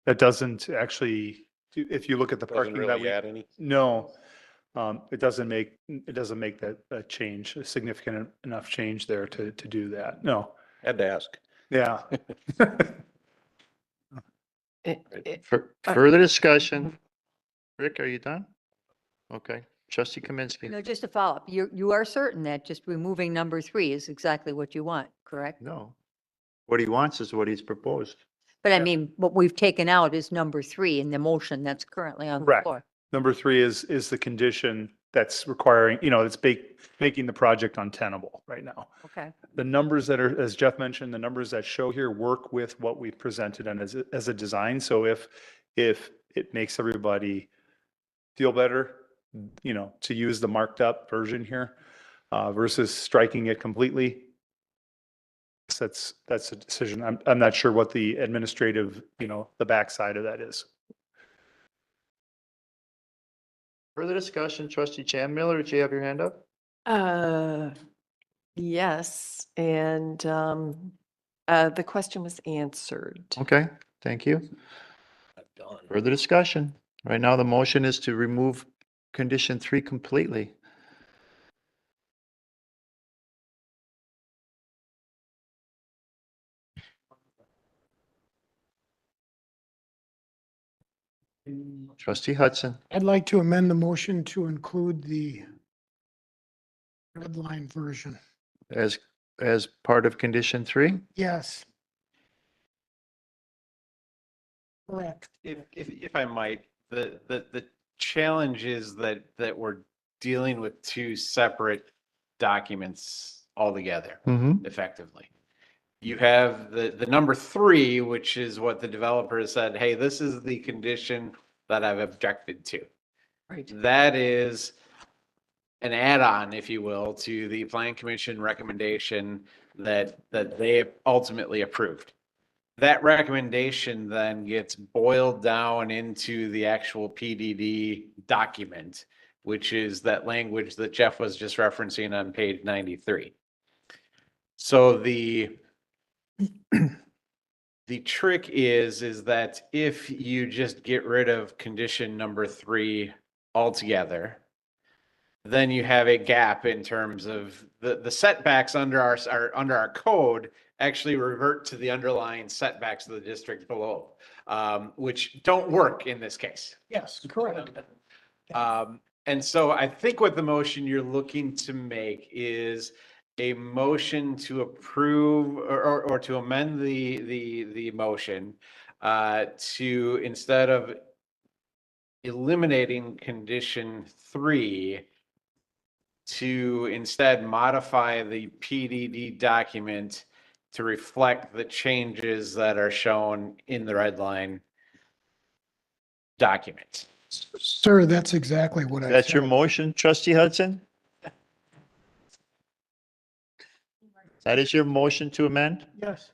That doesn't actually, if you look at the Doesn't parking that really we, add any? no, it doesn't make that change, a significant enough change there to do that. No. Had to ask. Yeah. Further discussion? Rick, are you done? Okay. Trustee Kaminsky? No, just to follow up, you are certain that just removing number 3 is exactly what you want, correct? No. What he wants is what he's proposed. But I mean, what we've taken out is number 3 in the motion that's currently on the Correct. floor. Number 3 is the condition that's requiring, it's making the project untenable right now. Okay. The numbers that are, as Jeff mentioned, the numbers that show here work with what we've presented and as a design. So if it makes everybody feel better, to use the marked up version here, versus striking it completely, that's a decision. I'm not sure what the administrative, the backside of that is. Further discussion? Trustee Chan Miller, did you have your hand up? Yes, and the question was answered. Okay, thank you. Further discussion? Right now, the motion is to remove condition 3 completely. Trustee Hudson? I'd like to amend the motion to include the red line version. As part of condition 3? Yes. Correct. If I might, the challenge is that we're dealing with two separate documents altogether, effectively. You have the number 3, which is what the developer has said, hey, this is the condition that I've objected to. Right. That is an add-on, if you will, to the Plan Commission recommendation that they ultimately approved. That recommendation then gets boiled down into the actual PDD document, which is that language that Jeff was just referencing on page 93. So the trick is that if you just get rid of condition number 3 altogether, then you have a gap in terms of the setbacks under our code actually revert to the underlying setbacks of the district below, which don't work in this case. Yes, correct. And so I think what the motion you're looking to make is a motion to approve or to amend the motion to, instead of eliminating condition 3, to instead modify the PDD document to reflect the changes that are shown in the red line document. Sir, that's exactly what I said. That's your motion, Trustee Hudson? That is your motion to amend? Yes.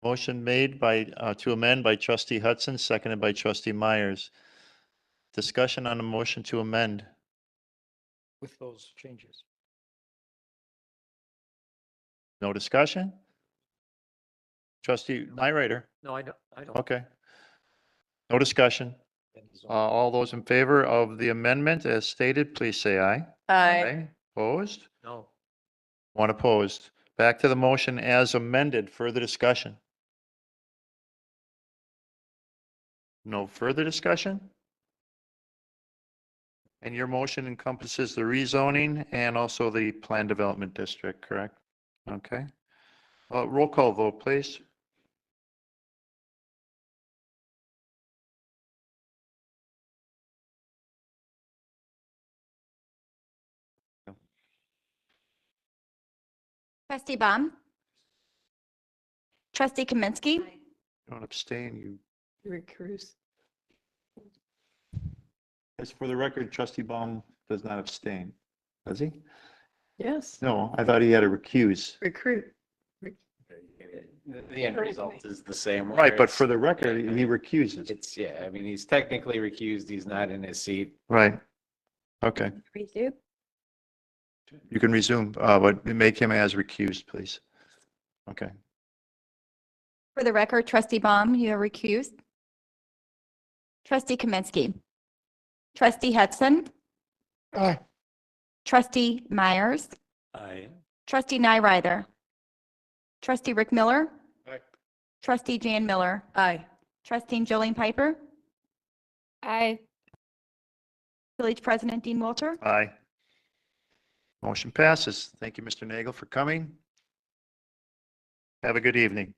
Motion made by, to amend by trustee Hudson, seconded by trustee Myers. Discussion on the motion to amend. With those changes. No discussion? Trustee Nyrider? No, I don't. Okay. No discussion. All those in favor of the amendment as stated, please say aye. Aye. Opposed? No. One opposed. Back to the motion as amended. Further discussion? No further discussion? And your motion encompasses the rezoning and also the plan development district, correct? Okay. Roll call vote, please. Trustee Baum? Trustee Kaminsky? Don't abstain, you. Rick Cruz. As for the record, trustee Baum does not abstain, does he? Yes. No, I thought he had to recuse. Recruit. The end result is the same. Right, but whereas- for the record, he recuses. It's, yeah, I mean, he's technically recused. He's not in his seat. Right. Okay, Resume. you can resume, but make him as recused, please. Okay. For the record, trustee Baum, you are recused. Trustee Kaminsky. Trustee Hudson. Aye. Trustee Myers. Aye. Trustee Nyrider. Trustee Rick Miller. Aye. Trustee Jan Miller. Aye. Trustee Jolene Piper. Aye. Village President Dean Walter. Aye. Motion passes. Thank you, Mr. Nagel, for coming. Have a good evening.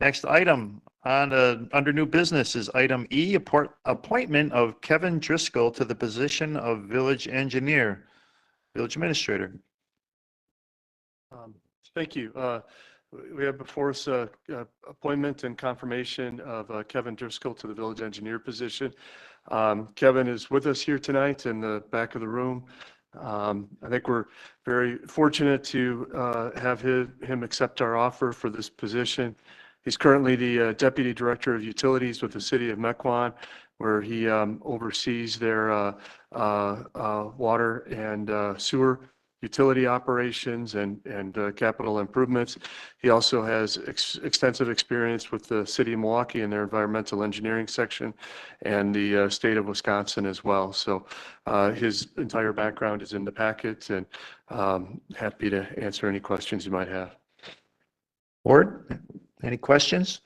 Next item on under new business is item E, appointment of Kevin Driscoll to the position of village engineer, village administrator. Thank you. We have before us appointment and confirmation of Kevin Driscoll to the village engineer position. Kevin is with us here tonight in the back of the room. I think we're very fortunate to have him accept our offer for this position. He's currently the Deputy Director of Utilities with the City of Mequon, where he oversees their water and sewer utility operations and capital improvements. He also has extensive experience with the City of Milwaukee and their environmental engineering section and the state of Wisconsin as well. So his entire background is in the packet, and happy to answer any questions you might have. Board, any questions?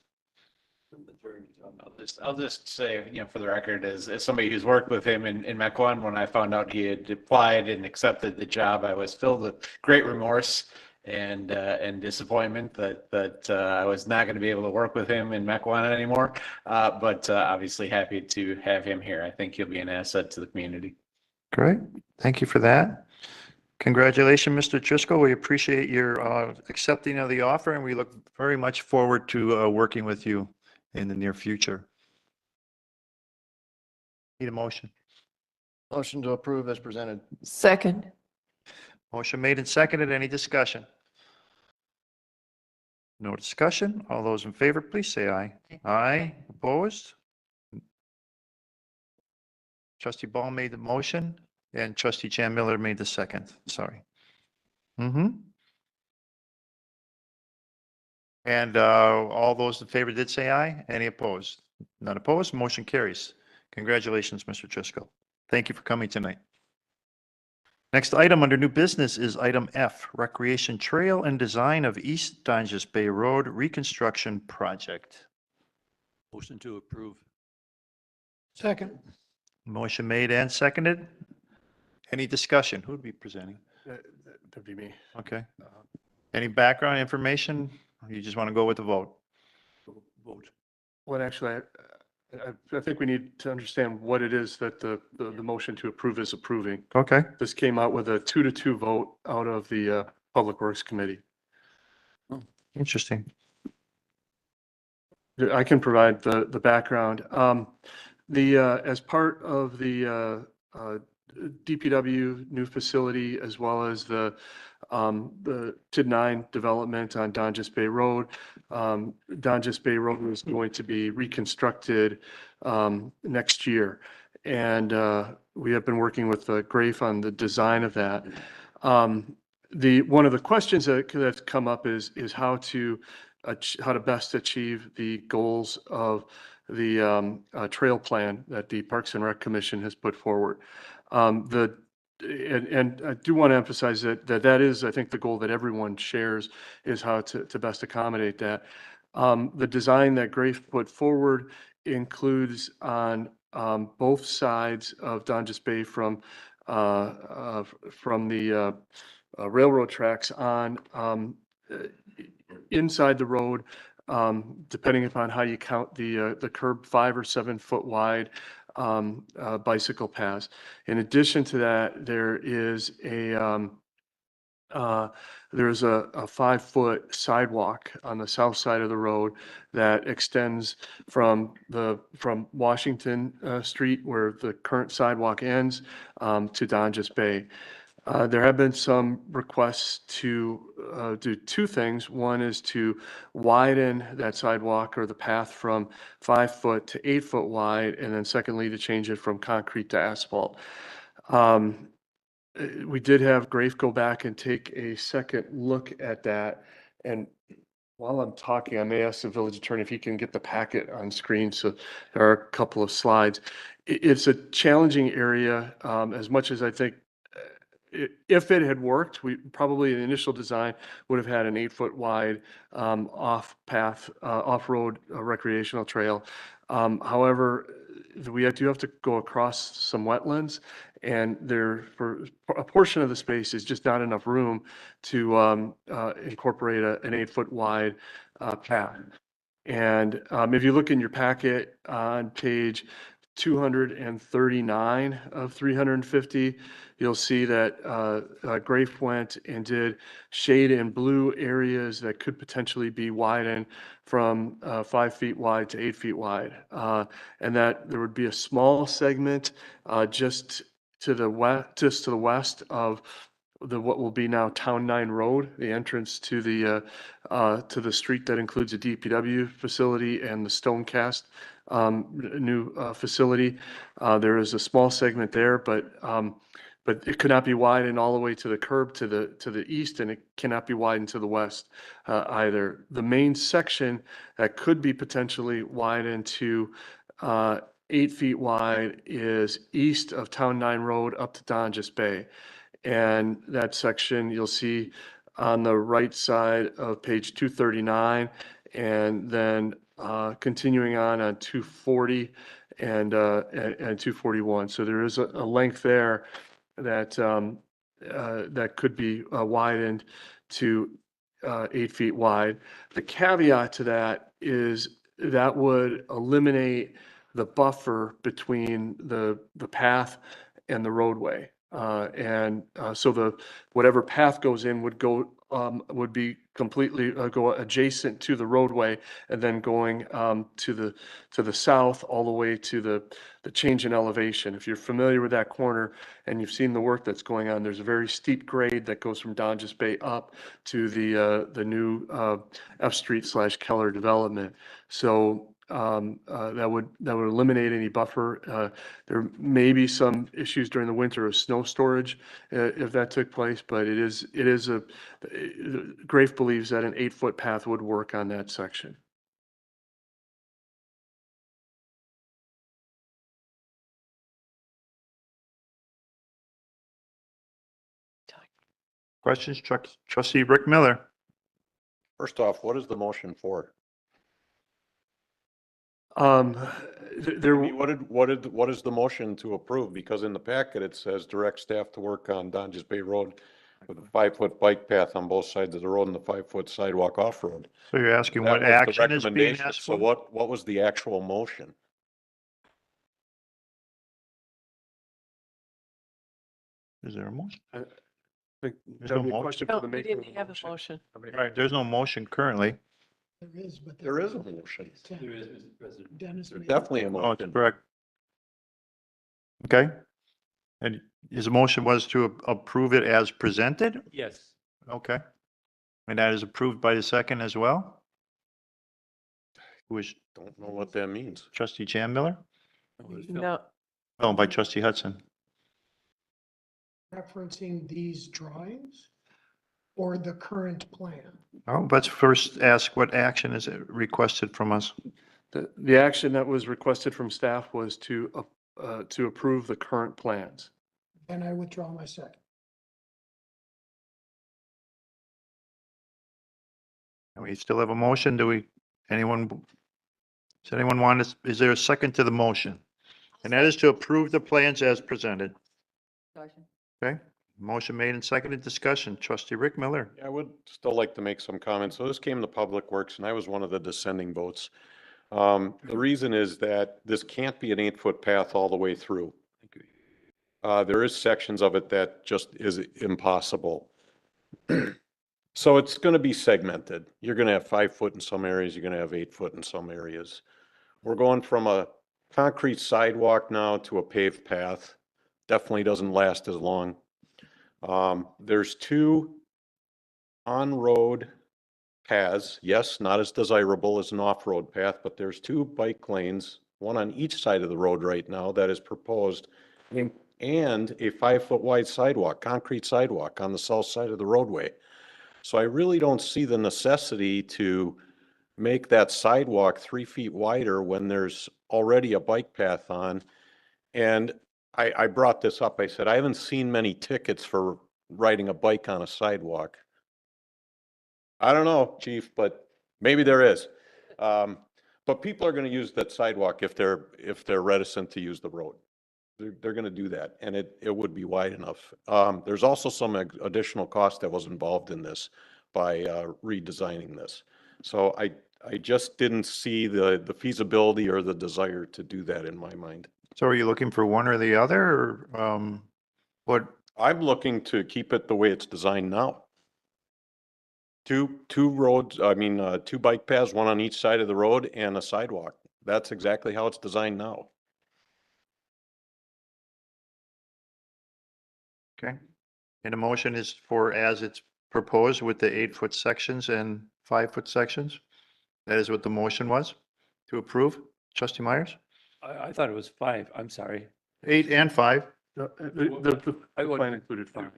I'll just say, for the record, as somebody who's worked with him in Mequon, when I found out he had applied and accepted the job, I was filled with great remorse and disappointment that I was not going to be able to work with him in Mequon anymore. But obviously happy to have him here. I think he'll be an asset to the community. Great. Thank you for that. Congratulations, Mr. Driscoll. We appreciate your accepting of the offer, and we look very much forward to working with you in the near future. Need a motion? Motion to approve as presented. Second. Motion made and seconded. Any discussion? No discussion. All those in favor, please say aye. Aye. Opposed? Trustee Ball made the motion and trustee Jan Miller made the second. Sorry. And all those in favor did say aye. Any opposed? None opposed. Motion carries. Congratulations, Mr. Driscoll. Thank you for coming tonight. Next item under new business is item F, Recreation Trail and Design of East Dungeness Bay Road Reconstruction Project. Motion to approve. Second. Motion made and seconded. Any discussion? Who would be presenting? That'd be me. Okay. Any background information? Or you just want to go with the vote? Vote. Well, actually, I think we need to understand what it is that the motion to approve is approving. Okay. This came out with a 2-2 vote out of the Public Works Committee. Interesting. I can provide the background. As part of the DPW new facility, as well as the the TID9 development on Donjas Bay Road. Donjas Bay Road is going to be reconstructed next year. And we have been working with Grafe on the design of that. One of the questions that's come up is how to best achieve the goals of the trail plan that the Parks and Rec Commission has put forward. And I do want to emphasize that is, I think, the goal that everyone shares, is how to best accommodate that. The design that Grafe put forward includes on both sides of Donjas Bay from the railroad tracks on inside the road, depending upon how you count the curb, 5 or 7 foot wide bicycle paths. In addition to that, there's a 5-foot sidewalk on the south side of the road that extends from Washington Street, where the current sidewalk ends, to Donjas Bay. There have been some requests to do 2 things. One is to widen that sidewalk or the path from 5 foot to 8 foot wide, and then secondly, to change it from concrete to asphalt. We did have Grafe go back and take a second look at that. And while I'm talking, I may ask the village attorney if he can get the packet on screen. So there are a couple of slides. It's a challenging area, as much as I think if it had worked, we probably in the initial design would have had an 8-foot wide off-path, off-road recreational trail. However, we do have to go across some wetlands, and for a portion of the space is just not enough room to incorporate an 8-foot wide path. And if you look in your packet on page 239 of 350, you'll see that Grafe went and did shade and blue areas that could potentially be widened from 5 feet wide to 8 feet wide. And that there would be a small segment just to the west of what will be now Town 9 Road, the entrance to the street that includes a DPW facility and the Stonecast new facility. There is a small segment there, but it could not be widened all the way to the curb to the east, and it cannot be widened to the west either. The main section that could be potentially widened to 8 feet wide is east of Town 9 Road up to Donjas Bay. And that section you'll see on the right side of page 239, and then continuing on 240 and 241. So there is a length there that that could be widened to 8 feet wide. The caveat to that is that would eliminate the buffer between the path and the roadway. So whatever path goes in would be completely go adjacent to the roadway, and then going to the south all the way to the change in elevation. If you're familiar with that corner and you've seen the work that's going on, there's a very steep grade that goes from Donjas Bay up to the new F Street / Keller development. So that would eliminate any buffer. There may be some issues during the winter of snow storage if that took place, but it is Grafe believes that an 8-foot path would work on that section. Questions, Trustee Rick Miller? First off, what is the motion for? What is the motion to approve? Because in the packet, it says direct staff to work on Donjas Bay Road with a 5-foot bike path on both sides of the road and the 5-foot sidewalk off-road. So you're asking That what was the action is being recommendation. asked So for? what was the actual motion? Is there a motion? There's no no motion. question No, for the we maker of didn't the have a motion. motion. Right, there's no motion currently. There is, but There is a motion. There is, Mr. President. Dennis There's made- definitely a Oh, it's motion. correct. Okay. And his motion was to approve it as presented? Yes. Okay. And that is approved by the second as well? Who is Don't know what that means. trustee Jan Miller? No, Oh, by trustee Hudson. Referencing these drawings or the current plan? Oh, let's first ask what action is requested from us? The action that was requested from staff was to approve the current plans. And I withdraw my second. And we still have a motion. Does anyone want to, is there a second to the motion? And that is to approve the plans as presented. Okay, motion made and seconded. Discussion. Trustee Rick Miller. I would still like to make some comments. So this came to Public Works and I was one of the dissenting votes. The reason is that this can't be an 8-foot path all the way through. There is sections of it that just is impossible. So it's going to be segmented. You're going to have 5 foot in some areas. You're going to have 8 foot in some areas. We're going from a concrete sidewalk now to a paved path. Definitely doesn't last as long. There's 2 on-road paths. Yes, not as desirable as an off-road path, but there's 2 bike lanes, one on each side of the road right now that is proposed, and a 5-foot wide sidewalk, concrete sidewalk on the south side of the roadway. So I really don't see the necessity to make that sidewalk 3 feet wider when there's already a bike path on. And I brought this up. I said, I haven't seen many tickets for riding a bike on a sidewalk. I don't know, chief, but maybe there is. But people are going to use that sidewalk if they're reticent to use the road. They're going to do that, and it would be wide enough. There's also some additional cost that was involved in this by redesigning this. So I just didn't see the feasibility or the desire to do that in my mind. So are you looking for one or the other, or what? I'm looking to keep it the way it's designed now. Two roads, I mean, 2 bike paths, one on each side of the road and a sidewalk. That's exactly how it's designed now. Okay. And the motion is for as it's proposed with the 8-foot sections and 5-foot sections? That is what the motion was, to approve? Trustee Myers? I thought it was 5. I'm sorry. 8 and 5. The I would- plan included 5.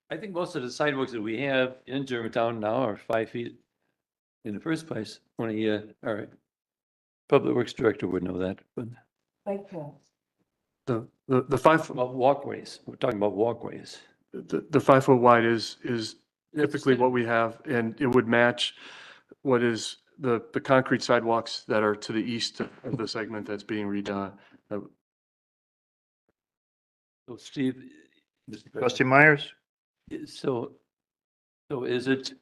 I think most of the sidewalks that we have in Germantown now are 5 feet in the first place. All right. Public Works Director would know that, but The 5 about walkways, we're talking about walkways. the 5-foot wide is typically what we have, and it would match what is the concrete sidewalks that are to the east of the segment that's being redone. So Steve. Trustee Myers? So is it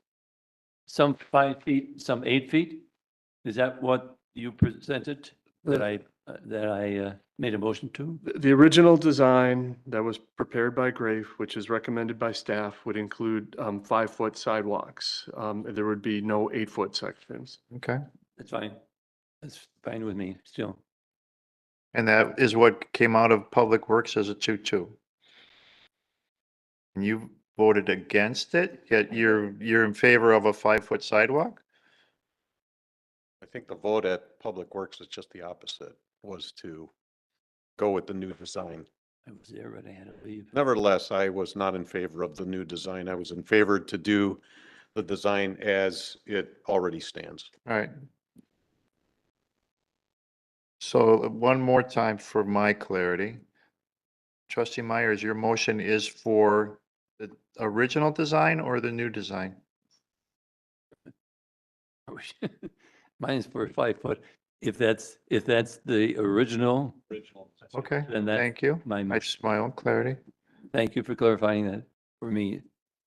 some 5 feet, some 8 feet? Is that what you presented that I made a motion to? The original design that was prepared by Grafe, which is recommended by staff, would include 5-foot sidewalks. There would be no 8-foot sections. Okay. That's fine. That's fine with me still. And that is what came out of Public Works as a 2-2. And you voted against it, yet you're in favor of a 5-foot sidewalk? I think the vote at Public Works is just the opposite, was to go with the new design. I was there, but I had to leave. Nevertheless, I was not in favor of the new design. I was in favor to do the design as it already stands. All right. So one more time for my clarity. Trustee Myers, your motion is for the original design or the new design? Mine's for 5 foot. If that's the original. Okay, Then that. thank you. My Just my own clarity. Thank you for clarifying that for me.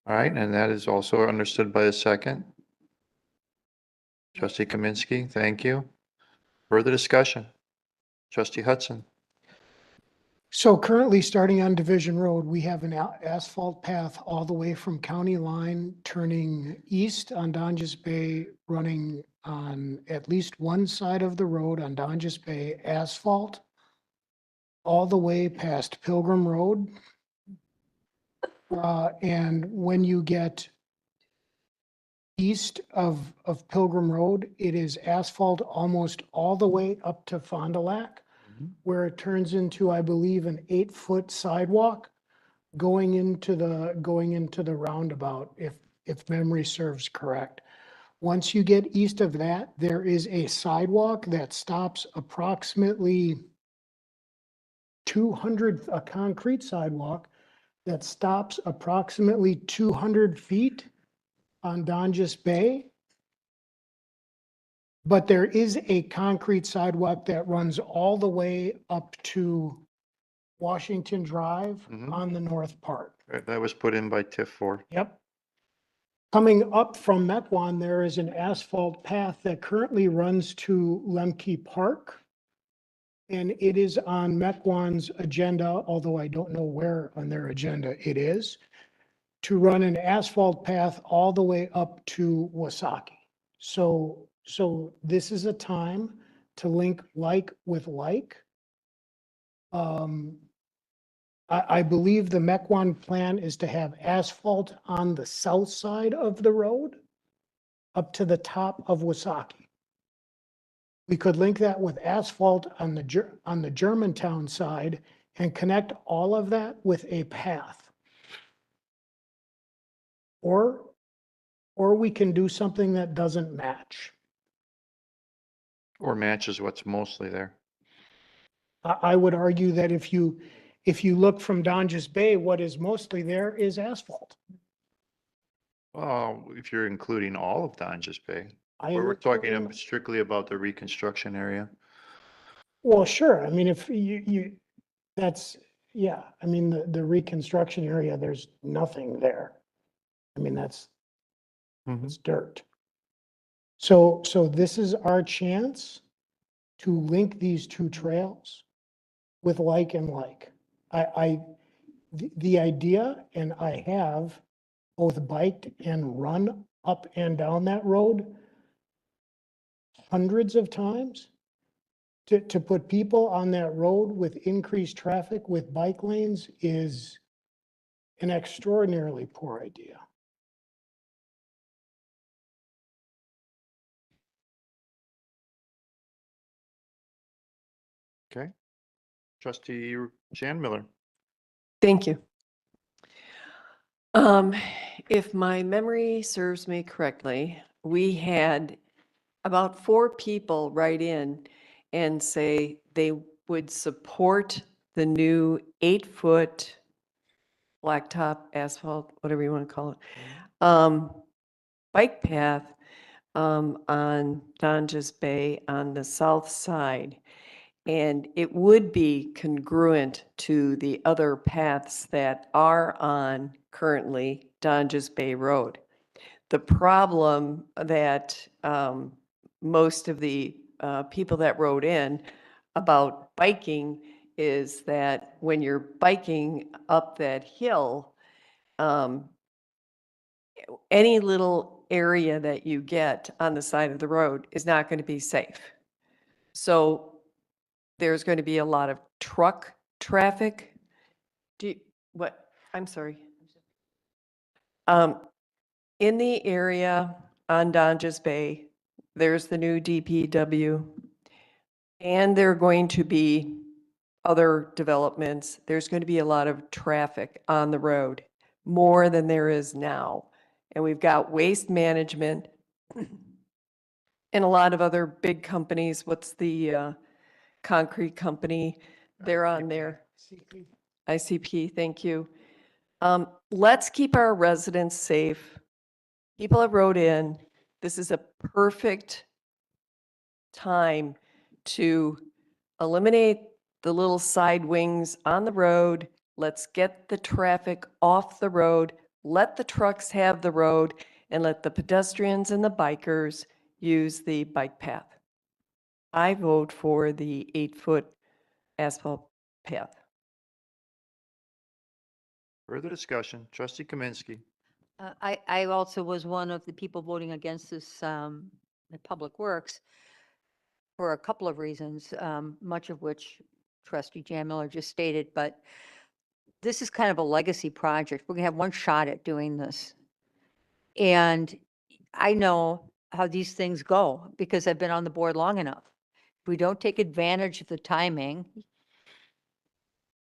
All right, and that is also understood by the second. Trustee Kaminsky, thank you. Further discussion? Trustee Hudson? So currently, starting on Division Road, we have an asphalt path all the way from County Line, turning east on Donges Bay, running on at least one side of the road on Donges Bay, asphalt, all the way past Pilgrim Road. And when you get east of Pilgrim Road, it is asphalt almost all the way up to Fond du Lac, where it turns into, I believe, an 8-foot sidewalk going into the roundabout, if memory serves correct. Once you get east of that, there is a sidewalk that stops approximately 200, a concrete sidewalk that stops approximately 200 feet on Donjas Bay. But there is a concrete sidewalk that runs all the way up to Washington Drive on the north part. That was put in by TIF 4. Yep. Coming up from Mequon, there is an asphalt path that currently runs to Lemke Park. And it is on Mequon's agenda, although I don't know where on their agenda it is, to run an asphalt path all the way up to Wasaki. So this is a time to link like with like. I believe the Mequon plan is to have asphalt on the south side of the road up to the top of Wasaki. We could link that with asphalt on the Germantown side and connect all of that with a path. Or we can do something that doesn't match. Or matches what's mostly there. I would argue that if you look from Donjas Bay, what is mostly there is asphalt. Well, if you're including all of Donjas Bay, I we're would- talking strictly about the reconstruction area. Well, sure. I mean, if that's, yeah, I mean, the reconstruction area, there's nothing there. I mean, it's dirt. So this is our chance to link these two trails with like and like. The idea, and I have both biked and run up and down that road hundreds of times. To put people on that road with increased traffic with bike lanes is an extraordinarily poor idea. Okay. Trustee Jan Miller. Thank you. If my memory serves me correctly, we had about 4 people write in and say they would support the new 8-foot blacktop asphalt, whatever you want to call it, bike path on Donjas Bay on the south side. And it would be congruent to the other paths that are on currently Donjas Bay Road. The problem that most of the people that wrote in about biking is that when you're biking up that hill, any little area that you get on the side of the road is not going to be safe. So there's going to be a lot of truck traffic. I'm sorry. In the area on Donjas Bay, there's the new DPW, and there are going to be other developments. There's going to be a lot of traffic on the road, more than there is now. And we've got waste management and a lot of other big companies. What's the concrete company? They're on there. ICP, thank you. Let's keep our residents safe. People have wrote in. This is a perfect time to eliminate the little side wings on the road. Let's get the traffic off the road. Let the trucks have the road and let the pedestrians and the bikers use the bike path. I vote for the 8-foot asphalt path. Further discussion, trustee Kaminsky. I also was one of the people voting against this, at Public Works for a couple of reasons, much of which trustee Jan Miller just stated, but this is kind of a legacy project. We're gonna have one shot at doing this. And I know how these things go because I've been on the board long enough. If we don't take advantage of the timing,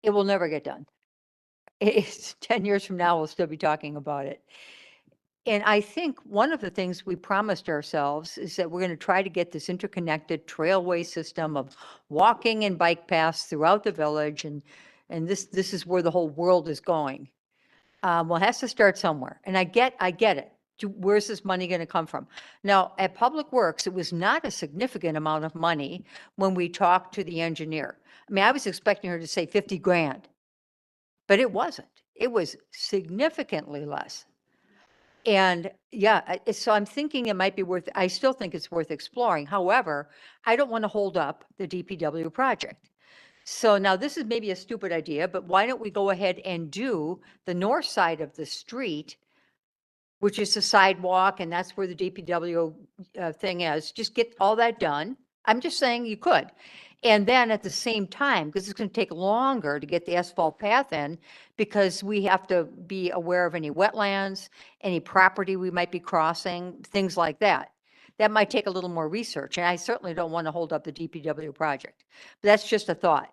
it will never get done. It's 10 years from now, we'll still be talking about it. And I think one of the things we promised ourselves is that we're going to try to get this interconnected trailway system of walking and bike paths throughout the village. And this is where the whole world is going. Well, it has to start somewhere. And I get it. Where's this money going to come from? Now, at Public Works, it was not a significant amount of money when we talked to the engineer. I mean, I was expecting her to say 50 grand, but it wasn't. It was significantly less. And yeah, so I'm thinking it might be worth, I still think it's worth exploring. However, I don't want to hold up the DPW project. So now this is maybe a stupid idea, but why don't we go ahead and do the north side of the street, which is the sidewalk, and that's where the DPW thing is. Just get all that done. I'm just saying you could. And then at the same time, because it's going to take longer to get the asphalt path in, because we have to be aware of any wetlands, any property we might be crossing, things like that. That might take a little more research, and I certainly don't want to hold up the DPW project. But that's just a thought.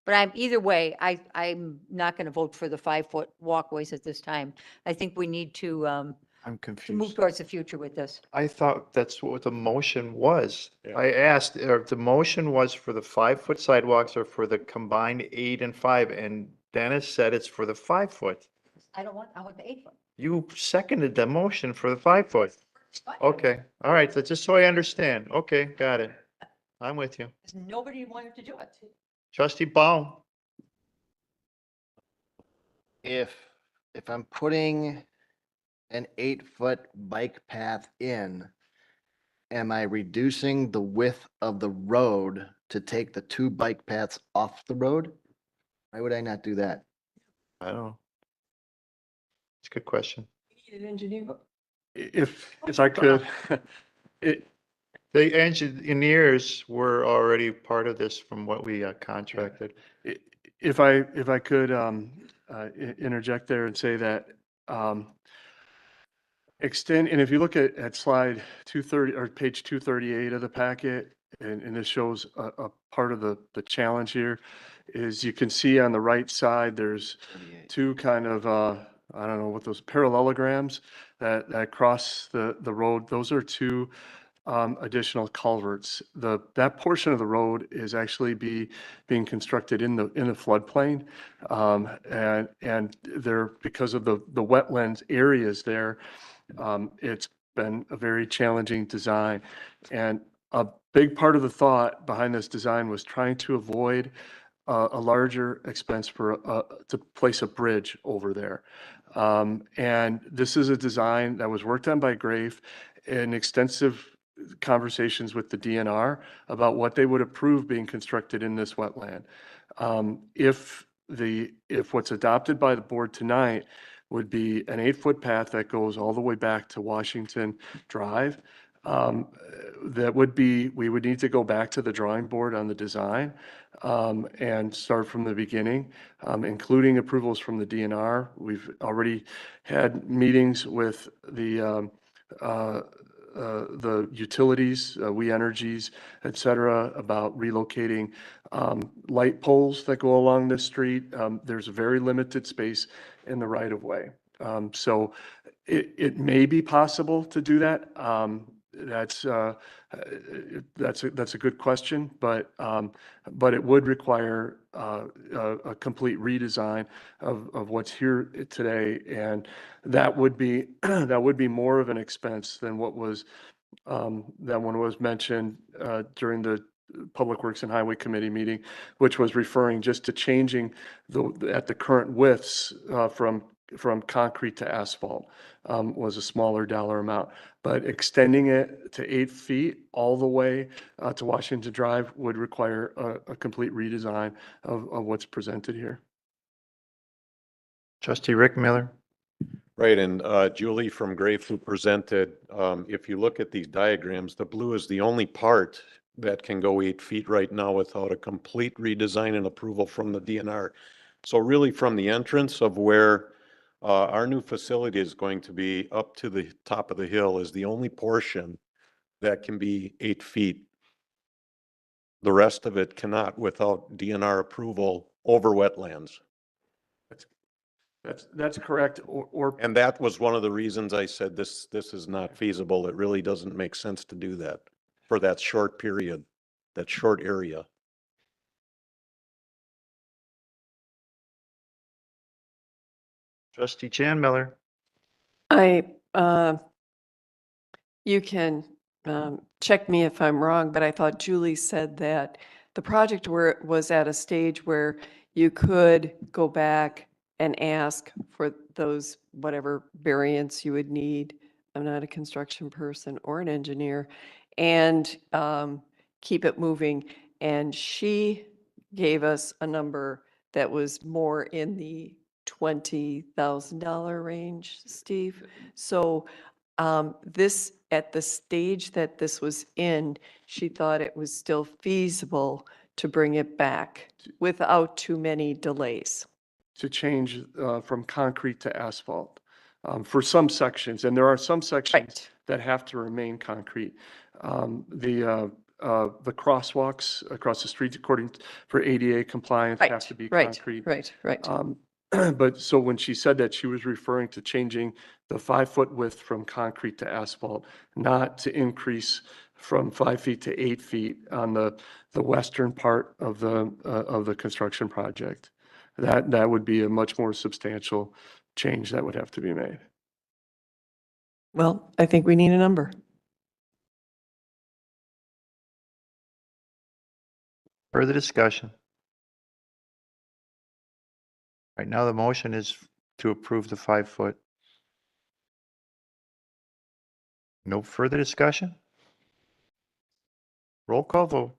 But either way, I'm not going to vote for the 5-foot walkways at this time. I think we need to I'm move confused. towards the future with this. I thought that's what the motion was. I asked if the motion was for the 5-foot sidewalks or for the combined 8 and 5, and Dennis said it's for the 5-foot. I want the 8-foot. You seconded the motion for the 5-foot. Okay, all right, so just so I understand. Okay, got it. I'm with you. Nobody wanted to do it. Trustee Baum, If I'm putting an 8-foot bike path in, am I reducing the width of the road to take the 2 bike paths off the road? Why would I not do that? I don't know. It's a good question. If I could, The engineers were already part of this from what we contracted. if I could interject there and say that extend, and if you look at slide 230 or page 238 of the packet, and this shows a part of the challenge here, is you can see on the right side, there's 2 kind of, I don't know what those parallelograms that cross the road. Those are 2 additional culverts. That portion of the road is actually being constructed in the floodplain. And there, because of the wetlands areas there, it's been a very challenging design. And a big part of the thought behind this design was trying to avoid a larger expense to place a bridge over there. And this is a design that was worked on by Grave in extensive conversations with the DNR about what they would approve being constructed in this wetland. If what's adopted by the board tonight would be an 8-foot path that goes all the way back to Washington Drive, we would need to go back to the drawing board on the design and start from the beginning, including approvals from the DNR. We've already had meetings with the utilities, We Energies, et cetera, about relocating light poles that go along this street. There's a very limited space in the right of way. So it may be possible to do that. That's a good question, but it would require a complete redesign of what's here today, and that would be more of an expense than what was that one was mentioned during the Public Works and Highway Committee meeting, which was referring just to changing at the current widths from concrete to asphalt was a smaller dollar amount. But extending it to 8 feet all the way to Washington Drive would require a complete redesign of what's presented here. Trustee Rick Miller. Right, and Julie from Grave who presented, if you look at these diagrams, the blue is the only part that can go 8 feet right now without a complete redesign and approval from the DNR. So really from the entrance of where Our new facility is going to be up to the top of the hill, is the only portion that can be 8 feet. The rest of it cannot without DNR approval over wetlands. That's correct, And that was one of the reasons I said this is not feasible. It really doesn't make sense to do that for that short period, that short area. Trustee Chan Miller. You can check me if I'm wrong, but I thought Julie said that the project was at a stage where you could go back and ask for those, whatever variants you would need. I'm not a construction person or an engineer, and keep it moving. And she gave us a number that was more in the $20,000 range, Steve. So this, at the stage that this was in, she thought it was still feasible to bring it back without too many delays. To change from concrete to asphalt for some sections, and there are some sections that have to remain concrete. The crosswalks across the street, for ADA compliance, have to be concrete. Right. But so when she said that, she was referring to changing the 5-foot width from concrete to asphalt, not to increase from 5 feet to 8 feet on the western part of the construction project. That would be a much more substantial change that would have to be made. Well, I think we need a number. Further discussion? Right now, the motion is to approve the 5-foot. No further discussion? Roll call vote.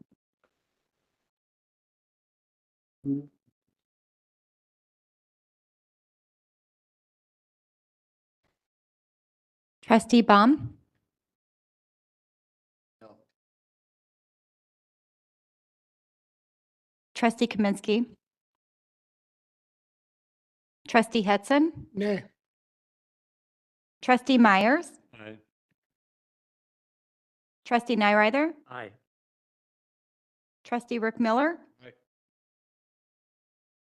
Trustee Baum? No. Trustee Kaminsky? Trustee Hetson? Nay. Trustee Myers? Aye. Trustee Nyrider? Aye. Trustee Rick Miller? Aye.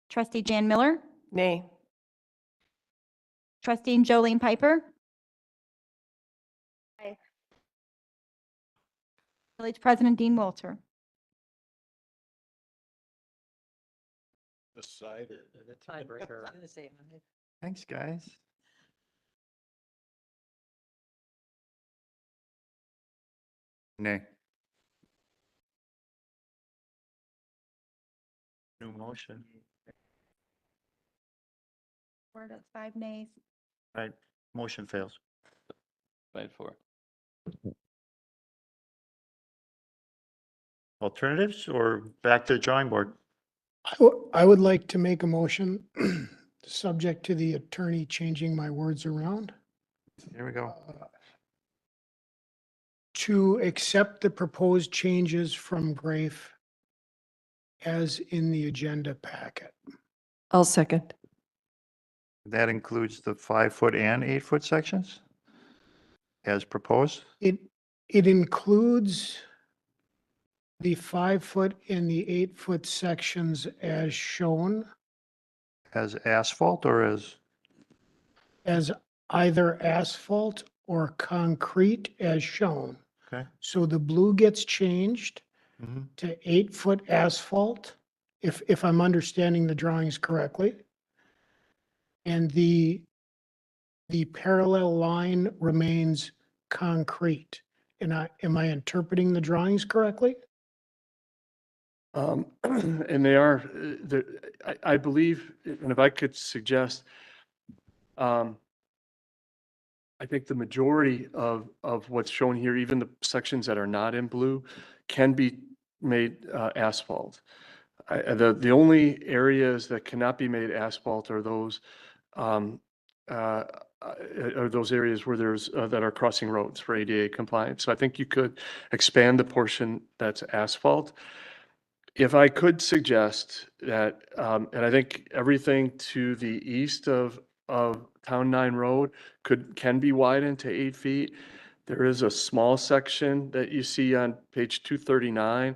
Trustee Jan Miller? Nay. Trustee Jolene Piper? Aye. Village President Dean Walter? The side. Thanks, guys. Nay. New motion. Word, that's 5 nays. Right, motion fails. 5-4. Alternatives or back to the drawing board? I would like to make a motion, subject to the attorney changing my words around, Here we go. to accept the proposed changes from Grafe as in the agenda packet. I'll second. That includes the 5-foot and 8-foot sections as proposed? It includes the 5-foot and the 8-foot sections as shown, As asphalt or as either asphalt or concrete as shown. Okay. So the blue gets changed Mhm. to 8-foot asphalt, if I'm understanding the drawings correctly. And the parallel line remains concrete. And am I interpreting the drawings correctly? And they are, I believe, and if I could suggest, I think the majority of what's shown here, even the sections that are not in blue, can be made asphalt. The only areas that cannot be made asphalt are those areas where there's that are crossing roads for ADA compliance. So I think you could expand the portion that's asphalt. If I could suggest that, and I think everything to the east of of Town 9 Road can be widened to 8 feet. There is a small section that you see on page 239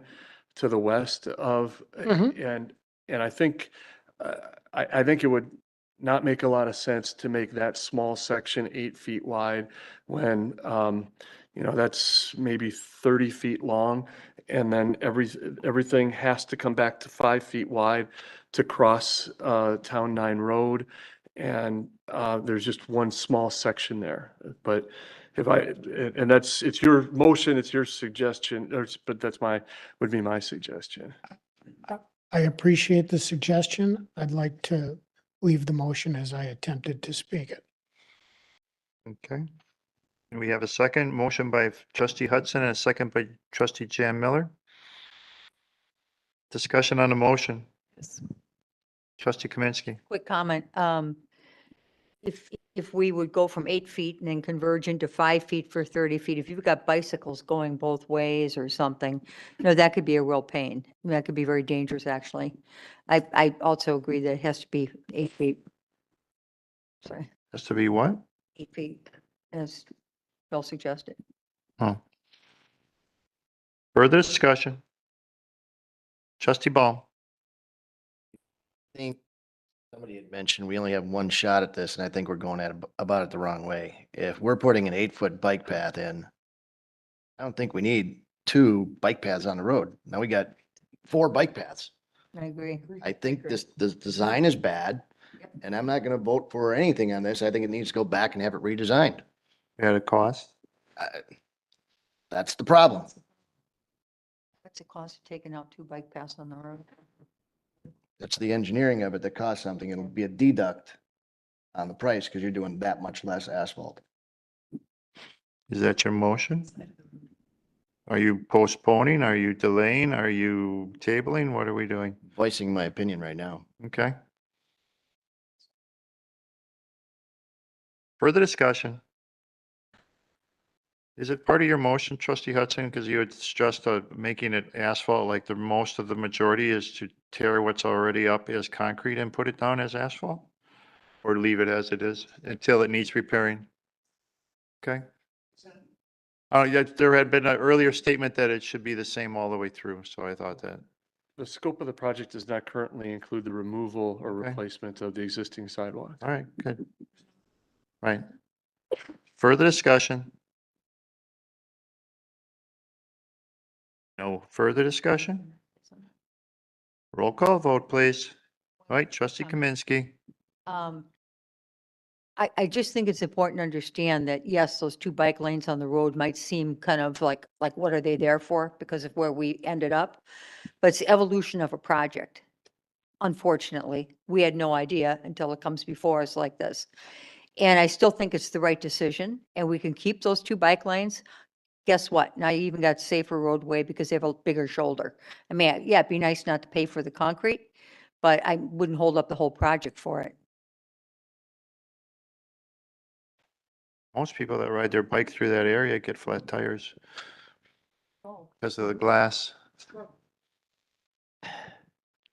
to the west of, and I think, I think it would not make a lot of sense to make that small section 8 feet wide when, you know, that's maybe 30 feet long. And then everything has to come back to 5 feet wide to cross Town 9 Road. And there's just one small section there. But if and it's your motion, it's your suggestion, but would be my suggestion. I appreciate the suggestion. I'd like to leave the motion as I attempted to speak it. Okay. And we have a second motion by trustee Hudson and a second by trustee Jan Miller. Discussion on the motion. Trustee Kaminsky. Quick comment. If we would go from 8 feet and then converge into 5 feet for 30 feet, if you've got bicycles going both ways or something, you know, that could be a real pain. I mean, that could be very dangerous, actually. I also agree that it has to be 8 feet. Sorry, Has to be what? 8 feet, as Bill suggested. Oh. Further discussion? Trustee Ball. I think somebody had mentioned we only have one shot at this, and I think we're going about it the wrong way. If we're putting an 8-foot bike path in, I don't think we need 2 bike paths on the road. Now we got 4 bike paths. I agree. I think this design is bad, and I'm not going to vote for anything on this. I think it needs to go back and have it redesigned. At a cost? That's the problem. What's the cost of taking out 2 bike paths on the road? That's the engineering of it that costs something. It'll be a deduct on the price because you're doing that much less asphalt. Is that your motion? Are you postponing? Are you delaying? Are you tabling? What are we doing? Voicing my opinion right now. Okay. Further discussion? Is it part of your motion, trustee Hudson? Because you had stressed making it asphalt, like the most of the majority is to tear what's already up as concrete and put it down as asphalt? Or leave it as it is until it needs repairing? Okay. Oh, yeah, there had been an earlier statement that it should be the same all the way through, so I thought that. The scope of the project does not currently include the removal or Okay. replacement of the existing sidewalk. All right, good. Right. Further discussion? No further discussion? Roll call vote, please. All right, trustee Kaminsky. I just think it's important to understand that, yes, those 2 bike lanes on the road might seem kind of like what are they there for? Because of where we ended up. But it's the evolution of a project. Unfortunately, we had no idea until it comes before us like this. And I still think it's the right decision, and we can keep those 2 bike lanes. Guess what? Now you even got safer roadway because they have a bigger shoulder. I mean, yeah, it'd be nice not to pay for the concrete, but I wouldn't hold up the whole project for it. Most people that ride their bike through that area get flat tires because of the glass.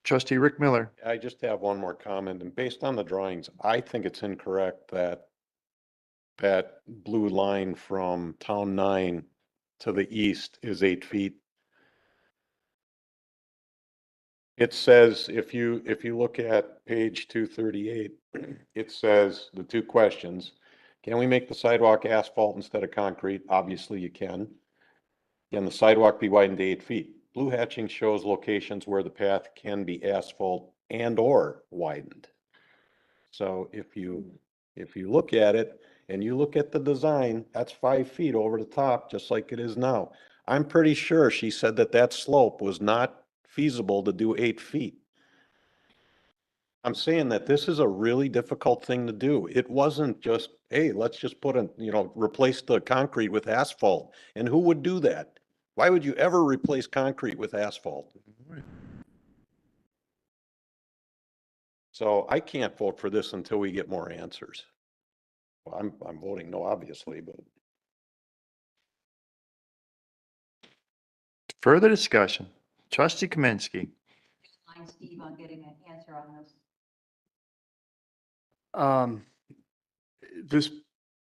Trustee Rick Miller. I just have one more comment, and based on the drawings, I think it's incorrect that that blue line from Town 9 to the east is 8 feet. It says, if you look at page 238, it says the 2 questions. Can we make the sidewalk asphalt instead of concrete? Obviously you can. Can the sidewalk be widened to 8 feet? Blue hatching shows locations where the path can be asphalt and or widened. So if you look at it and you look at the design, that's 5 feet over the top, just like it is now. I'm pretty sure she said that that slope was not feasible to do 8 feet. I'm saying that this is a really difficult thing to do. It wasn't just, hey, let's just replace the concrete with asphalt. And who would do that? Why would you ever replace concrete with asphalt? So I can't vote for this until we get more answers. Well, I'm voting no, obviously, but. Further discussion? Trustee Kaminsky. Steve on getting an answer on this. this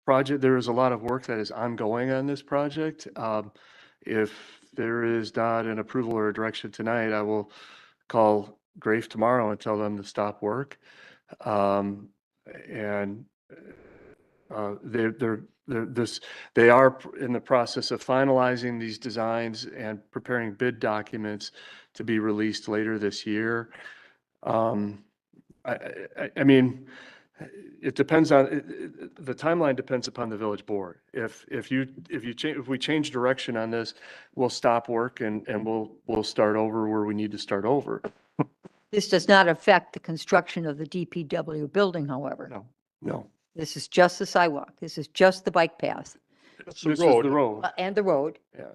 project, there is a lot of work that is ongoing on this project. If there is not an approval or a direction tonight, I will call Grafe tomorrow and tell them to stop work. And they are in the process of finalizing these designs and preparing bid documents to be released later this year. I mean, it depends on, the timeline depends upon the village board. If we change direction on this, we'll stop work and we'll start over where we need to start over. This does not affect the construction of the DPW building, however. No. This is just the sidewalk. This is just the bike path. This is the road. And the road. Yeah.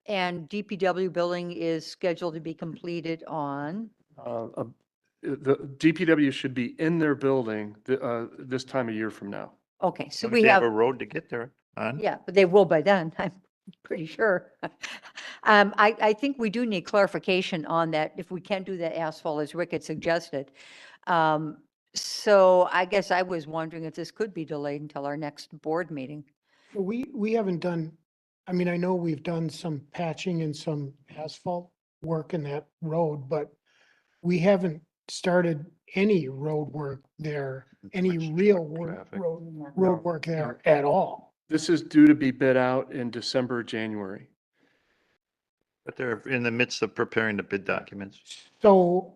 And DPW building is scheduled to be completed on, The DPW should be in their building this time of year from now. okay, so As long as we they have, a road to get there on. yeah, but they will by then, I'm pretty sure. I think we do need clarification on that, if we can do that asphalt as Rick had suggested. So I guess I was wondering if this could be delayed until our next board meeting. We haven't done, I mean, I know we've done some patching and some asphalt work in that road, but we haven't started any road work there, any real road work there at all. This is due to be bid out in December, January. But they're in the midst of preparing the bid documents. So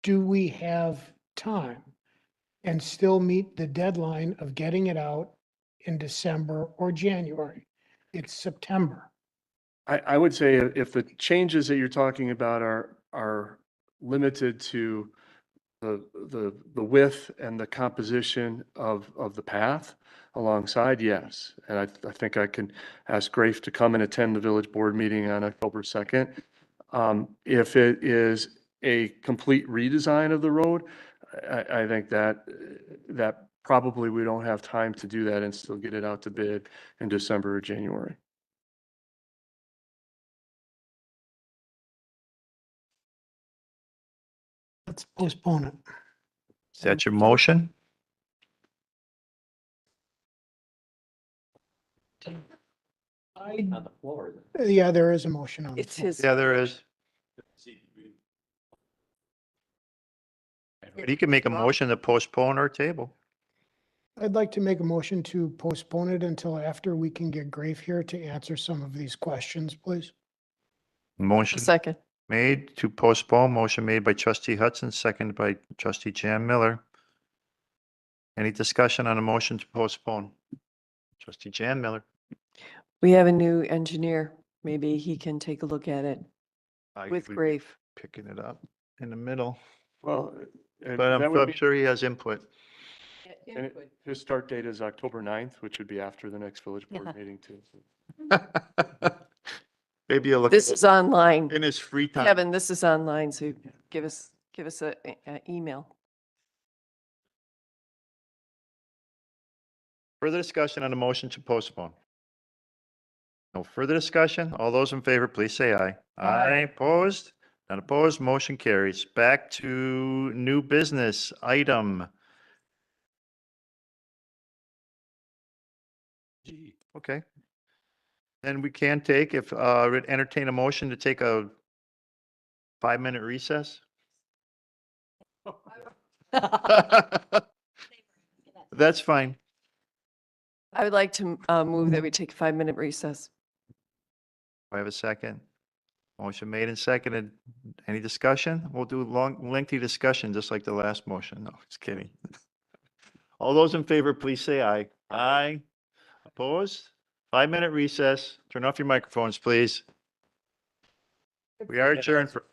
do we have time and still meet the deadline of getting it out in December or January? It's September. I would say if the changes that you're talking about are limited to the width and the composition of the path alongside, yes. And I think I can ask Grafe to come and attend the village board meeting on October 2nd. If it is a complete redesign of the road, I think that probably we don't have time to do that and still get it out to bid in December or January. Let's postpone it. Is that your motion? On the floor. Yeah, there is a motion on the It's floor. his. Yeah, there is. But you can make a motion to postpone or table. I'd like to make a motion to postpone it until after we can get Grafe here to answer some of these questions, please. Motion Second. made to postpone, motion made by trustee Hudson, seconded by trustee Jan Miller. Any discussion on a motion to postpone? Trustee Jan Miller. We have a new engineer. Maybe he can take a look at it with We Grafe. Picking it up in the middle, Well, but I'm sure he has input. and his start date is October 9th, which would be after the next village board Yeah. meeting too. Maybe you'll look. This is online. In his free time. Kevin, this is online, so give us a email. Further discussion on the motion to postpone? No further discussion? All those in favor, please say aye. Aye. Opposed? None opposed, motion carries. Back to new business item. Okay. Then we can take, if, entertain a motion to take a 5-minute recess? That's fine. I would like to move that we take a 5-minute recess. Do I have a second? Motion made and seconded. Any discussion? We'll do lengthy discussion, just like the last motion. No, just kidding. All those in favor, please say aye. Aye. Opposed? 5-minute recess. Turn off your microphones, please. We are adjourned for.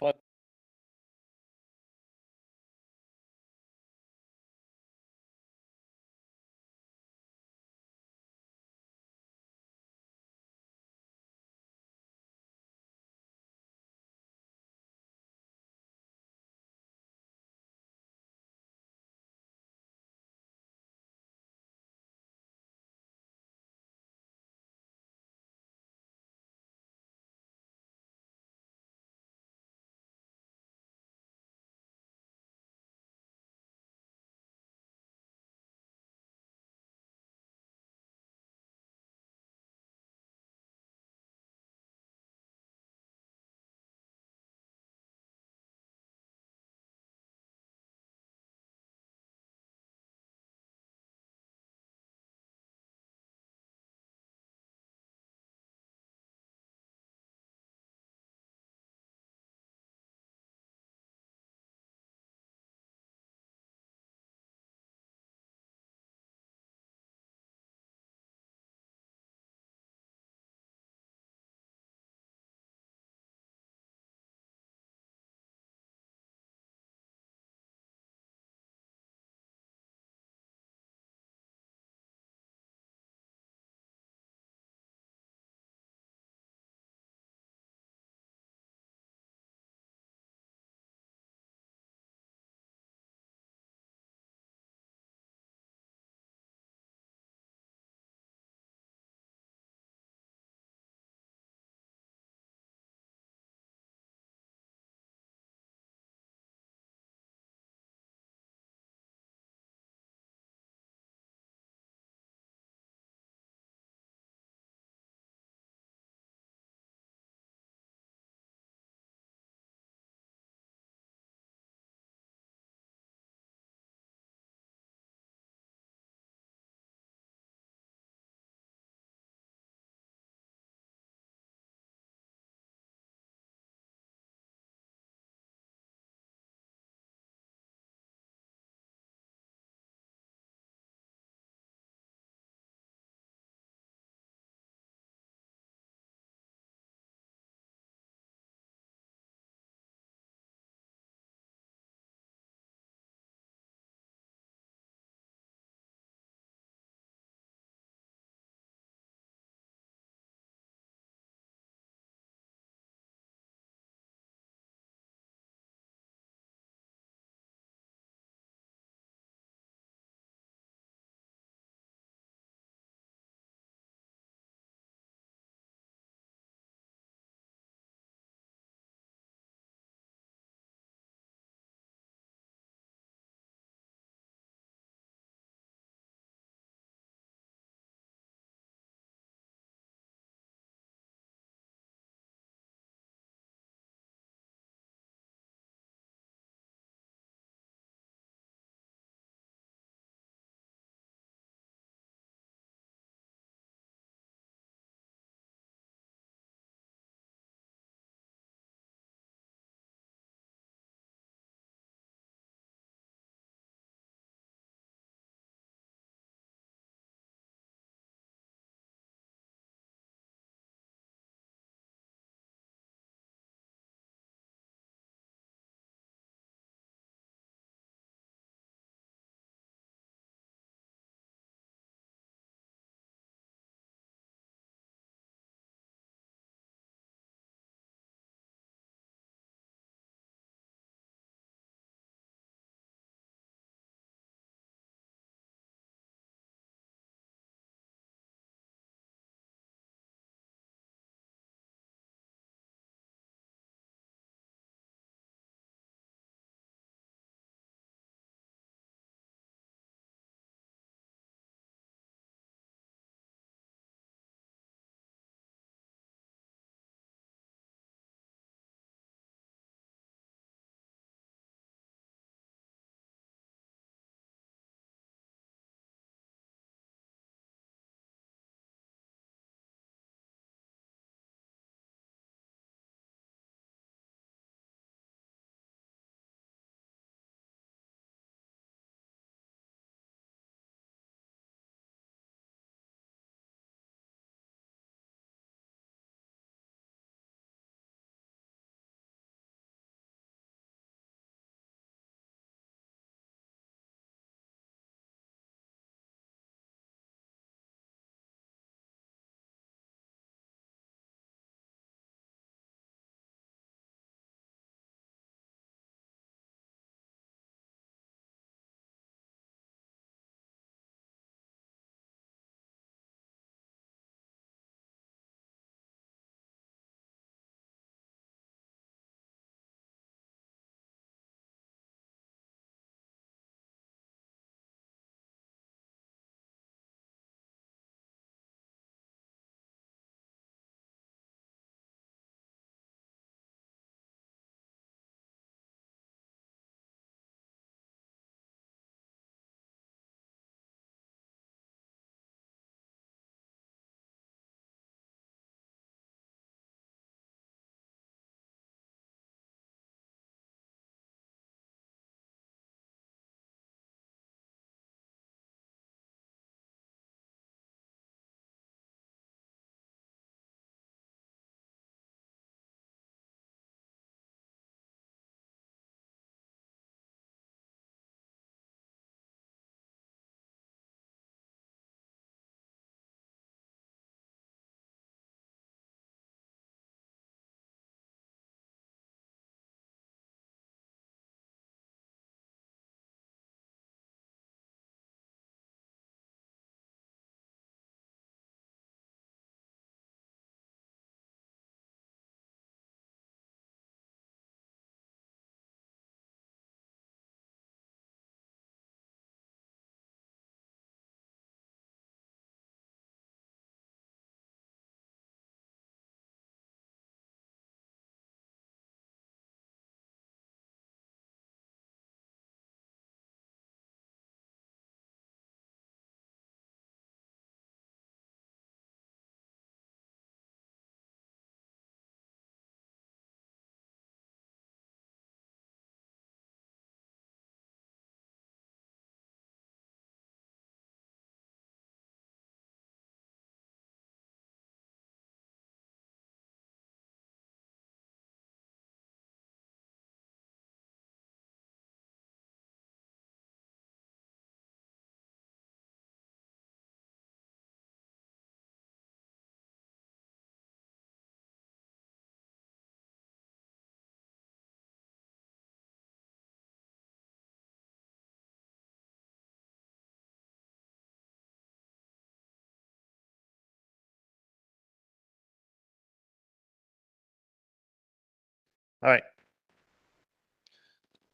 All right.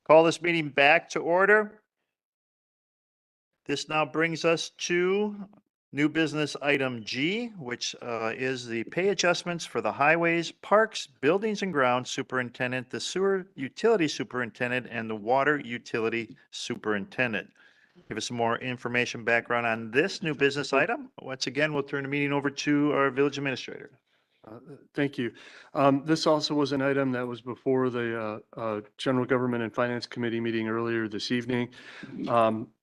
Call this meeting back to order. This now brings us to new business item G, which is the pay adjustments for the highways, parks, buildings and grounds superintendent, the sewer utility superintendent, and the water utility superintendent. Give us some more information, background on this new business item. Once again, we'll turn the meeting over to our village administrator. Thank you. This also was an item that was before the General Government and Finance Committee meeting earlier this evening.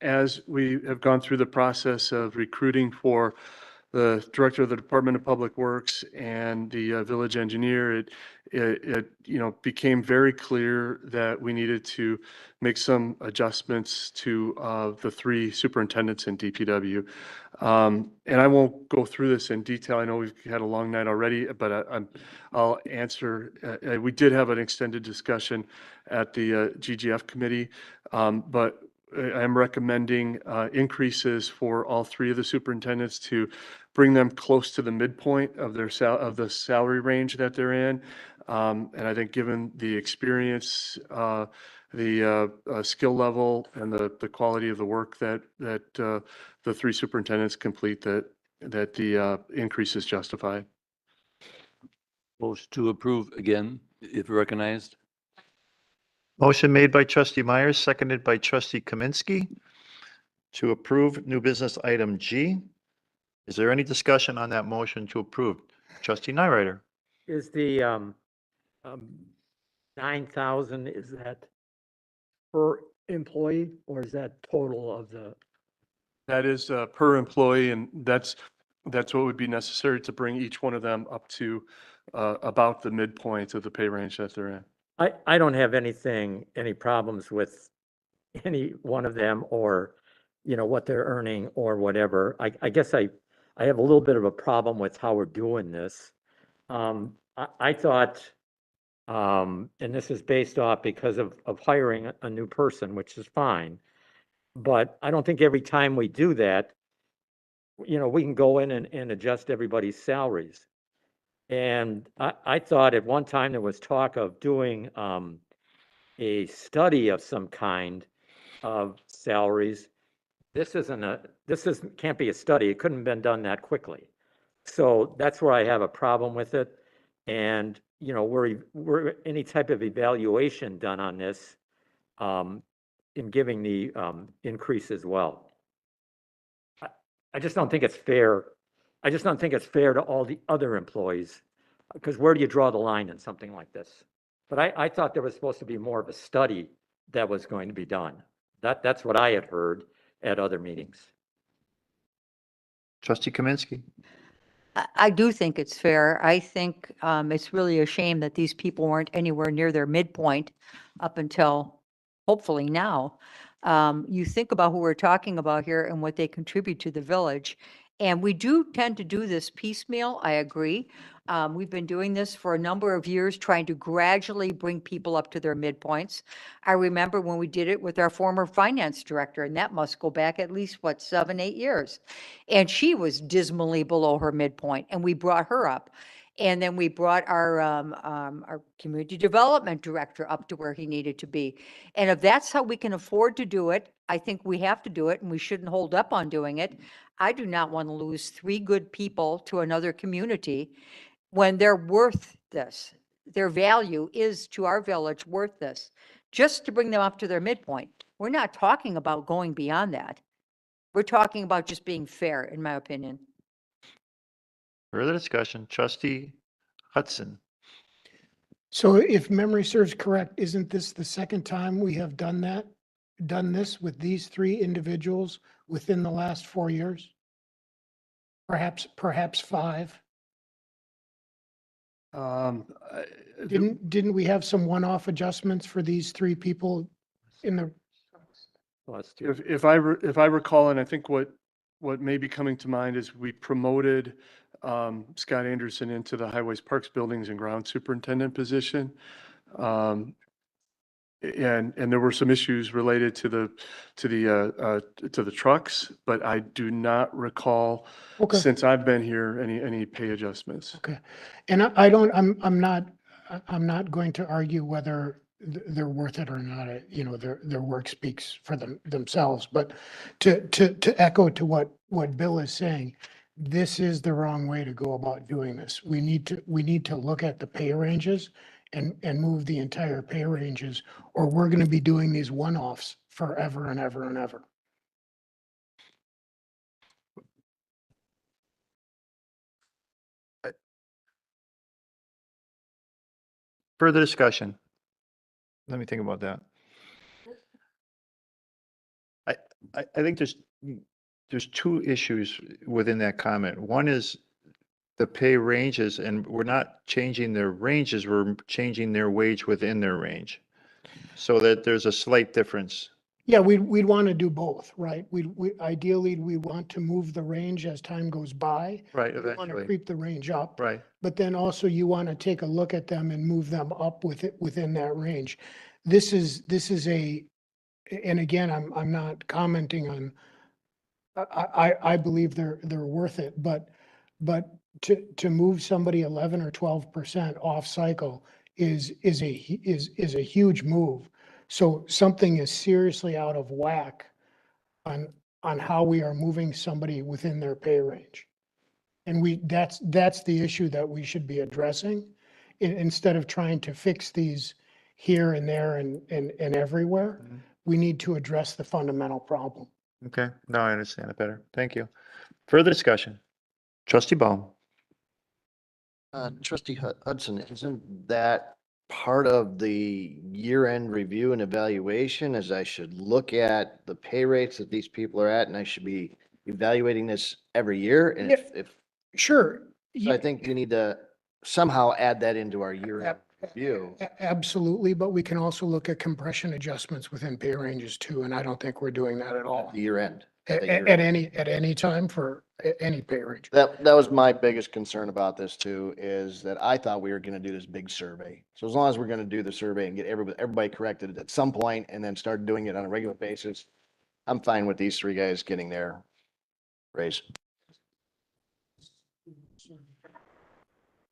As we have gone through the process of recruiting for the director of the Department of Public Works and the village engineer, it became very clear that we needed to make some adjustments to the three superintendents in DPW. And I won't go through this in detail. I know we've had a long night already, but I'll answer. We did have an extended discussion at the GGF committee, but I'm recommending increases for all three of the superintendents to bring them close to the midpoint of their the salary range that they're in. And I think given the experience, the skill level, and the quality of the work that the three superintendents complete, that the increase is justified. Motion to approve again, if recognized. Motion made by trustee Myers, seconded by trustee Kaminsky to approve new business item G. Is there any discussion on that motion to approve? Trustee Nyrider. Is the 9,000, is that per employee or is that total of the? That is per employee, and that's what would be necessary to bring each one of them up to about the midpoint of the pay range that they're in. I don't have any problems with any one of them or, what they're earning or whatever. I guess I have a little bit of a problem with how we're doing this. I thought, and this is based off because of hiring a new person, which is fine. But I don't think every time we do that, we can go in and adjust everybody's salaries. And I thought at one time there was talk of doing a study of some kind of salaries. This can't be a study. It couldn't have been done that quickly. So that's where I have a problem with it. And, we're any type of evaluation done on this in giving the increase as well. I just don't think it's fair. I just don't think it's fair to all the other employees, because where do you draw the line in something like this? But I thought there was supposed to be more of a study that was going to be done. That's what I had heard at other meetings. Trustee Kaminsky. I do think it's fair. I think it's really a shame that these people weren't anywhere near their midpoint up until hopefully now. You think about who we're talking about here and what they contribute to the village. And we do tend to do this piecemeal, I agree. We've been doing this for a number of years, trying to gradually bring people up to their midpoints. I remember when we did it with our former finance director, and that must go back at least, 7, 8 years. And she was dismally below her midpoint, and we brought her up. And then we brought our community development director up to where he needed to be. And if that's how we can afford to do it, I think we have to do it, and we shouldn't hold up on doing it. I do not want to lose 3 good people to another community when they're worth this. Their value is to our village worth this, just to bring them up to their midpoint. We're not talking about going beyond that. We're talking about just being fair, in my opinion. Further discussion, trustee Hudson. So if memory serves correct, isn't this the second time we have done this with these 3 individuals within the last 4 years? Perhaps 5. Didn't we have some one-off adjustments for these 3 people in the? If I recall, and I think what may be coming to mind is we promoted Scott Anderson into the Highways, Parks, Buildings and Grounds Superintendent position. And there were some issues related to the trucks, but I do not recall since I've been here any pay adjustments. Okay. And I'm not I'm not going to argue whether they're worth it or not. You know, their work speaks for themselves. But to echo to what Bill is saying, this is the wrong way to go about doing this. We need to look at the pay ranges and move the entire pay ranges, or we're going to be doing these one-offs forever and ever and ever. Further discussion? Let me think about that. I think there's two issues within that comment. One is the pay ranges, and we're not changing their ranges, we're changing their wage within their range. So that there's a slight difference. Yeah, we'd want to do both, right? We ideally, we want to move the range as time goes by. Right, We want to eventually. creep the range up. Right. But then also you want to take a look at them and move them up within that range. This is and again, I'm not commenting on, I believe they're worth it, but to move somebody 11 or 12% off cycle is a huge move. So something is seriously out of whack on how we are moving somebody within their pay range. And that's the issue that we should be addressing instead of trying to fix these here and there and everywhere. We need to address the fundamental problem. Okay, now I understand it better. Thank you. Further discussion? Trustee Baum. Trustee Hudson, isn't that part of the year-end review and evaluation, as I should look at the pay rates that these people are at, and I should be evaluating this every year? And if Sure. so I think we need to somehow add that into our year-end review. Absolutely, but we can also look at compression adjustments within pay ranges too, and I don't think we're doing that at all. The year-end. At any time for any pay range. That was my biggest concern about this too, is that I thought we were gonna do this big survey. So as long as we're gonna do the survey and get everybody corrected at some point and then start doing it on a regular basis, I'm fine with these three guys getting their raise.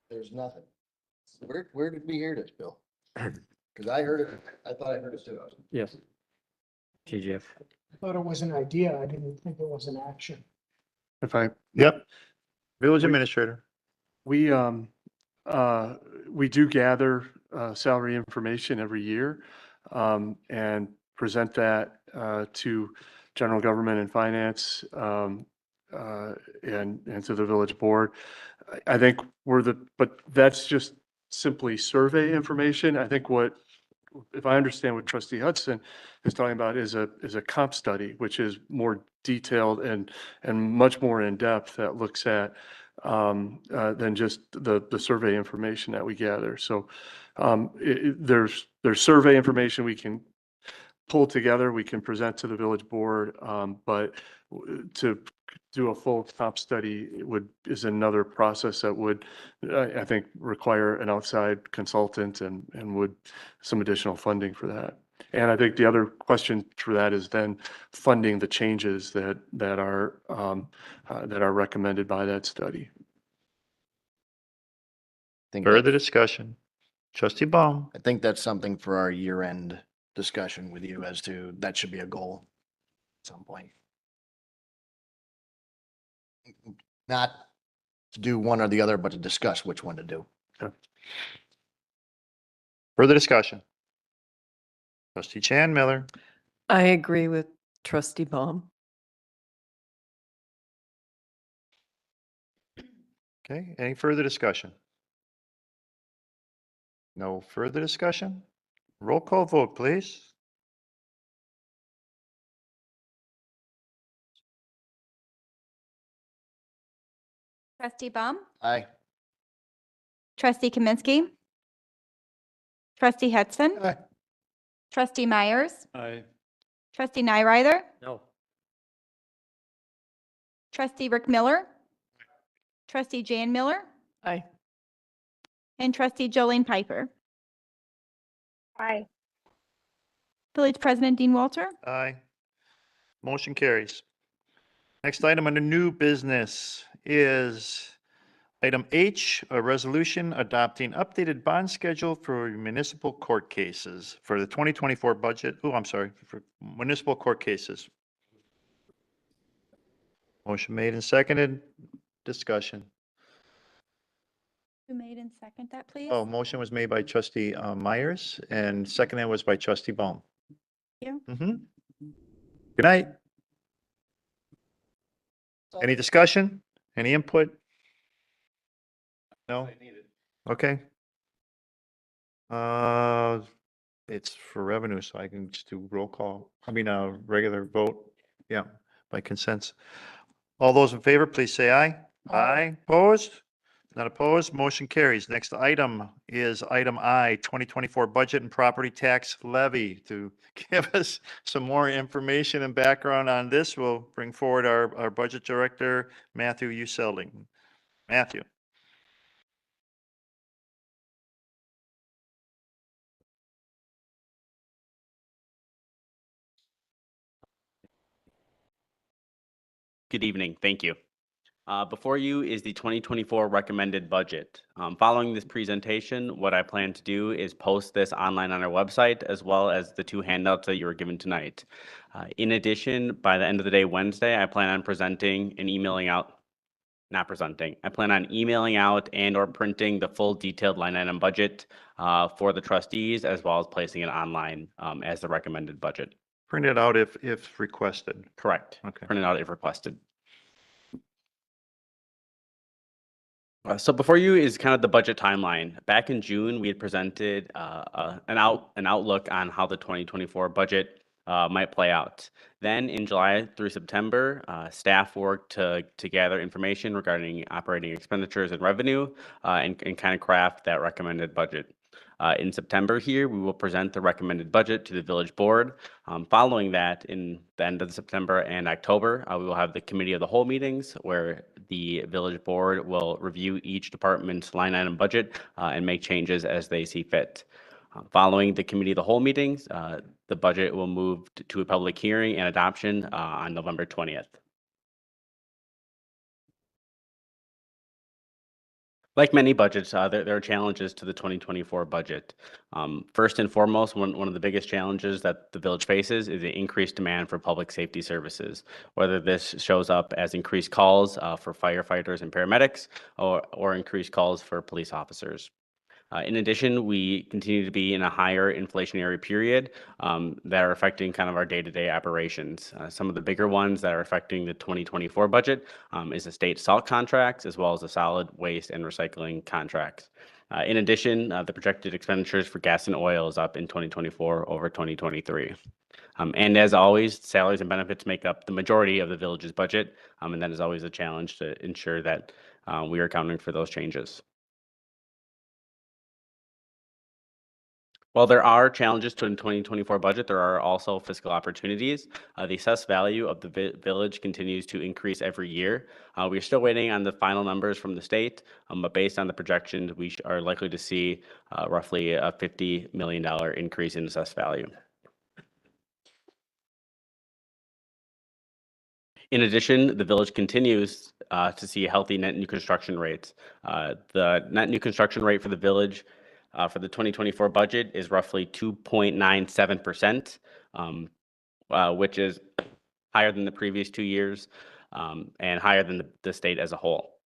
There's nothing. Where did we hear this, Bill? Cause I heard it, I thought I heard it too. Yes. TGF. I thought it was an idea. I didn't think it was an action. Yep. Village administrator. We do gather salary information every year and present that to general government and finance and to the village board. I think but that's just simply survey information. I think if I understand what Trustee Hudson is talking about is a comp study, which is more detailed and much more in depth, that looks at than just the survey information that we gather. So there's survey information we can pull together, we can present to the village board, but to do a full comp study is another process that would, I think, require an outside consultant and would some additional funding for that. And I think the other question for that is then funding the changes that are recommended by that study. Further discussion? Trustee Baum. I think that's something for our year-end discussion with you as to, that should be a goal at some point. Not to do one or the other, but to discuss which one to do. Okay. Further discussion? Trustee Chan Miller. I agree with Trustee Baum. Okay, any further discussion? No further discussion? Roll call vote, please. Trustee Baum, Aye. Trustee Kaminsky, Trustee Hudson, Aye. Trustee Myers, Aye. Trustee Nyrider, No. Trustee Rick Miller, Trustee Jan Miller, Aye. and Trustee Jolene Piper. Aye. Village President Dean Walter. Aye. Motion carries. Next item under new business is Item H, a resolution adopting updated bond schedule for municipal court cases for the 2024 budget. Oh, I'm sorry, for municipal court cases. Motion made and seconded. Discussion. Who made and second that, please? Oh, motion was made by trustee Myers and seconded was by trustee Baum. Thank you. Good night. Any discussion? Any input? No? Okay. It's for revenue, so I can just do roll call. I mean, a regular vote. Yeah, by consent. All those in favor, please say aye. Aye. Opposed? Not opposed. Motion carries. Next item is item I, 2024 budget and property tax levy. To give us some more information and background on this, we'll bring forward our budget director, Matthew Uselding. Matthew. Good evening. Thank you. Before you is the 2024 recommended budget. Following this presentation, what I plan to do is post this online on our website, as well as the two handouts that you were given tonight. In addition, by the end of the day Wednesday, I plan on presenting and emailing out, not presenting, I plan on emailing out and or printing the full detailed line item budget for the trustees, as well as placing it online as the recommended budget. Print it out if requested. Correct. Okay. Print it out if requested. So before you is kind of the budget timeline. Back in June, we had presented an outlook on how the 2024 budget might play out. Then in July through September, staff worked to gather information regarding operating expenditures and revenue and kind of craft that recommended budget. In September here, we will present the recommended budget to the village board. Following that, in the end of September and October, we will have the committee of the whole meetings where the village board will review each department's line item budget and make changes as they see fit. Following the committee of the whole meetings, the budget will move to a public hearing and adoption on November 20th. Like many budgets, there are challenges to the 2024 budget. First and foremost, one of the biggest challenges that the village faces is the increased demand for public safety services, whether this shows up as increased calls for firefighters and paramedics or increased calls for police officers. In addition, we continue to be in a higher inflationary period that are affecting kind of our day-to-day operations. Some of the bigger ones that are affecting the 2024 budget is the state salt contracts, as well as the solid waste and recycling contracts. In addition, the projected expenditures for gas and oil is up in 2024 over 2023. And as always, salaries and benefits make up the majority of the village's budget, and that is always a challenge to ensure that we are accounting for those changes. While there are challenges to the 2024 budget, there are also fiscal opportunities. The assessed value of the village continues to increase every year. We're still waiting on the final numbers from the state, but based on the projections, we are likely to see roughly a $50 million increase in assessed value. In addition, the village continues to see healthy net new construction rates. The net new construction rate for the village for the 2024 budget is roughly 2.97%, which is higher than the previous 2 years and higher than the state as a whole.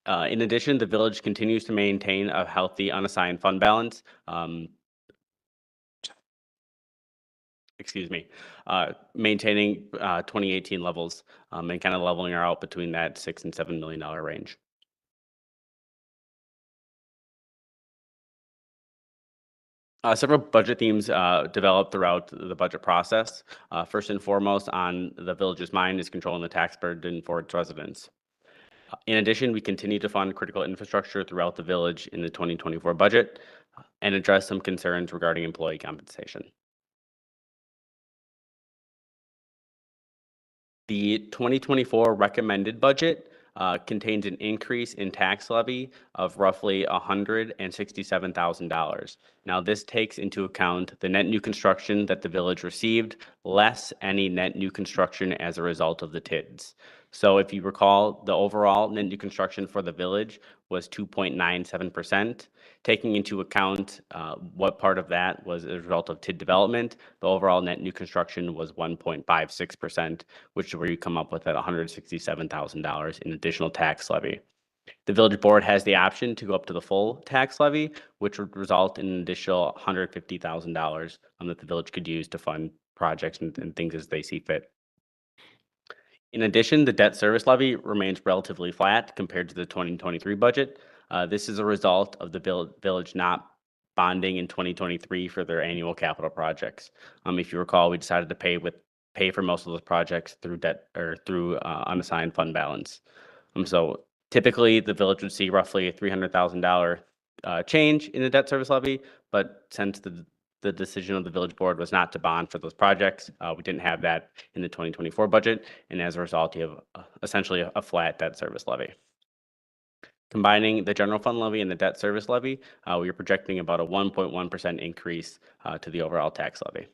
In addition, the village continues to maintain a healthy unassigned fund balance. Maintaining 2018 levels and kind of leveling her out between that $6 and $7 million range. Several budget themes developed throughout the budget process. First and foremost on the village's mind is controlling the tax burden for its residents. In addition, we continue to fund critical infrastructure throughout the village in the 2024 budget and address some concerns regarding employee compensation. The 2024 recommended budget contains an increase in tax levy of roughly $167,000. Now, this takes into account the net new construction that the village received, less any net new construction as a result of the TIDs. So if you recall, the overall net new construction for the village was 2.97%. Taking into account what part of that was a result of TID development, the overall net new construction was 1.56%, which is where you come up with that $167,000 in additional tax levy. The village board has the option to go up to the full tax levy, which would result in an additional $150,000 that the village could use to fund projects and things as they see fit. In addition, the debt service levy remains relatively flat compared to the 2023 budget. This is a result of the village not bonding in 2023 for their annual capital projects. If you recall, we decided to pay for most of those projects through debt or through unassigned fund balance. So typically, the village would see roughly a $300,000 change in the debt service levy, but since the decision of the village board was not to bond for those projects, we didn't have that in the 2024 budget, and as a result, you have essentially a flat debt service levy. Combining the general fund levy and the debt service levy, we are projecting about a 1.1% increase to the overall tax levy.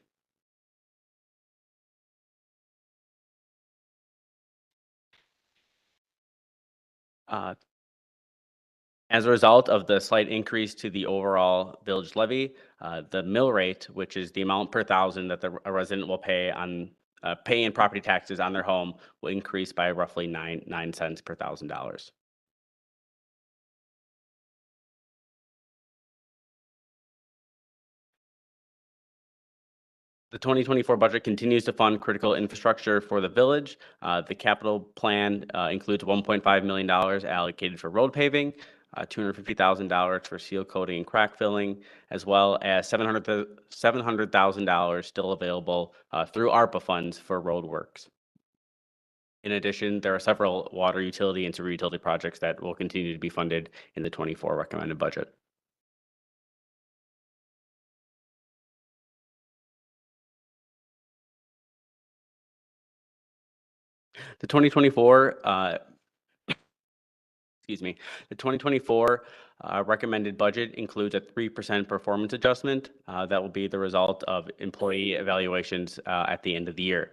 As a result of the slight increase to the overall village levy, the mill rate, which is the amount per thousand that a resident will pay in property taxes on their home, will increase by roughly 9 cents per $1,000. The 2024 budget continues to fund critical infrastructure for the village. The capital plan includes $1.5 million allocated for road paving, $250,000 for seal coating and crack filling, as well as $700,000 still available through ARPA funds for road works. In addition, there are several water utility and sewer utility projects that will continue to be funded in the 24 recommended budget. The 2024 recommended budget includes a 3% performance adjustment that will be the result of employee evaluations at the end of the year.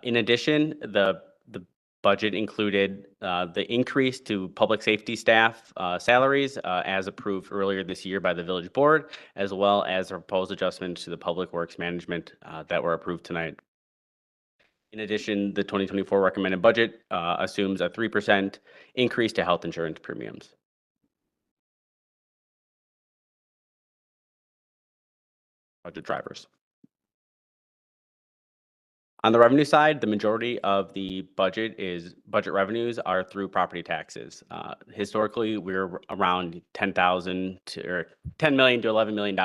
In addition, the budget included the increase to public safety staff salaries as approved earlier this year by the village board, as well as proposed adjustments to the public works management that were approved tonight. In addition, the 2024 recommended budget assumes a 3% increase to health insurance premiums. Budget drivers. On the revenue side, the majority of the budget revenues are through property taxes. Historically, we're around $10 million to $11 million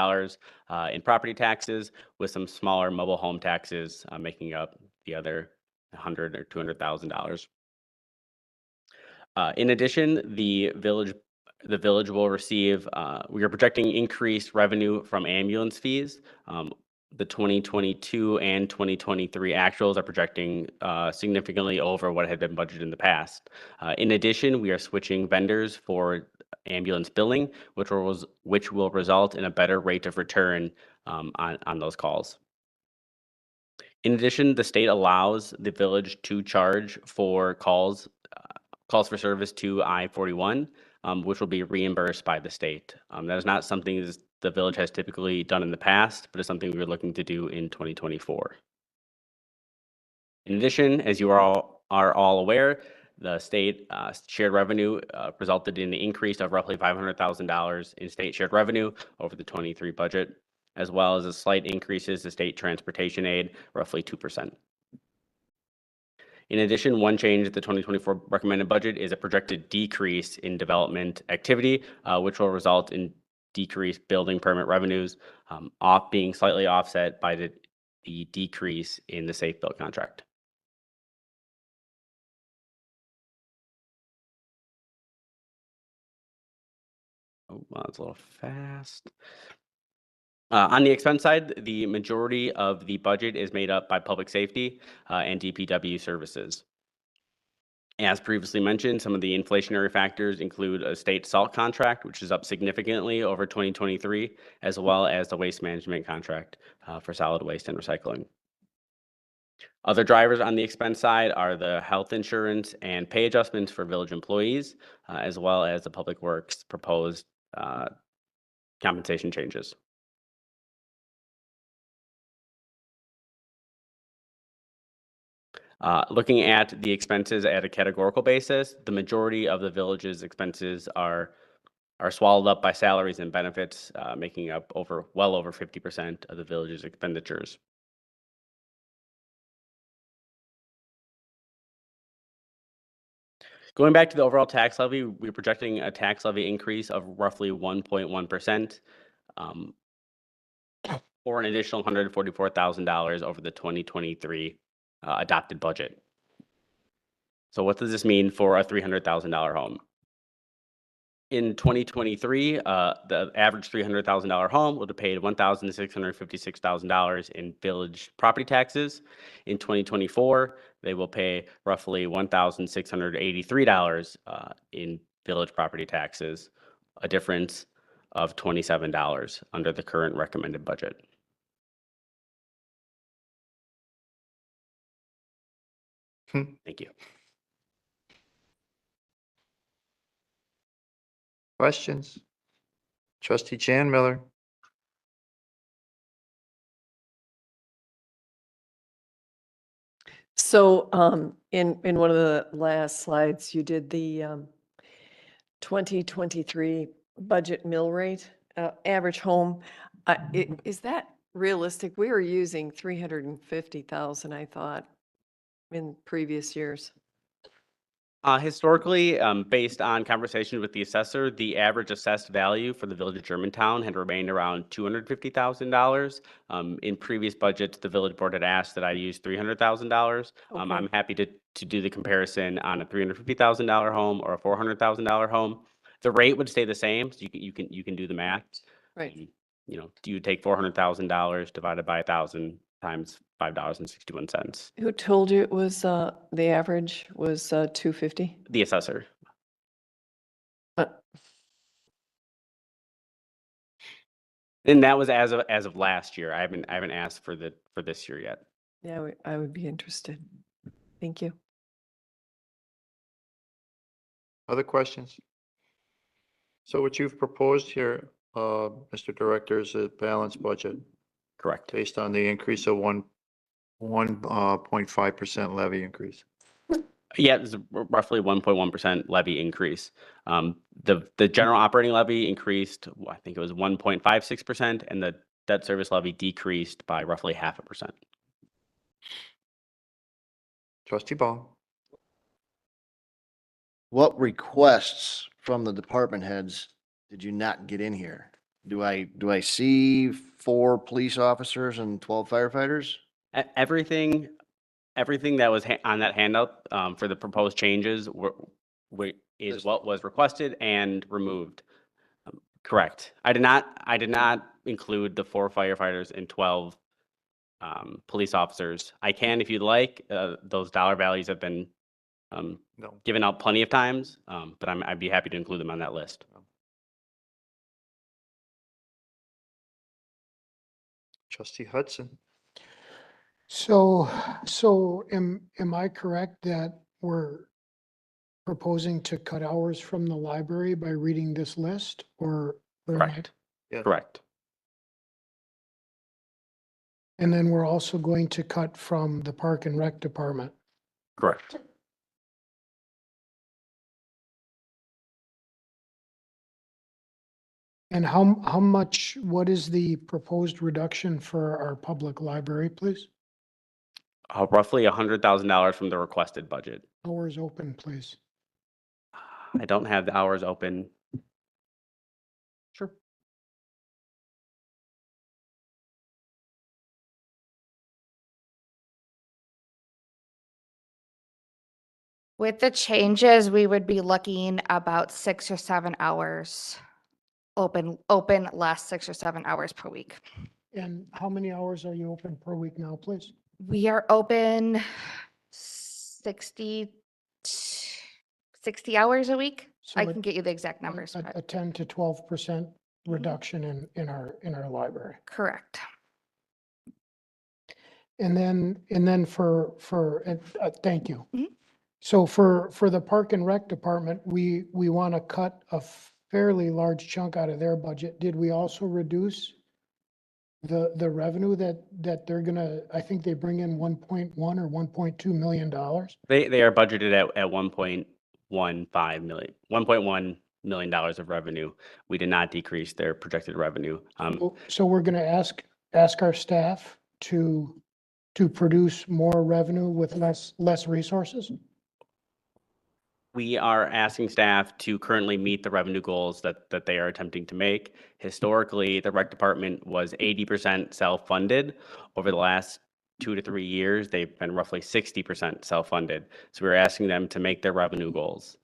in property taxes, with some smaller mobile home taxes making up the other $100,000 or $200,000. In addition, the village will receive. We are projecting increased revenue from ambulance fees. The 2022 and 2023 actuals are projecting significantly over what had been budgeted in the past. In addition, we are switching vendors for ambulance billing, which will result in a better rate of return on those calls. In addition, the state allows the village to charge for calls for service to I-41, which will be reimbursed by the state. That is not something the village has typically done in the past, but it's something we're looking to do in 2024. In addition, as you are all aware, the state shared revenue resulted in an increase of roughly $500,000 in state shared revenue over the 23 budget, as well as a slight increases to state transportation aid, roughly 2%. In addition, one change to the 2024 recommended budget is a projected decrease in development activity, which will result in decreased building permit revenues, being slightly offset by the decrease in the safe build contract. Oh, well, that's a little fast. On the expense side, the majority of the budget is made up by public safety and DPW services. As previously mentioned, some of the inflationary factors include a state salt contract, which is up significantly over 2023, as well as the waste management contract for solid waste and recycling. Other drivers on the expense side are the health insurance and pay adjustments for village employees, as well as the Public Works proposed compensation changes. Looking at the expenses at a categorical basis, the majority of the village's expenses are swallowed up by salaries and benefits, making up well over 50% of the village's expenditures. Going back to the overall tax levy, we're projecting a tax levy increase of roughly 1.1%, or an additional $144,000 over the 2023 adopted budget. So what does this mean for a $300,000 home? In 2023, the average $300,000 home would have paid $1,656,000 in village property taxes. In 2024, they will pay roughly $1,683 in village property taxes, a difference of $27 under the current recommended budget. Thank you. Questions? Trustee Jan Miller. So in one of the last slides, you did the 2023 budget mill rate, average home. Is that realistic? We were using 350,000, I thought, in previous years. Historically, based on conversations with the assessor, the average assessed value for the village of Germantown had remained around $250,000. In previous budgets, the village board had asked that I use $300,000. Okay. I'm happy to do the comparison on a $350,000 home or a $400,000 home. The rate would stay the same, so you can do the math. Right. You know, do you take $400,000 divided by 1,000 times $5.61? Who told you it was, the average was 250? The assessor. And that was as of last year. I haven't asked for this year yet. Yeah, I would be interested. Thank you. Other questions? So what you've proposed here, Mr. Director, is a balanced budget Correct. based on the increase of 1.5% levy increase. Yeah, it's roughly 1.1% levy increase. The general operating levy increased, I think it was 1.56%, and the debt service levy decreased by roughly 0.5%. Trustee Ball. What requests from the department heads did you not get in here? Do I see 4 police officers and 12 firefighters? Everything that was on that handout for the proposed changes is what was requested and removed. Correct. I did not include the 4 firefighters and 12 police officers. I can if you'd like. Those dollar values have been given out plenty of times, but I'd be happy to include them on that list. Trustee Hudson. So am I correct that we're proposing to cut hours from the library by reading this list, or? am I- Correct. Yeah. Correct. And then we're also going to cut from the Park and Rec Department. Correct. And how much, what is the proposed reduction for our public library, please? Roughly $100,000 from the requested budget. Hours open, please. I don't have the hours open. Sure. With the changes, we would be looking about 6 or 7 hours open last 6 or 7 hours per week. And how many hours are you open per week now, please? We are open 62 60 hours a week. So I it- can get you the exact numbers. A but- 10 to 12% reduction in our library. Correct. And then thank you. Mhm. So for the Park and Rec Department, we want to cut a fairly large chunk out of their budget. Did we also reduce the revenue that they're gonna, I think they bring in 1.1 or 1.2 million dollars? They are budgeted at 1.15 million, $1.1 million of revenue. We did not decrease their projected revenue. So we're gonna ask our staff to produce more revenue with less resources? We are asking staff to currently meet the revenue goals that they are attempting to make. Historically, the rec department was 80% self-funded. Over the last 2 to 3 years, they've been roughly 60% self-funded. So we're asking them to make their revenue goals.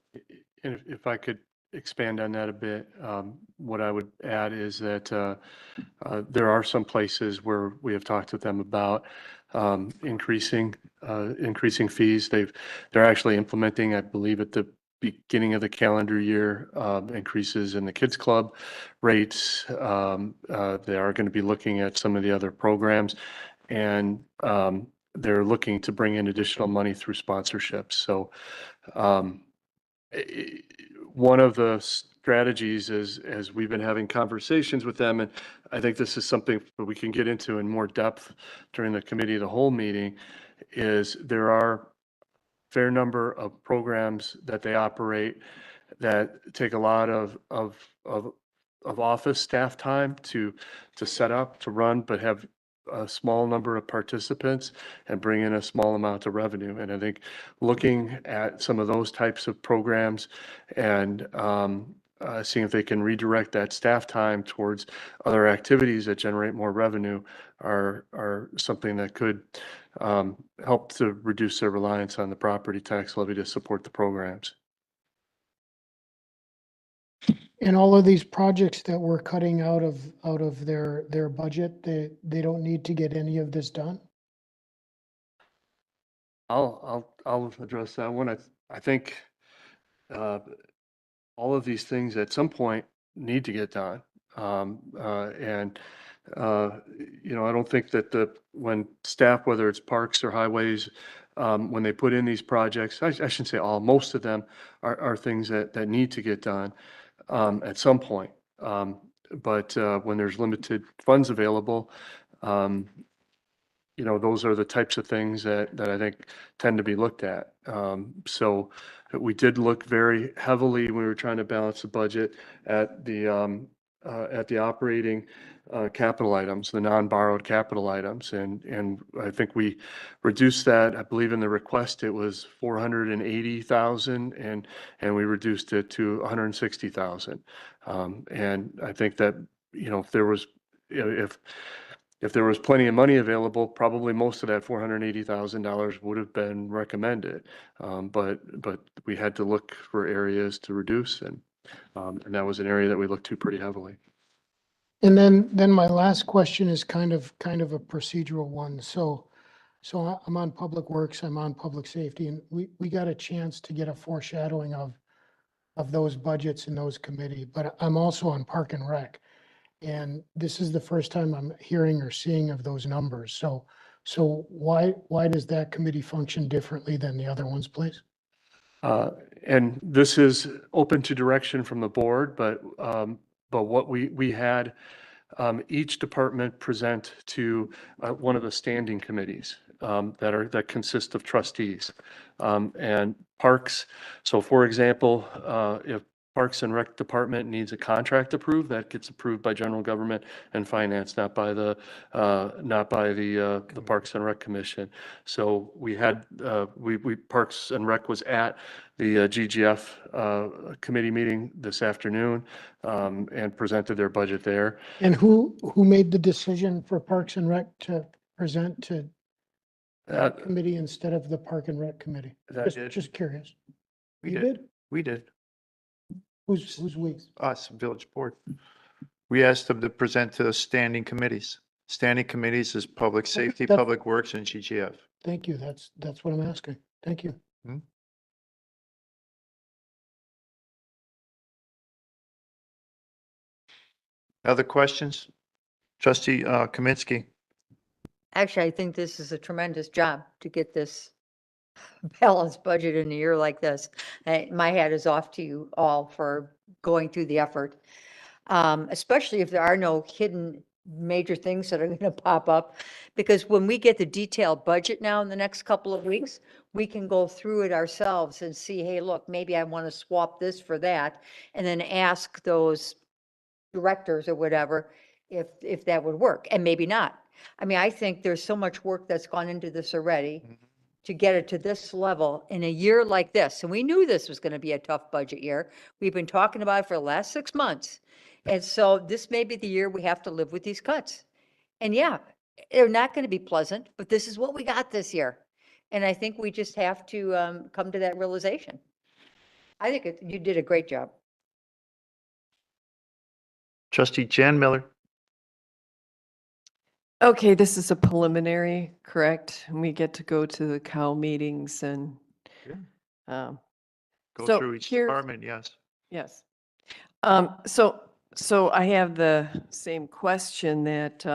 And if I could expand on that a bit, what I would add is that there are some places where we have talked with them about increasing fees. They're actually implementing, I believe, at the beginning of the calendar year, increases in the kids club rates. They are going to be looking at some of the other programs, and they're looking to bring in additional money through sponsorships. So one of the strategies is, as we've been having conversations with them, and I think this is something that we can get into in more depth during the committee of the whole meeting, is there are fair number of programs that they operate that take a lot of office staff time to set up, to run, but have a small number of participants and bring in a small amount of revenue. And I think looking at some of those types of programs and seeing if they can redirect that staff time towards other activities that generate more revenue are something that could help to reduce their reliance on the property tax levy to support the programs. And all of these projects that we're cutting out of their budget, they don't need to get any of this done? I'll address that one. I think all of these things at some point need to get done. And I don't think that when staff, whether it's parks or highways, when they put in these projects, I shouldn't say all, most of them are things that need to get done at some point. But when there's limited funds available, those are the types of things that I think tend to be looked at. So we did look very heavily when we were trying to balance the budget at the operating capital items, the non-borrowed capital items. And I think we reduced that. I believe in the request, it was 480,000 and we reduced it to 160,000. And I think that, if there was plenty of money available, probably most of that $480,000 would have been recommended. But we had to look for areas to reduce, and that was an area that we looked to pretty heavily. And then my last question is kind of a procedural one. So I'm on Public Works, I'm on Public Safety, and we got a chance to get a foreshadowing of those budgets in those committee, but I'm also on Park and Rec. And this is the first time I'm hearing or seeing of those numbers. So why does that committee function differently than the other ones, please? And this is open to direction from the board, but what we had each department present to one of the standing committees that consist of trustees and parks. So for example, if Parks and Rec Department needs a contract approved, that gets approved by General Government and Finance, not by the Parks and Rec Commission. So we had Parks and Rec was at the GGF committee meeting this afternoon and presented their budget there. And who made the decision for Parks and Rec to present to that committee instead of the Park and Rec Committee? Just curious. You did? We did. Who's we? Us, Village Board. We asked them to present to standing committees. Standing committees is Public Safety, That's- Public Works, and GGF. Thank you. That's what I'm asking. Thank you. Other questions? Trustee Kaminsky? Actually, I think this is a tremendous job to get this balanced budget in a year like this. My hat is off to you all for going through the effort. Especially if there are no hidden major things that are going to pop up. Because when we get the detailed budget now in the next couple of weeks, we can go through it ourselves and see, hey, look, maybe I want to swap this for that. And then ask those directors or whatever if that would work, and maybe not. I mean, I think there's so much work that's gone into this already to get it to this level in a year like this. And we knew this was going to be a tough budget year. We've been talking about it for the last 6 months. And so this may be the year we have to live with these cuts. And yeah, they're not going to be pleasant, but this is what we got this year. And I think we just have to come to that realization. I think you did a great job. Trustee Jan Miller? Okay, this is a preliminary, correct? And we get to go to the cow meetings and, Go so through each here's- department, yes. yes. So I have the same question that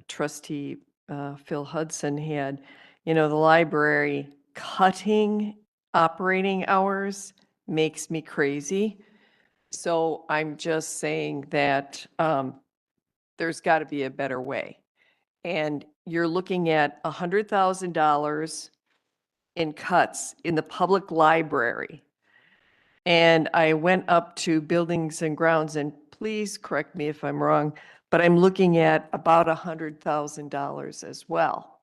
trustee Phil Hudson had. You know, the library cutting operating hours makes me crazy. So I'm just saying that there's got to be a better way. And you're looking at $100,000 in cuts in the public library. And I went up to buildings and grounds, and please correct me if I'm wrong, but I'm looking at about $100,000 as well.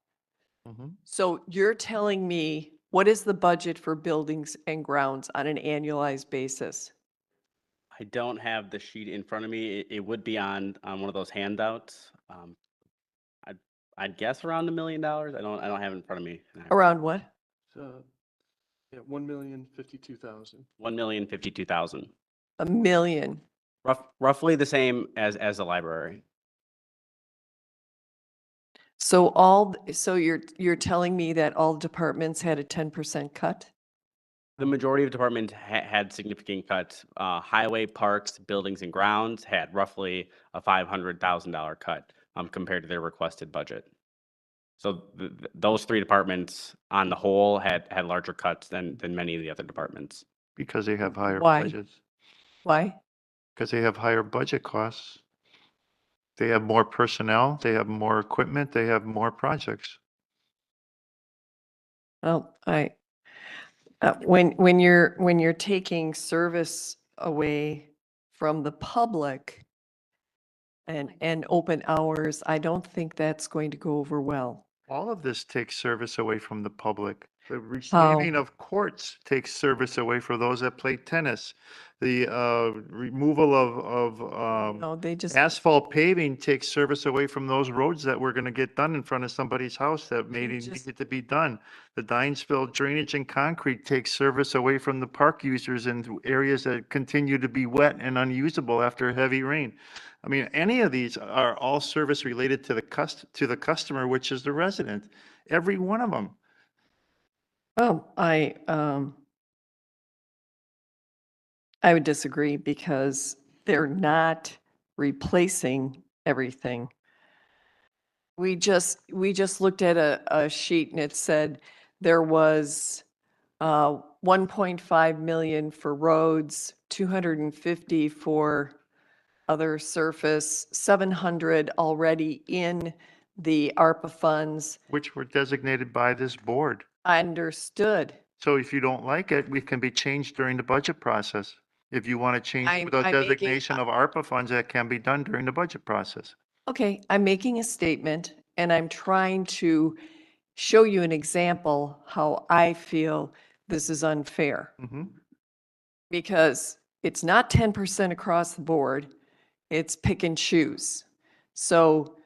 So you're telling me, what is the budget for buildings and grounds on an annualized basis? I don't have the sheet in front of me. It would be on one of those handouts. I'd guess around $1 million. I don't have it in front of me. Around what? Yeah, 1,052,000. 1,052,000. A million. Roughly the same as the library. So you're telling me that all departments had a 10% cut? The majority of departments had significant cuts. Highway, parks, buildings and grounds had roughly a $500,000 cut compared to their requested budget. So those three departments on the whole had larger cuts than many of the other departments. Because they have higher Why? budgets. Why? Because they have higher budget costs. They have more personnel, they have more equipment, they have more projects. Well, when you're taking service away from the public and open hours, I don't think that's going to go over well. All of this takes service away from the public. The restanding of courts takes service away from those that play tennis. The removal of No, they just, asphalt paving takes service away from those roads that were going to get done in front of somebody's house that needed to be done. The Dinesville drainage and concrete takes service away from the park users in areas that continue to be wet and unusable after heavy rain. I mean, any of these are all service related to the customer, which is the resident. Every one of them. well, I would disagree because they're not replacing everything. We just looked at a sheet and it said there was 1.5 million for roads, 250 for other surface, 700 already in the ARPA funds. Which were designated by this board. I understood. So if you don't like it, we can be changed during the budget process. If you want to change I'm the making- designation of ARPA funds, that can be done during the budget process. Okay, I'm making a statement and I'm trying to show you an example how I feel this is unfair. Because it's not 10% across the board, it's pick and choose. So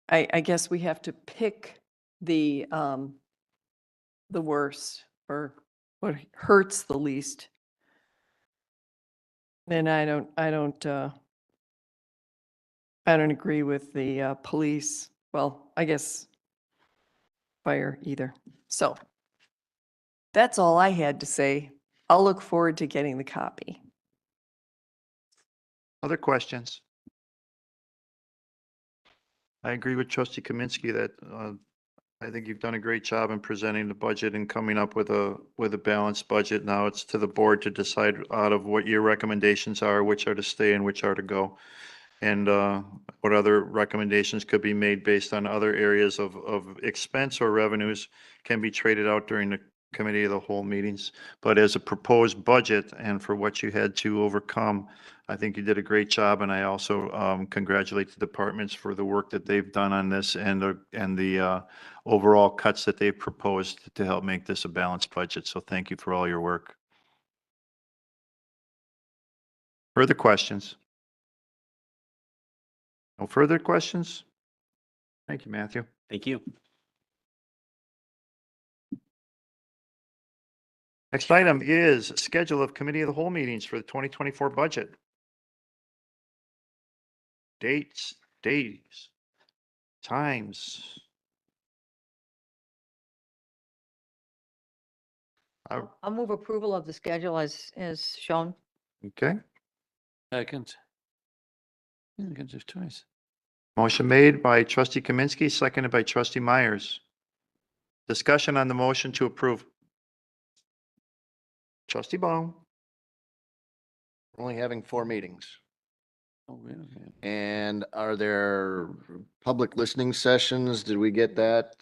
I guess we have to pick the worst or what hurts the least. And I don't agree with the police. Well, I guess fire either. So that's all I had to say. I'll look forward to getting the copy. Other questions? I agree with trustee Kaminsky that I think you've done a great job in presenting the budget and coming up with a balanced budget. Now it's to the board to decide out of what your recommendations are, which are to stay and which are to go. And what other recommendations could be made based on other areas of expense or revenues can be traded out during the committee of the whole meetings. But as a proposed budget and for what you had to overcome, I think you did a great job. And I also congratulate the departments for the work that they've done on this and the overall cuts that they've proposed to help make this a balanced budget. So thank you for all your work. Further questions? No further questions? Thank you, Matthew. Thank you. Next item is schedule of committee of the whole meetings for the 2024 budget. Dates, days, times. I'll move approval of the schedule as shown. Okay. Second. You can just choice. Motion made by trustee Kaminsky, seconded by trustee Myers. Discussion on the motion to approve. Trustee Baum. We're only having 4 meetings. Oh, really? And are there public listening sessions? Did we get that?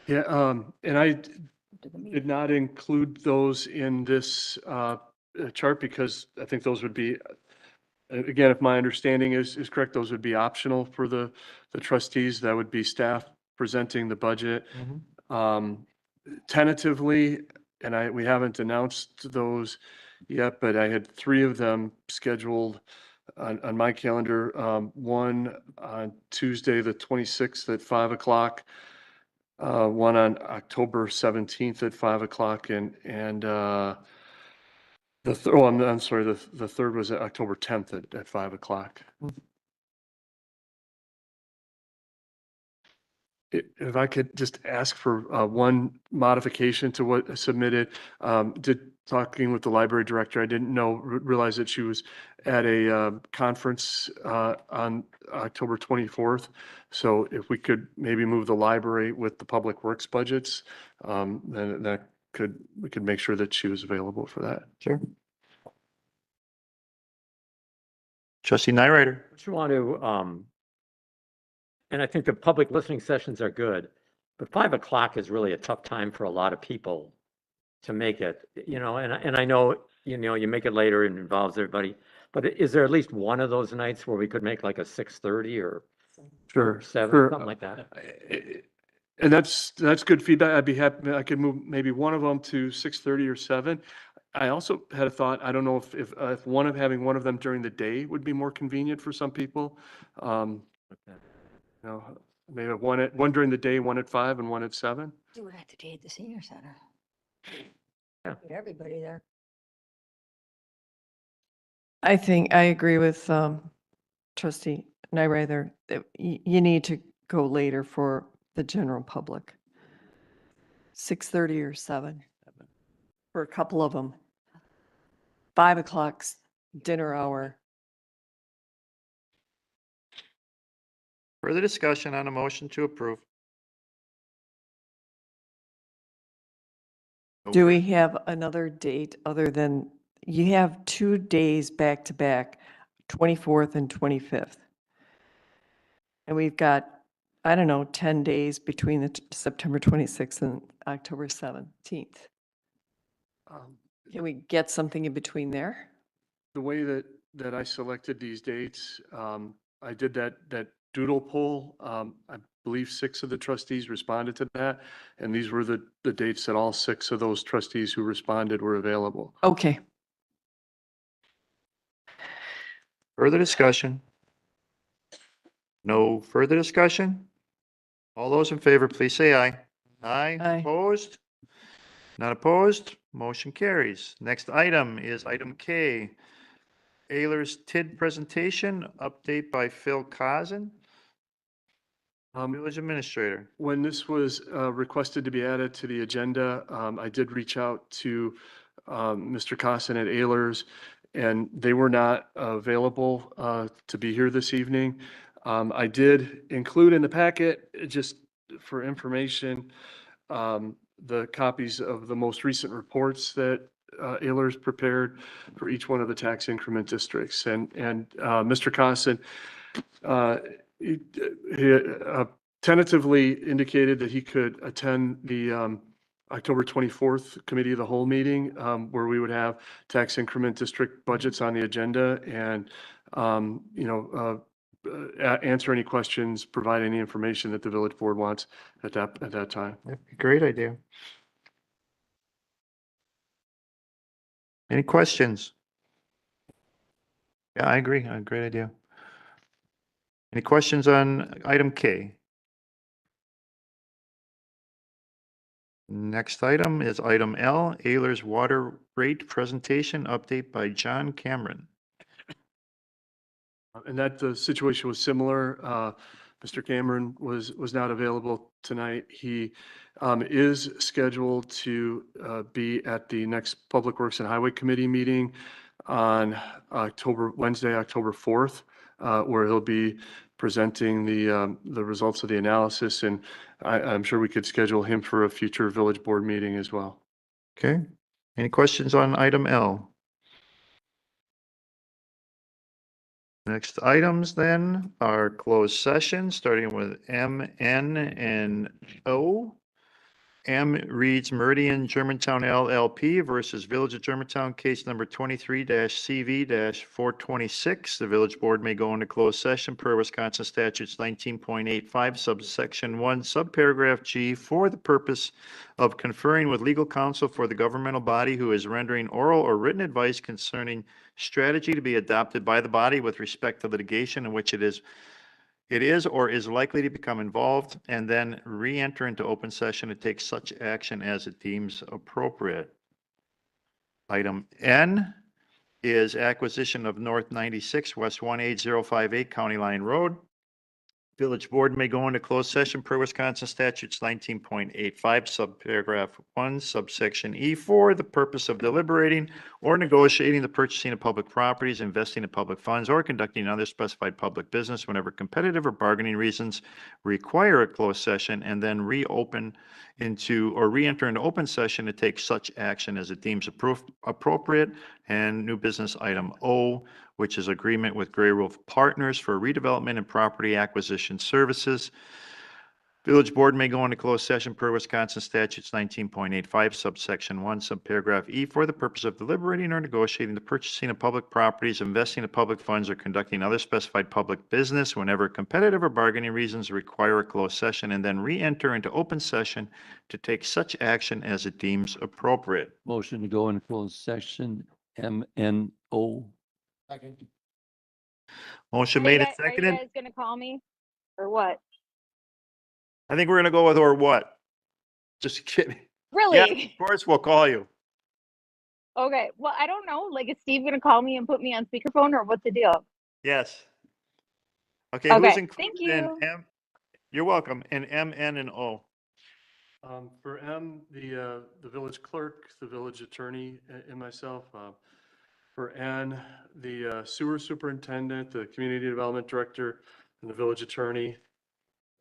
Yeah, and I did not include those in this chart because I think those would be, again, if my understanding is correct, those would be optional for the trustees. That would be staff presenting the budget. Tentatively, and we haven't announced those yet, but I had 3 of them scheduled on my calendar. One on Tuesday, the 26th at 5 o'clock. One on October 17th at 5 o'clock and I'm sorry, the third was October 10th at 5 o'clock. If I could just ask for one modification to what I submitted, talking with the library director, I didn't realize that she was at a conference on October 24th. So if we could maybe move the library with the public works budgets, then we could make sure that she was available for that. Sure. Trustee Nyrider. You want to, and I think the public listening sessions are good, but 5 o'clock is really a tough time for a lot of people to make it, and I know, you make it later and involves everybody, but is there at least one of those nights where we could make like a 6:30 or Sure, 7, sure. something like that? And that's good feedback. I'd be happy, I could move maybe one of them to 6:30 or 7. I also had a thought, I don't know if having one of them during the day would be more convenient for some people. Maybe one during the day, one at 5 and one at 7. Do it at the day at the senior center. Yeah. Get everybody there. I think I agree with trustee Nyrider that you need to go later for the general public. 6:30 or 7 for a couple of them. 5 o'clock's dinner hour. Further discussion on a motion to approve. Do we have another date other than, you have 2 days back to back, 24th and 25th. And we've got, I don't know, 10 days between the September 26th and October 17th. Can we get something in between there? The way that I selected these dates, I did that doodle poll. I believe 6 of the trustees responded to that, and these were the dates that all 6 of those trustees who responded were available. Okay. Further discussion? No further discussion? All those in favor, please say aye. Aye. Opposed? Not opposed? Motion carries. Next item is item K. Ayler's TID presentation, update by Phil Cozen, Village Administrator. When this was requested to be added to the agenda, I did reach out to Mr. Costin at Ayler's and they were not available to be here this evening. I did include in the packet, just for information, the copies of the most recent reports that Ayler's prepared for each one of the tax increment districts. And Mr. Constant, he tentatively indicated that he could attend the October 24th Committee of the Whole meeting, where we would have tax increment district budgets on the agenda and, answer any questions, provide any information that the village board wants at that time. Great idea. Any questions? Yeah, I agree. Great idea. Any questions on item K? Next item is item L, Ayler's water rate presentation update by John Cameron. And that the situation was similar. Mr. Cameron was not available tonight. He is scheduled to be at the next Public Works and Highway Committee meeting on Wednesday, October 4th, where he'll be presenting the results of the analysis. And I'm sure we could schedule him for a future village board meeting as well. Okay. Any questions on item L? Next items then are closed session, starting with M, N, and O. M reads Meridian Germantown LLP versus Village of Germantown, case number 23-CV-426. The village board may go into closed session per Wisconsin statutes 19.85 subsection 1 subparagraph G for the purpose of conferring with legal counsel for the governmental body who is rendering oral or written advice concerning strategy to be adopted by the body with respect to litigation in which it is or is likely to become involved, and then re-enter into open session to take such action as it deems appropriate. Item N is acquisition of North 96 West 18058 County Line Road. Village board may go into closed session per Wisconsin statutes 19.85 subparagraph 1 subsection E for the purpose of deliberating or negotiating the purchasing of public properties, investing in public funds, or conducting other specified public business whenever competitive or bargaining reasons require a closed session, and then re-enter into open session to take such action as it deems appropriate. And new business item O, which is agreement with Gray Wolf Partners for redevelopment and property acquisition services. Village board may go into closed session per Wisconsin statutes 19.85 subsection 1 subparagraph E for the purpose of deliberating or negotiating the purchasing of public properties, investing in public funds, or conducting other specified public business whenever competitive or bargaining reasons require a closed session, and then re-enter into open session to take such action as it deems appropriate. Motion to go into closed session, MNO. Motion made and Are you seconded. guys gonna call me or what? I think we're gonna go with or what? Just kidding. Yeah, Really? of course, we'll call you. Okay. Well, I don't know. Like, is Steve gonna call me and put me on speakerphone, or what's the deal? Yes. Okay, who's Okay. included Thank in you. M? You're welcome. In M, N, and O. For M, the village clerk, the village attorney, and myself. For N, the sewer superintendent, the community development director, and the village attorney.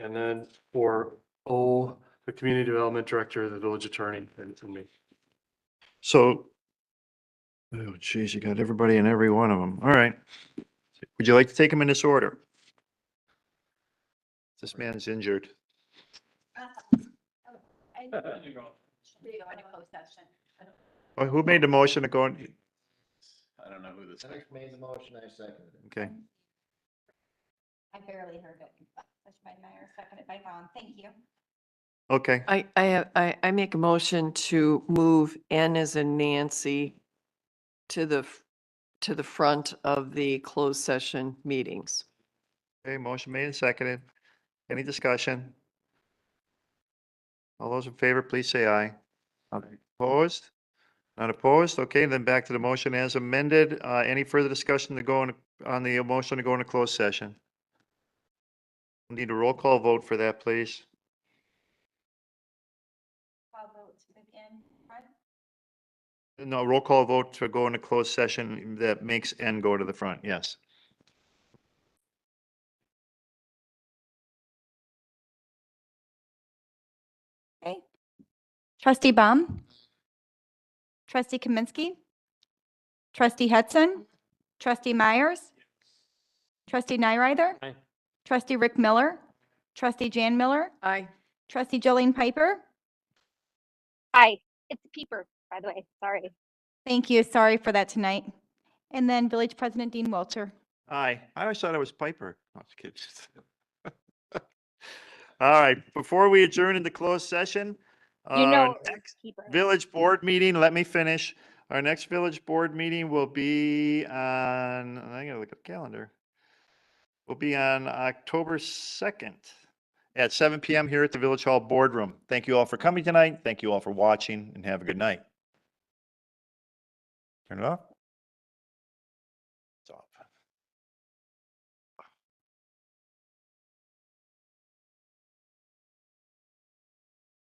And then for O, the community development director, the village attorney, and me. So, oh geez, you got everybody in every one of them. All right. Would you like to take them in this order? This man's injured. Oh, who made the motion to go in? I don't know who this. Dennis made the motion, I seconded it. Okay. I barely heard it. Seconded by Vaughn. Thank you. Okay. I make a motion to move N as in Nancy to the front of the closed session meetings. Okay, motion made and seconded. Any discussion? All those in favor, please say aye. Opposed? Not opposed? Okay, then back to the motion as amended. Any further discussion to go on the motion to go into closed session? We need a roll call vote for that, please. No, roll call vote to go into closed session that makes N go to the front, yes. Okay. Trustee Baum? Trustee Kaminsky? Trustee Hudson? Trustee Myers? Trustee Nyrider? Aye. Trustee Rick Miller? Trustee Jan Miller? Aye. Trustee Jolene Piper? Hi, it's Peeper, by the way. Sorry. Thank you. Sorry for that tonight. And then Village President Dean Welcher. Aye. I always thought it was Piper. No, just kidding. All right, before we adjourn into closed session, You know, our it's next Peeper. village board meeting, let me finish. Our next village board meeting will be on, I gotta look at the calendar. Will be on October 2nd at 7 PM here at the Village Hall Boardroom. Thank you all for coming tonight. Thank you all for watching and have a good night. Turn it off.